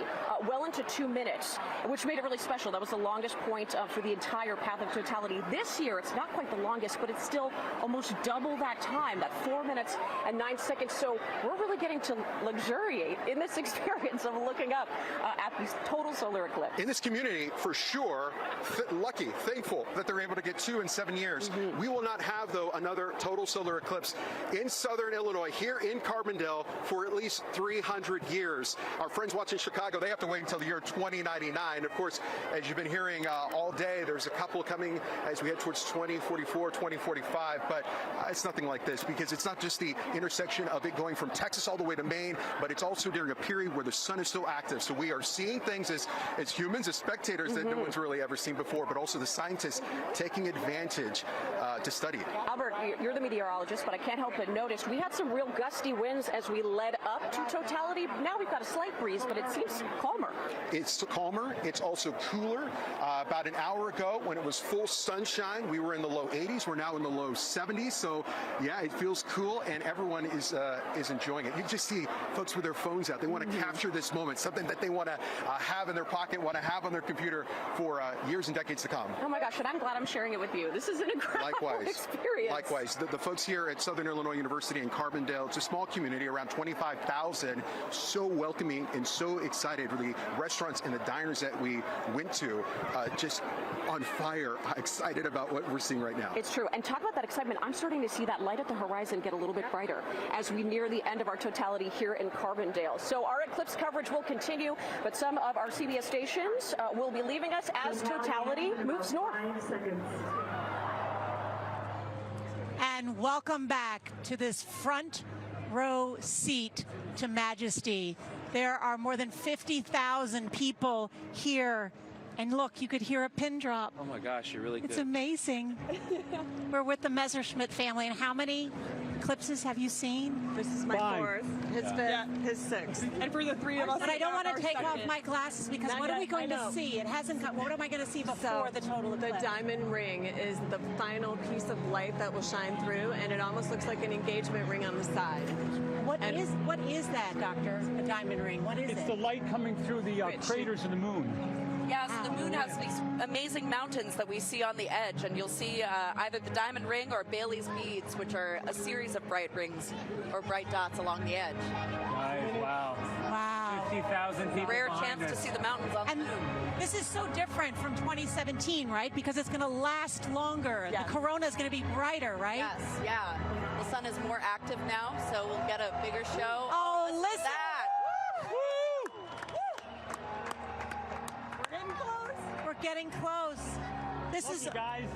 S18: well into 2 minutes, which made it really special. That was the longest point for the entire path of totality. This year, it's not quite the longest, but it's still almost double that time, that 4 minutes and 9 seconds. So we're really getting to luxuriate in this experience of looking up at this total solar eclipse.
S1: In this community, for sure, lucky, thankful that they're able to get 2 in 7 years. We will not have, though, another total solar eclipse in southern Illinois, here in Carbondale, for at least 300 years. Our friends watching Chicago, they have to wait until the year 2099. Of course, as you've been hearing all day, there's a couple coming as we head towards 2044, 2045, but it's nothing like this, because it's not just the intersection of it going from Texas all the way to Maine, but it's also during a period where the sun is so active. So we are seeing things as humans, as spectators, that no one's really ever seen before, but also the scientists taking advantage to study it.
S18: Albert, you're the meteorologist, but I can't help but notice we had some real gusty winds as we led up to totality. Now we've got a slight breeze, but it seems calmer.
S1: It's calmer. It's also cooler. About an hour ago, when it was full sunshine, we were in the low 80s. We're now in the low 70s. So, yeah, it feels cool, and everyone is enjoying it. You just see folks with their phones out. They want to capture this moment, something that they want to have in their pocket, want to have on their computer for years and decades to come.
S18: Oh my gosh, and I'm glad I'm sharing it with you. This is an incredible experience.
S1: Likewise. The folks here at Southern Illinois University in Carbondale, it's a small community, around 25,000, so welcoming and so excited for the restaurants and the diners that we went to, just on fire, excited about what we're seeing right now.
S18: It's true. And talk about that excitement. I'm starting to see that light at the horizon get a little bit brighter as we near the end of our totality here in Carbondale. So our eclipse coverage will continue, but some of our CBS stations will be leaving us as totality moves north.
S22: And welcome back to this front row seat to majesty. There are more than 50,000 people here And look, you could hear a pin drop.
S4: Oh my gosh, you really
S22: It's
S4: could.
S22: amazing. We're with the Messerschmitt family, and how many eclipses have you seen?
S8: This is my 4th, his 5th, his 6th. And for the 3 of us,
S22: But I don't want to take off my glasses because what are we going to see? It hasn't got, what am I going to see before the total eclipse?
S8: The diamond ring is the final piece of light that will shine through, and it almost looks like an engagement ring on the side.
S22: What is that, Doctor? A diamond ring? What is it?
S20: It's the light coming through the craters in the moon.
S23: Yeah, so the moon has these amazing mountains that we see on the edge, and you'll see either the diamond ring or Bailey's beads, which are a series of bright rings or bright dots along the edge.
S20: Nice, wow.
S22: Wow.
S20: 50,000 people.
S23: Rare
S20: behind
S23: chance
S20: us.
S23: to see the mountains on the moon.
S22: This is so different from 2017, right? Because it's going to last longer.
S23: Yes.
S22: The corona is going to be brighter, right?
S23: Yes, yeah. The sun is more active now, so we'll get a bigger show.
S22: Oh,
S23: listen
S22: listen.
S23: to that.
S22: We're getting close. This
S20: Love
S22: is
S20: you guys.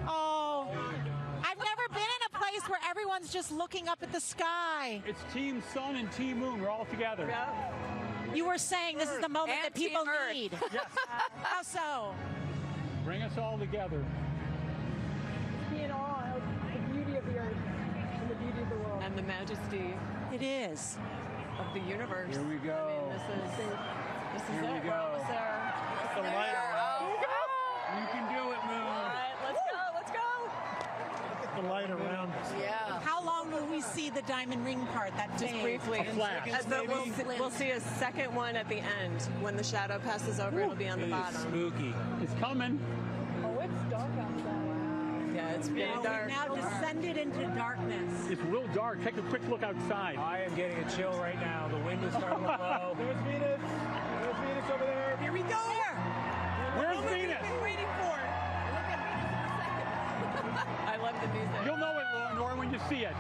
S22: Oh, I've never been in a place where everyone's just looking up at the sky.
S20: It's Team Sun and Team Moon. We're all together.
S22: You were saying this is the moment that people
S23: Team Earth.
S22: need.
S20: Yes.
S22: How so?
S20: Bring us all together.
S8: Be in awe of the beauty of the earth and the beauty of the world. And the majesty.
S22: It is.
S8: Of the universe.
S20: Here we go.
S8: I mean, this is
S20: Here
S8: it.
S20: we
S8: We're
S20: go.
S8: almost there.
S20: The light around. You can do it, Moon.
S8: All right, let's go, let's go.
S20: The light around us.
S23: Yeah.
S22: How long will we see the diamond ring part? That
S8: Just
S22: phase?
S8: briefly.
S20: A flash.
S8: We'll see a second one at the end. When the shadow passes over, it'll be on the bottom.
S20: Spooky. It's coming.
S8: Oh, it's dark outside. Yeah, it's getting dark.
S22: We've now descended into darkness.
S20: It's real dark. Take a quick look outside.
S25: I am getting a chill right now. The wind is starting to blow. There's Venus. There's Venus over there.
S22: Here we go.
S20: Where's Venus?
S22: Waiting for it.
S8: I love the music.
S20: You'll know it, Laura, when you see it.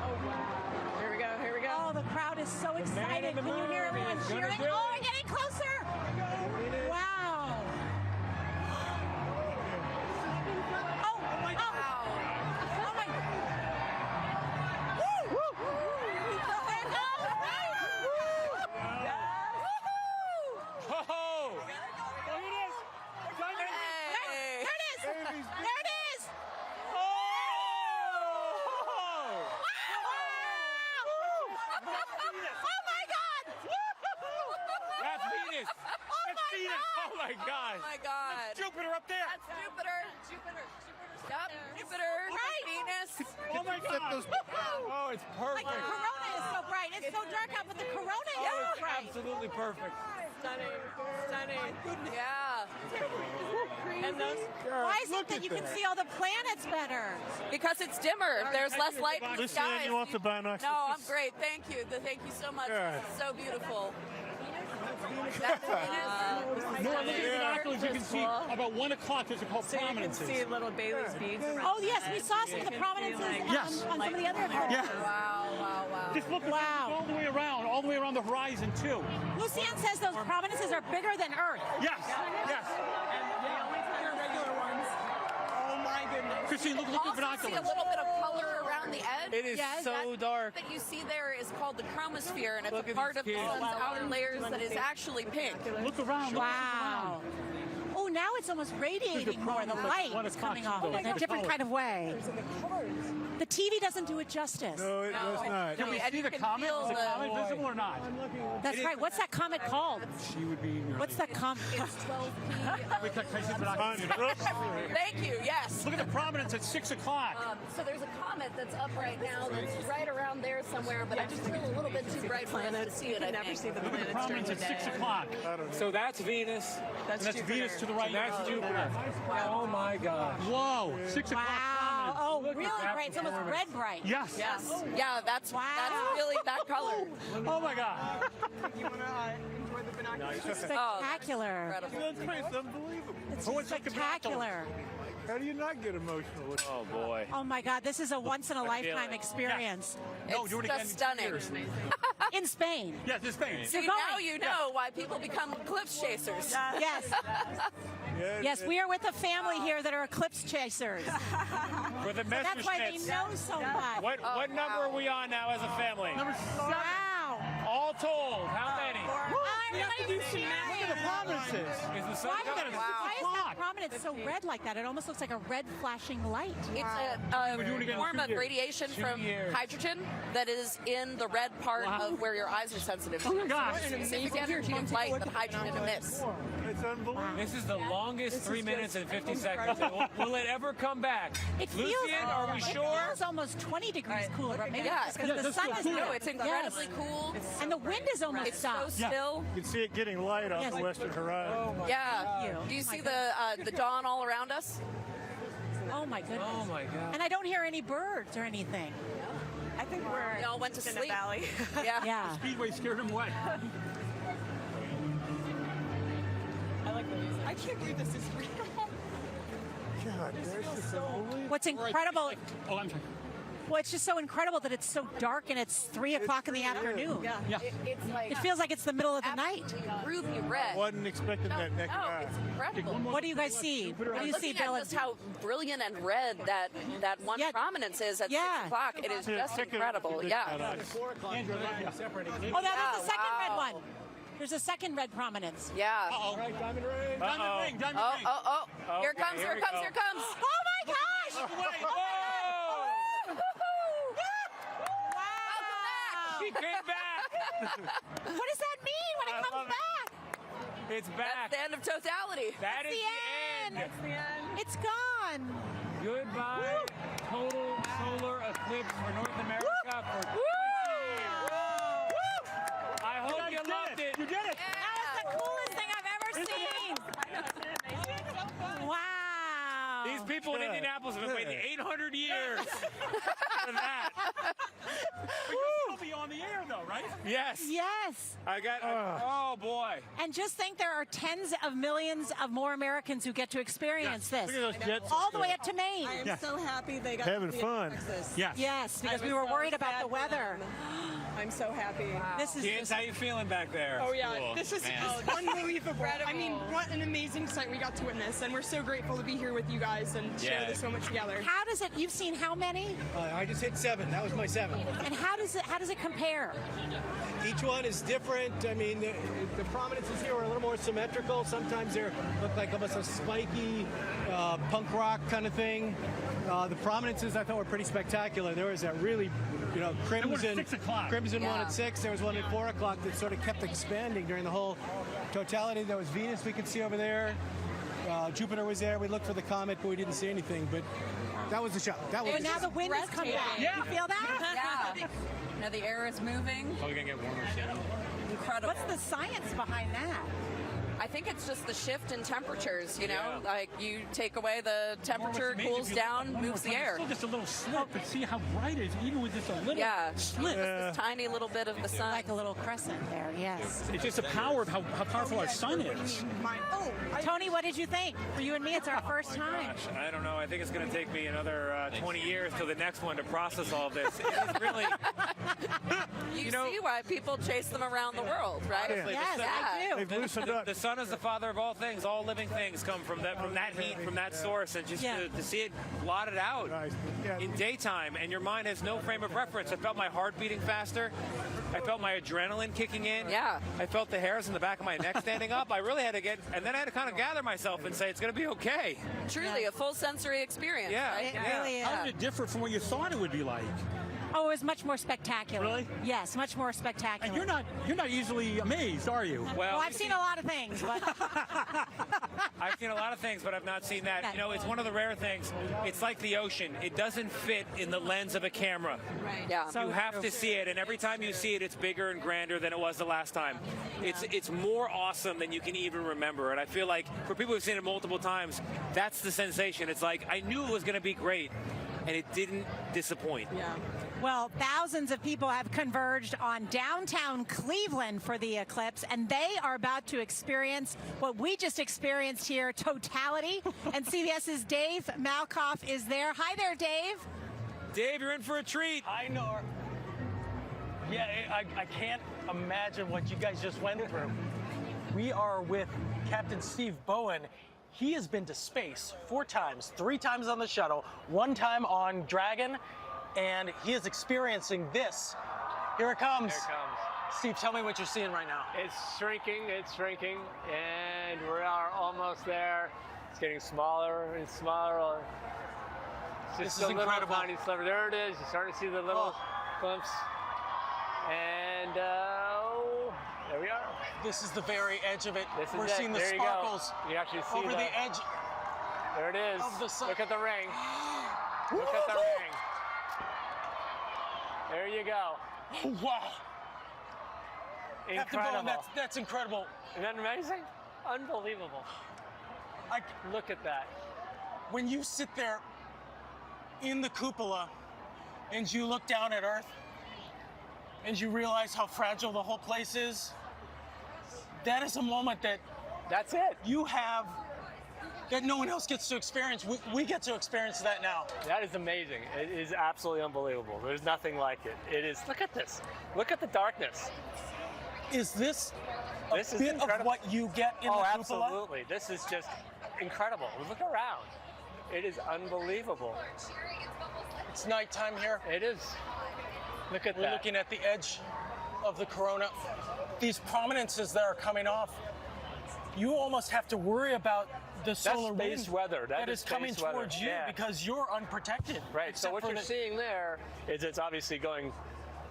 S8: Oh, wow. Here we go, here we go.
S22: Oh, the crowd is so excited.
S25: in the
S22: Can you
S25: moon
S22: hear everyone
S25: is gonna
S22: cheering?
S25: do it.
S22: Oh, we're getting closer. Wow. Oh, my God. Oh, my. Woo! Woo! There it goes.
S25: Whoa! Look at this. Diamond.
S22: There it is. There it is. Oh, my God.
S25: That's Venus. That's Venus. Oh my God.
S23: Oh my God.
S25: That's Jupiter up there.
S23: That's Jupiter. Yep, Jupiter,
S22: Right.
S23: Venus.
S25: Oh my God. Oh, it's perfect.
S22: Like the corona is so bright. It's so dark out, but the corona is
S25: Oh,
S22: so
S25: it's
S22: bright.
S25: absolutely perfect.
S8: Stunning, stunning.
S23: Yeah.
S8: And those.
S22: Why is it that you can see all the planets better?
S23: Because it's dimmer. There's less light in the
S25: Listen,
S23: sky.
S25: you want the binoculars?
S23: No, I'm great. Thank you. Thank you so much.
S25: Good.
S23: This is so beautiful. That's Venus.
S20: Laura, look at the binoculars. You can see about 1 o'clock. There's called
S8: So you can
S20: prominences.
S8: see little Bailey's beads around.
S22: Oh, yes, we saw some of the prominences
S20: Yes.
S22: on some of the other eclipses.
S20: Yeah.
S23: Wow, wow, wow.
S20: Just look
S22: Wow.
S20: all the way around the horizon too.
S22: Lucian says those prominences are bigger than Earth.
S20: Yes, yes.
S8: Oh my goodness.
S20: Christine, look at the
S23: Also see
S20: binoculars.
S23: a little bit of color around the edge.
S25: It is
S22: Yes.
S25: so dark.
S23: That you see there is called the chromosphere, and it's
S25: Look
S23: a
S25: at
S23: part
S25: these
S23: of the
S25: kids.
S23: sun's outer layers that is actually pink.
S20: Look around.
S22: Wow. Oh, now it's almost radiating more. The light is coming off in a different kind of way. The TV doesn't do it justice.
S25: No, it does not.
S20: Can we see the comet? Is the comet visible or not?
S22: That's right. What's that comet called?
S25: She would be.
S22: What's that comet?
S23: It's 12P.
S20: Wait, can I see the binoculars?
S23: Take you, yes.
S20: Look at the prominence at 6 o'clock.
S23: So there's a comet that's up right now that's right around there somewhere, but I just feel a little bit too bright for us to see it. I
S8: Never see the
S20: Look at the
S8: planets during
S20: prominence
S8: the
S20: at 6
S8: day.
S20: o'clock.
S25: So that's Venus.
S20: And that's Venus to the right.
S25: And that's Jupiter. Oh my gosh.
S20: Whoa, 6 o'clock.
S22: Wow. Oh,
S25: Look at
S22: really
S25: that
S22: bright. It's almost
S25: performance.
S22: red bright.
S20: Yes.
S23: Yes. Yeah, that's
S22: Wow.
S23: really that color.
S20: Oh my God.
S8: You want to enjoy the binoculars?
S22: Spectacular.
S25: That's great. It's unbelievable.
S22: It's
S20: Who wants to take the
S22: spectacular.
S25: How do you not get emotional? Oh boy.
S22: Oh my God, this is a once in a lifetime experience.
S20: No,
S23: It's
S20: do it again.
S23: just stunning.
S22: In Spain.
S20: Yes, it's Spain.
S23: See, now you know why people become eclipse chasers.
S22: Yes. Yes, we are with a family here that are eclipse chasers.
S25: For the
S22: That's why they
S25: Messerschmitts.
S22: know so much.
S25: What number are we on now as a family?
S20: Number
S22: Wow.
S25: all told, how many?
S22: Look
S25: at the prominences. Is the sun coming?
S22: Why is that prominence so red like that? It almost looks like a red flashing light.
S23: It's a form of radiation from hydrogen that is in the red part of where your eyes are sensitive.
S25: Oh my gosh.
S23: It's an specific energy of light that hydrogen emits.
S25: It's unbelievable. This is the longest 3 minutes and 50 seconds. Will it ever come back? Lucian, are we sure?
S22: It feels almost 20 degrees cooler, but maybe
S23: Yeah,
S22: because the sun is
S23: no, it's incredibly cool.
S22: And the wind is almost
S23: It's
S22: stopped.
S23: so still.
S25: You can see it getting light on the western horizon.
S23: Yeah. Do you see the dawn all around us?
S22: Oh my goodness.
S25: Oh my God.
S22: And I don't hear any birds or anything.
S23: I think we all went to sleep.
S22: In the valley.
S23: Yeah.
S25: The speedway scared him away.
S22: I can't believe this is real.
S25: God, this is so
S22: What's incredible?
S25: Oh, I'm sorry.
S22: Well, it's just so incredible that it's so dark and it's 3 o'clock in the afternoon.
S23: Yeah. It's like
S22: It feels like it's the middle of the night.
S23: ruby red.
S25: Wasn't expecting that next eye.
S23: It's incredible.
S22: What do you guys see? What do you see,
S23: Looking
S22: Bill?
S23: at just how brilliant and red that one prominence is at 6 o'clock, it is just incredible. Yeah.
S22: Oh, that's the second red one. There's a second red prominence.
S23: Yeah.
S25: Uh-oh. Diamond ring. Diamond ring. Diamond ring.
S23: Oh. Here it comes, here it comes, here it comes.
S22: Oh my gosh!
S25: Wow! She came back.
S22: What does that mean when it comes back?
S25: It's back.
S23: That's the end of totality.
S25: That is the end.
S22: That's the end. It's gone.
S25: Goodbye, total solar eclipse for North America. For I hope you loved it. You did it.
S22: That was the coolest thing I've ever seen. Wow.
S25: These people in Indianapolis have been waiting 800 years for that. You'll still be on the air, though, right? Yes.
S22: Yes.
S25: I got. Oh boy.
S22: And just think there are tens of millions of more Americans who get to experience this.
S25: Look at those jets.
S22: All the way up to Maine.
S8: I am so happy they got
S25: Having
S8: to be
S25: fun.
S8: in Texas.
S25: Yes.
S22: Yes, because we were worried about the weather.
S8: I'm so happy.
S22: This is
S25: Kids, how you feeling back there?
S4: Oh yeah,
S25: Cool.
S4: this is unbelievable. I mean, what an amazing sight we got to witness, and we're so grateful to be here with you guys and share this moment together.
S22: How does it? You've seen how many?
S6: I just hit 7. That was my 7.
S22: And how does it compare?
S6: Each one is different. I mean, the prominences here are a little more symmetrical. Sometimes they look like almost a spiky punk rock kind of thing. The prominences I thought were pretty spectacular. There was that really, crimson one at 6. There was one at 4 o'clock that sort of kept expanding during the whole totality. There was Venus we could see over there. Jupiter was there. We looked for the comet, but we didn't see anything. But that was the shot. That was.
S22: And now the wind is coming back.
S23: Yeah.
S22: You feel that?
S23: Yeah. Now the air is moving.
S25: Probably gonna get warmer soon.
S23: Incredible.
S22: What's the science behind that?
S23: I think it's just the shift in temperatures, like you take away the temperature, cools down, moves the air.
S25: Still just a little slip, but see how bright it is, even with just a little slip.
S23: Just this tiny little bit of the sun.
S22: Like a little crescent there, yes.
S25: It's just the power of how powerful our sun is.
S22: Tony, what did you think? For you and me, it's our first time.
S13: Gosh, I don't know. I think it's going to take me another 20 years till the next one to process all of this. It is really...
S23: You see why people chase them around the world, right?
S13: Honestly,
S22: Yes, I do.
S25: They've loosened up.
S13: The sun is the father of all things. All living things come from that heat, from that source, and just to see it blotted out in daytime, and your mind has no frame of reference. I felt my heart beating faster. I felt my adrenaline kicking in.
S23: Yeah.
S13: I felt the hairs in the back of my neck standing up. I really had to and then I had to kind of gather myself and say it's going to be okay.
S23: Truly, a full sensory experience.
S13: Yeah.
S23: Right?
S22: It really is.
S25: How did it differ from what you thought it would be like?
S22: Oh, it was much more spectacular.
S25: Really?
S22: Yes, much more spectacular.
S25: And you're not easily amazed, are you?
S22: Well, I've seen a lot of things, but
S13: I've seen a lot of things, but I've not seen that. It's one of the rare things. It's like the ocean. It doesn't fit in the lens of a camera.
S23: Right. Yeah.
S13: You have to see it, and every time you see it, it's bigger and grander than it was the last time. It's more awesome than you can even remember, and I feel like for people who've seen it multiple times, that's the sensation. It's like, I knew it was going to be great, and it didn't disappoint.
S8: Yeah.
S22: well, thousands of people have converged on downtown Cleveland for the eclipse, and they are about to experience what we just experienced here, totality. And CBS's Dave Malkoff is there. Hi there, Dave.
S13: Dave, you're in for a treat.
S14: I know. Yeah, I can't imagine what you guys just went through. We are with Captain Steve Bowen. He has been to space 4 times, 3 times on the shuttle, 1 time on Dragon, and he is experiencing this. Here it comes.
S13: Here it comes.
S14: Steve, tell me what you're seeing right now.
S11: It's shrinking, and we are almost there. It's getting smaller and smaller. It's just a little tiny sliver. There it is. You're starting to see the little glimpse. And there we are.
S14: This is the very edge of it.
S11: We're
S14: seeing the sparkles.
S11: You actually see
S14: over the edge.
S11: There it is.
S14: Of the sun.
S11: Look at the ring. Look at the ring. There you go.
S14: Oh, wow.
S11: Incredible.
S14: That's incredible.
S11: Isn't that amazing? Unbelievable. Look at that.
S14: When you sit there in the cupola and you look down at Earth and you realize how fragile the whole place is, that is a moment
S11: that's it.
S14: You have that no one else gets to experience. We get to experience that now.
S11: That is amazing. It is absolutely unbelievable. There's nothing like it. It is. Look at this. Look at the darkness.
S14: Is this a bit of what you get in the cupola?
S11: Absolutely. This is just incredible. Look around. It is unbelievable.
S14: It's nighttime here.
S11: It is. Look at that.
S14: We're looking at the edge of the corona. These prominences that are coming off, you almost have to worry about the solar
S11: wind
S14: weather
S11: that
S14: is coming towards you because you're unprotected.
S11: Right. So what you're seeing there is it's obviously going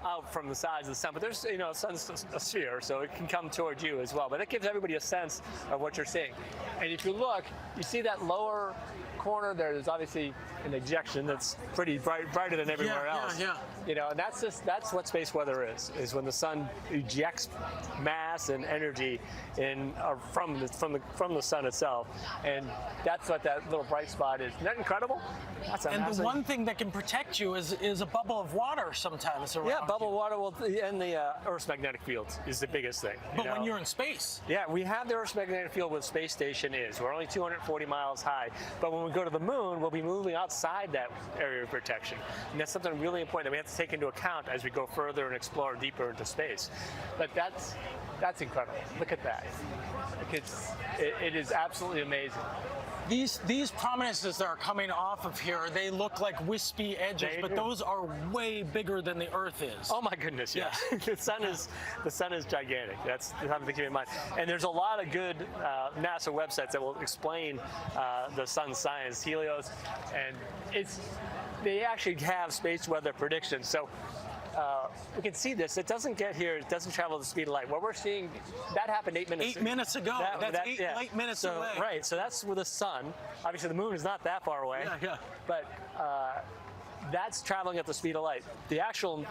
S11: out from the sides of the sun, but there's, the sun's a sphere, so it can come towards you as well. But it gives everybody a sense of what you're seeing. And if you look, you see that lower corner there's obviously an ejection that's pretty brighter than everywhere else. And that's what space weather is when the sun ejects mass and energy from the sun itself, and that's what that little bright spot is. Isn't that incredible? That's amazing.
S14: And the one thing that can protect you is a bubble of water sometimes around.
S11: Yeah, bubble of water and the Earth's magnetic field is the biggest thing.
S14: But when you're in space.
S11: Yeah, we have the Earth's magnetic field where the space station is. We're only 240 miles high, but when we go to the moon, we'll be moving outside that area of protection. And that's something really important that we have to take into account as we go further and explore deeper into space. But that's incredible. Look at that. It is absolutely amazing.
S14: These prominences that are coming off of here, they look like wispy edges, but those are way bigger than the Earth is.
S11: Oh my goodness, yeah. the sun is gigantic. That's something to keep in mind. And there's a lot of good NASA websites that will explain the sun's science, Helios, and they actually have space weather predictions. So we can see this. It doesn't get here. It doesn't travel the speed of light. What we're seeing, that happened 8 minutes ago.
S14: 8 minutes ago. That's eight minutes away.
S11: Right. So that's with the sun. Obviously, the moon is not that far away.
S14: Yeah.
S11: But that's traveling at the speed of light. The actual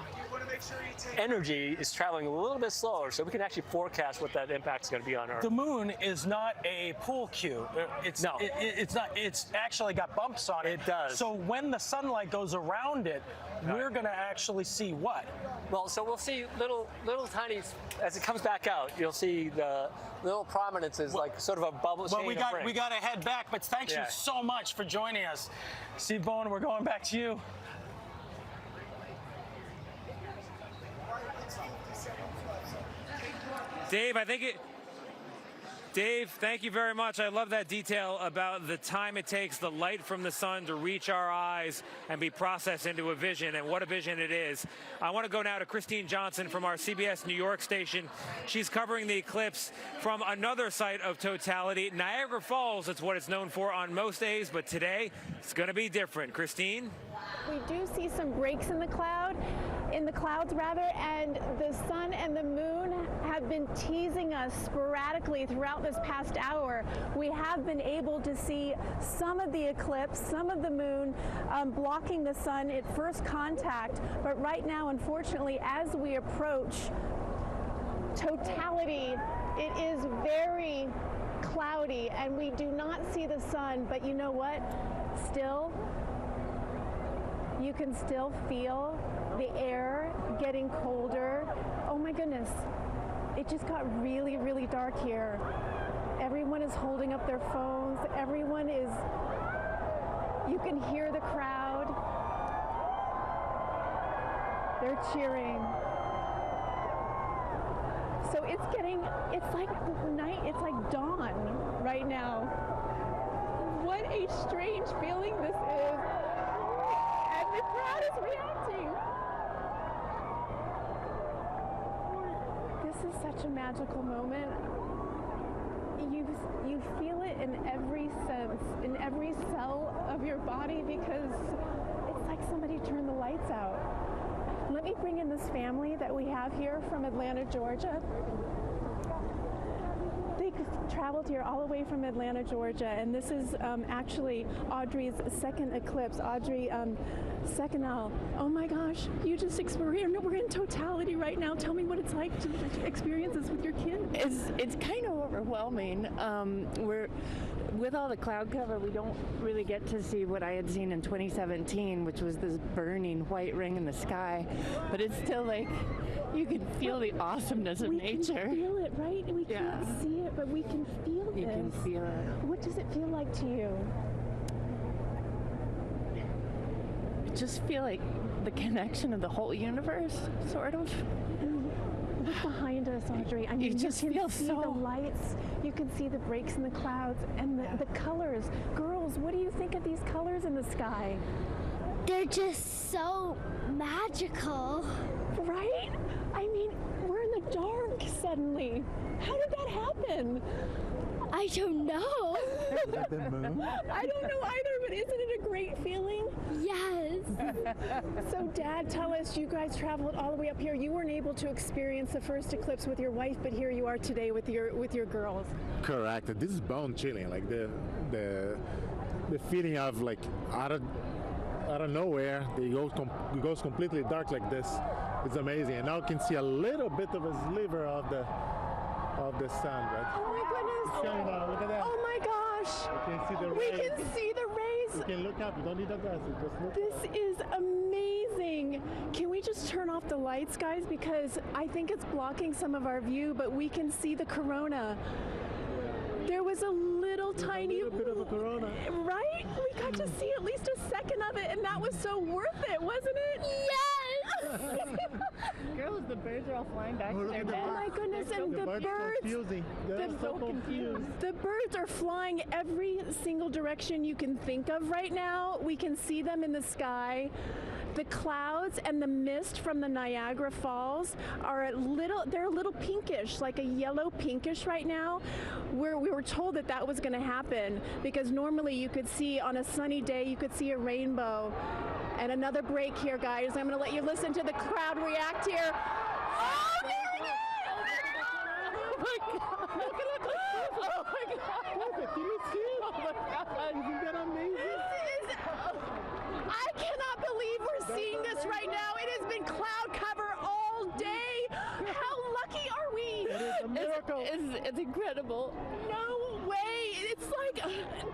S11: energy is traveling a little bit slower, so we can actually forecast what that impact is going to be on Earth.
S14: The moon is not a pool cue. It's not. It's actually got bumps on it.
S11: It does.
S14: So when the sunlight goes around it, we're going to actually see what?
S11: Well, so we'll see little tiny, as it comes back out, you'll see the little prominences, like sort of a bubble chain
S14: we got to head back, but thanks you so much for joining us. Steve Bowen, we're going back to you.
S13: Dave, thank you very much. I love that detail about the time it takes the light from the sun to reach our eyes and be processed into a vision, and what a vision it is. I want to go now to Christine Johnson from our CBS New York station. She's covering the eclipse from another site of totality, Niagara Falls. It's what it's known for on most days, but today it's going to be different. Christine?
S12: We do see some breaks in the clouds, and the sun and the moon have been teasing us sporadically throughout this past hour. We have been able to see some of the eclipse, some of the moon blocking the sun at first contact, but right now, unfortunately, as we approach totality, it is very cloudy and we do not see the sun, but you know what? Still, you can still feel the air getting colder. Oh my goodness, it just got really, really dark here. Everyone is holding up their phones. Everyone is, you can hear the crowd. They're cheering. So it's like night, it's like dawn right now. What a strange feeling this is. And the crowd is reacting. is such a magical moment. You feel it in every sense, in every cell of your body, because it's like somebody turned the lights out. Let me bring in this family that we have here from Atlanta, Georgia. They traveled here all the way from Atlanta, Georgia, and this is actually Audrey's second eclipse. Audrey Seconal. Oh my gosh, you just experienced, we're in totality right now. Tell me what it's like to experience this with your kids.
S10: It's kind of overwhelming. We're with all the cloud cover, we don't really get to see what I had seen in 2017, which was this burning white ring in the sky. But it's still like, you can feel the awesomeness of nature.
S12: We can feel it, right? We can't see it, but we can feel it.
S10: You can feel it.
S12: What does it feel like to you?
S10: I just feel like the connection of the whole universe, sort of.
S12: Look behind us, Audrey. I mean, you can see the lights, you can see the breaks in the clouds, and the colors. Girls, what do you think of these colors in the sky?
S15: They're just so magical.
S12: Right? I mean, we're in the dark suddenly. How did that happen?
S15: I don't know.
S12: Is that the moon? I don't know either, but isn't it a great feeling?
S15: Yes.
S12: So, Dad, tell us, you guys traveled all the way up here. You weren't able to experience the first eclipse with your wife, but here you are today with your girls.
S16: Correct. This is bone chilling, like the feeling of like out of nowhere, it goes completely dark like this. It's amazing, and now you can see a little bit of a sliver of the sun, right?
S12: Oh my goodness!
S16: Look at that!
S12: Oh my gosh!
S16: You can see the rays.
S12: We can see the rays.
S16: You can look up. You don't need the glasses. Just look.
S12: This is amazing. Can we just turn off the lights, guys? Because I think it's blocking some of our view, but we can see the corona. There was a little tiny
S16: bit of a corona.
S12: Right? We got to see at least a second of it, and that was so worth it, wasn't it?
S15: Yes!
S10: Girls, the birds are all flying back to their nest.
S12: Oh my goodness, and the birds.
S16: They're so confused.
S12: The birds are flying every single direction you can think of right now. We can see them in the sky. The clouds and the mist from the Niagara Falls are they're a little pinkish, like a yellow pinkish right now. We were told that was going to happen because normally you could see on a sunny day, you could see a rainbow. And another break here, guys. I'm going to let you listen to the crowd react here. Oh, there it is! Oh my God! Look! Oh my God!
S16: Can you see it?
S12: Oh my God!
S16: Isn't that amazing?
S12: I cannot believe we're seeing this right now. It has been cloud cover all day. How lucky are we?
S16: It is a miracle.
S10: It's incredible.
S12: No way. It's like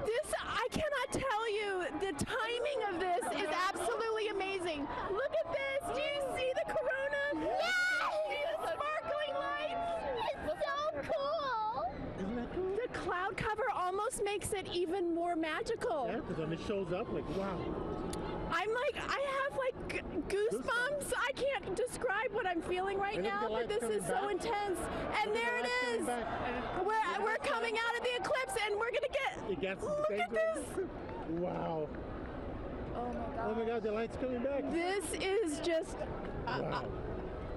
S12: this. I cannot tell you. The timing of this is absolutely amazing. Look at this. Do you see the corona?
S15: Yes!
S12: See the sparkling lights?
S15: It's so cool.
S16: Isn't that cool?
S12: The cloud cover almost makes it even more magical.
S16: Yeah, because when it shows up, like, wow.
S12: I'm like, I have like goosebumps. I can't describe what I'm feeling right now, but this is so intense. And there it is. We're coming out of the eclipse, and we're gonna get. Look at this.
S16: Wow.
S12: Oh my God.
S16: Oh my God, the light's coming back.
S12: This is just.
S16: Wow.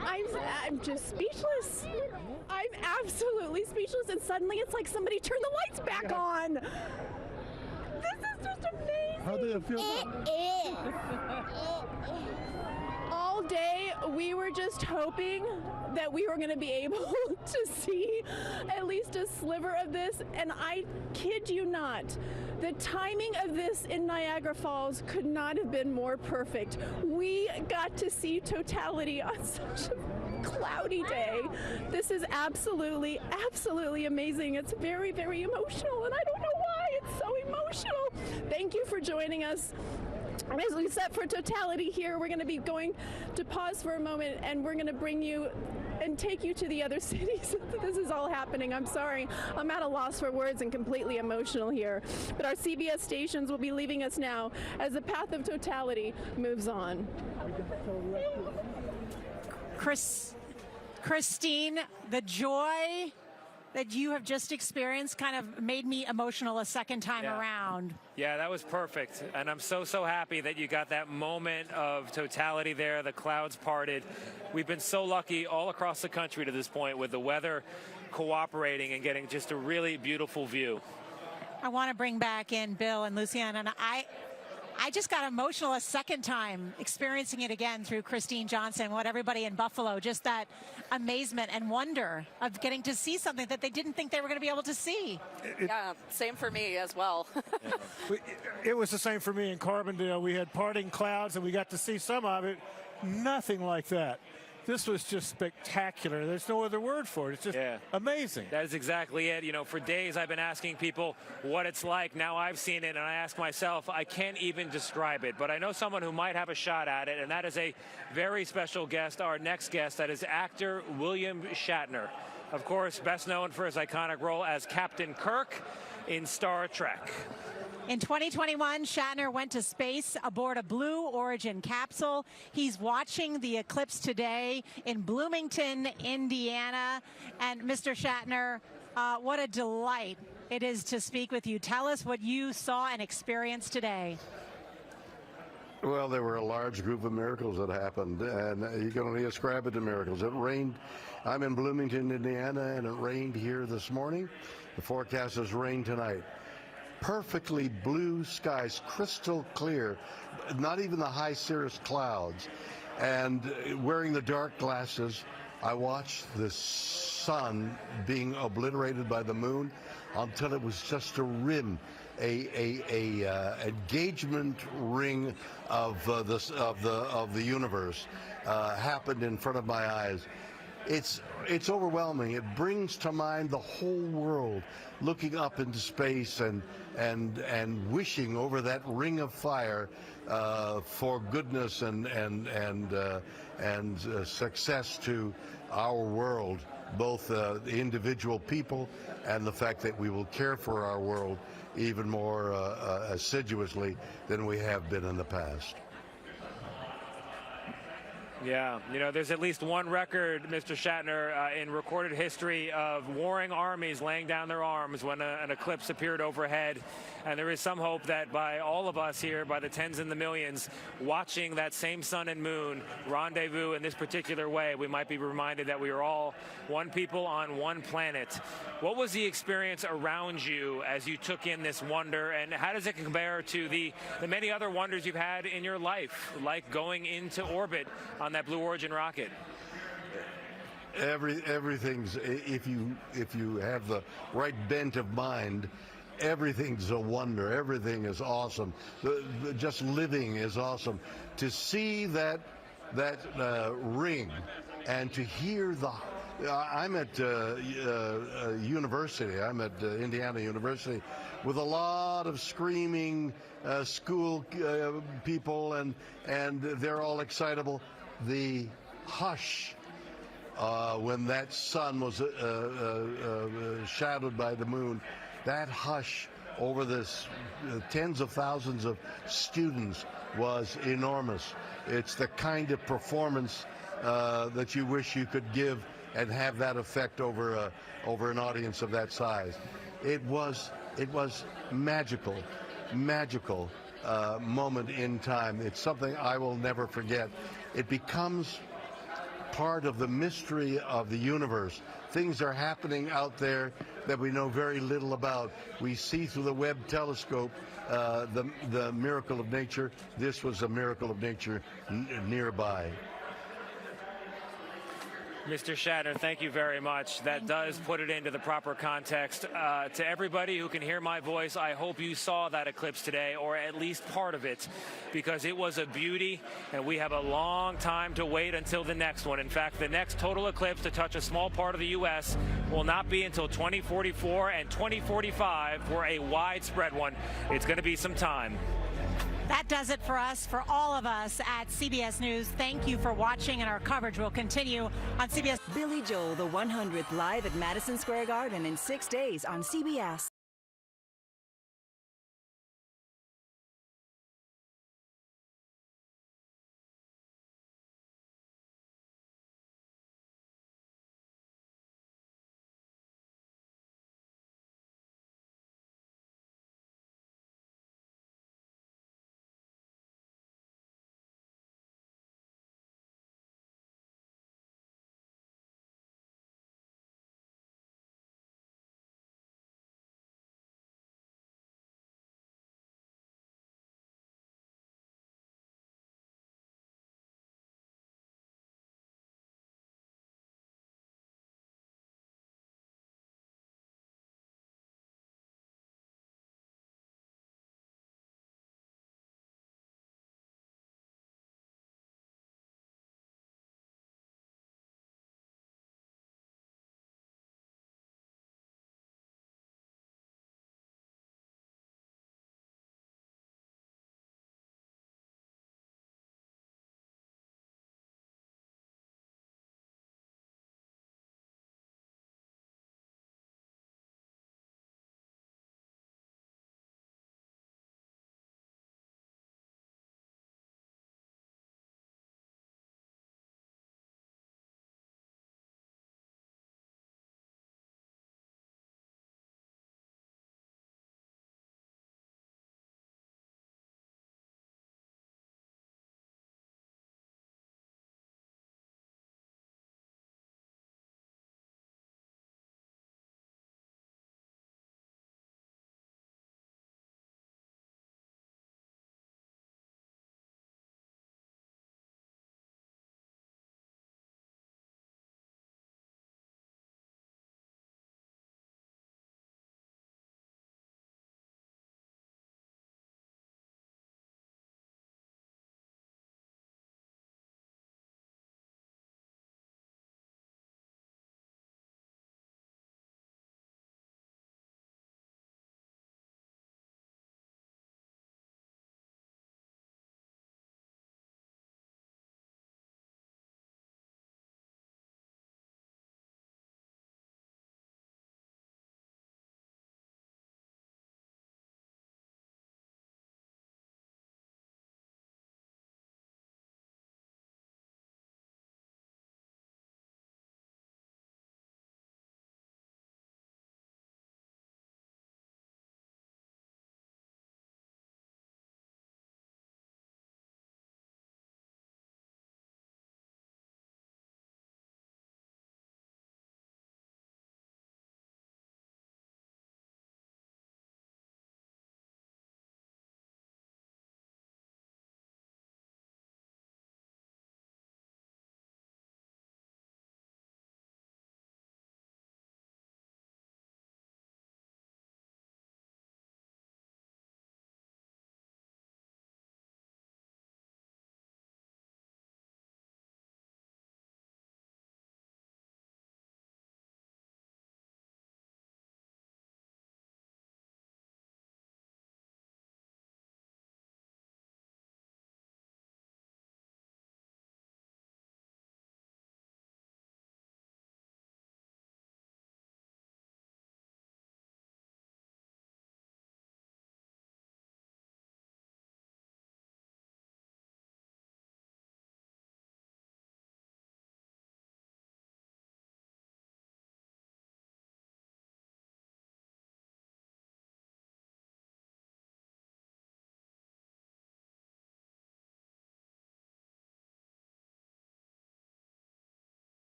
S12: I'm just speechless. I'm absolutely speechless, and suddenly it's like somebody turned the lights back on. This is just amazing.
S16: How do you feel?
S12: All day, we were just hoping that we were going to be able to see at least a sliver of this, and I kid you not, the timing of this in Niagara Falls could not have been more perfect. We got to see totality on such a cloudy day. This is absolutely, absolutely amazing. It's very, very emotional, and I don't know why it's so emotional. Thank you for joining us. As we set for totality here, we're going to be going to pause for a moment, and we're going to bring you and take you to the other cities. This is all happening. I'm sorry. I'm at a loss for words and completely emotional here. But our CBS stations will be leaving us now as the path of totality moves on.
S22: Christine, the joy that you have just experienced kind of made me emotional a second time around.
S13: Yeah, that was perfect. And I'm so happy that you got that moment of totality there. The clouds parted. We've been so lucky all across the country to this point with the weather cooperating and getting just a really beautiful view.
S22: I want to bring back in Bill and Lucian, and I just got emotional a second time experiencing it again through Christine Johnson, what everybody in Buffalo, just that amazement and wonder of getting to see something that they didn't think they were going to be able to see.
S23: Yeah, same for me as well.
S5: It was the same for me in Carbondale. We had parting clouds and we got to see some of it. Nothing like that. This was just spectacular. There's no other word for it. It's just amazing.
S13: That is exactly it. You know, for days I've been asking people what it's like. Now I've seen it, and I ask myself, I can't even describe it. But I know someone who might have a shot at it, and that is a very special guest, our next guest. That is actor William Shatner. Of course, best known for his iconic role as Captain Kirk in Star Trek.
S22: In 2021, Shatner went to space aboard a Blue Origin capsule. He's watching the eclipse today in Bloomington, Indiana. And Mr. Shatner, what a delight it is to speak with you. Tell us what you saw and experienced today.
S17: Well, there were a large group of miracles that happened, and you can only ascribe it to miracles. It rained. I'm in Bloomington, Indiana, and it rained here this morning. The forecast is rain tonight. Perfectly blue skies, crystal clear, not even the high cirrus clouds. And wearing the dark glasses, I watched the sun being obliterated by the moon until it was just a rim, engagement ring of the universe happened in front of my eyes. It's overwhelming. It brings to mind the whole world looking up into space and wishing over that ring of fire for goodness and success to our world, both the individual people and the fact that we will care for our world even more assiduously than we have been in the past.
S13: Yeah, you know, there's at least one record, Mr. Shatner, in recorded history of warring armies laying down their arms when an eclipse appeared overhead. And there is some hope that by all of us here, by the tens and the millions, watching that same sun and moon rendezvous in this particular way, we might be reminded that we are all one people on one planet. What was the experience around you as you took in this wonder, and how does it compare to the many other wonders you've had in your life, like going into orbit on that Blue Origin rocket?
S17: Everything's, if you have the right bent of mind, everything's a wonder. Everything is awesome. Just living is awesome. To see that ring and to hear the. I'm at university. I'm at Indiana University, with a lot of screaming school people, and they're all excitable. The hush when that sun was shadowed by the moon, that hush over this tens of thousands of students was enormous. It's the kind of performance that you wish you could give and have that effect over an audience of that size. It was magical moment in time. It's something I will never forget. It becomes part of the mystery of the universe. Things are happening out there that we know very little about. We see through the Webb telescope the miracle of nature. This was a miracle of nature nearby.
S13: Mr. Shatner, thank you very much. That does put it into the proper context. To everybody who can hear my voice, I hope you saw that eclipse today, or at least part of it, because it was a beauty, and we have a long time to wait until the next one. In fact, the next total eclipse to touch a small part of the U.S. will not be until 2044 and 2045 for a widespread one. It's going to be some time.
S22: That does it for us, for all of us at CBS News. Thank you for watching, and our coverage will continue on CBS.
S19: Billy Joel, the 100th, live at Madison Square Garden in 6 days on CBS.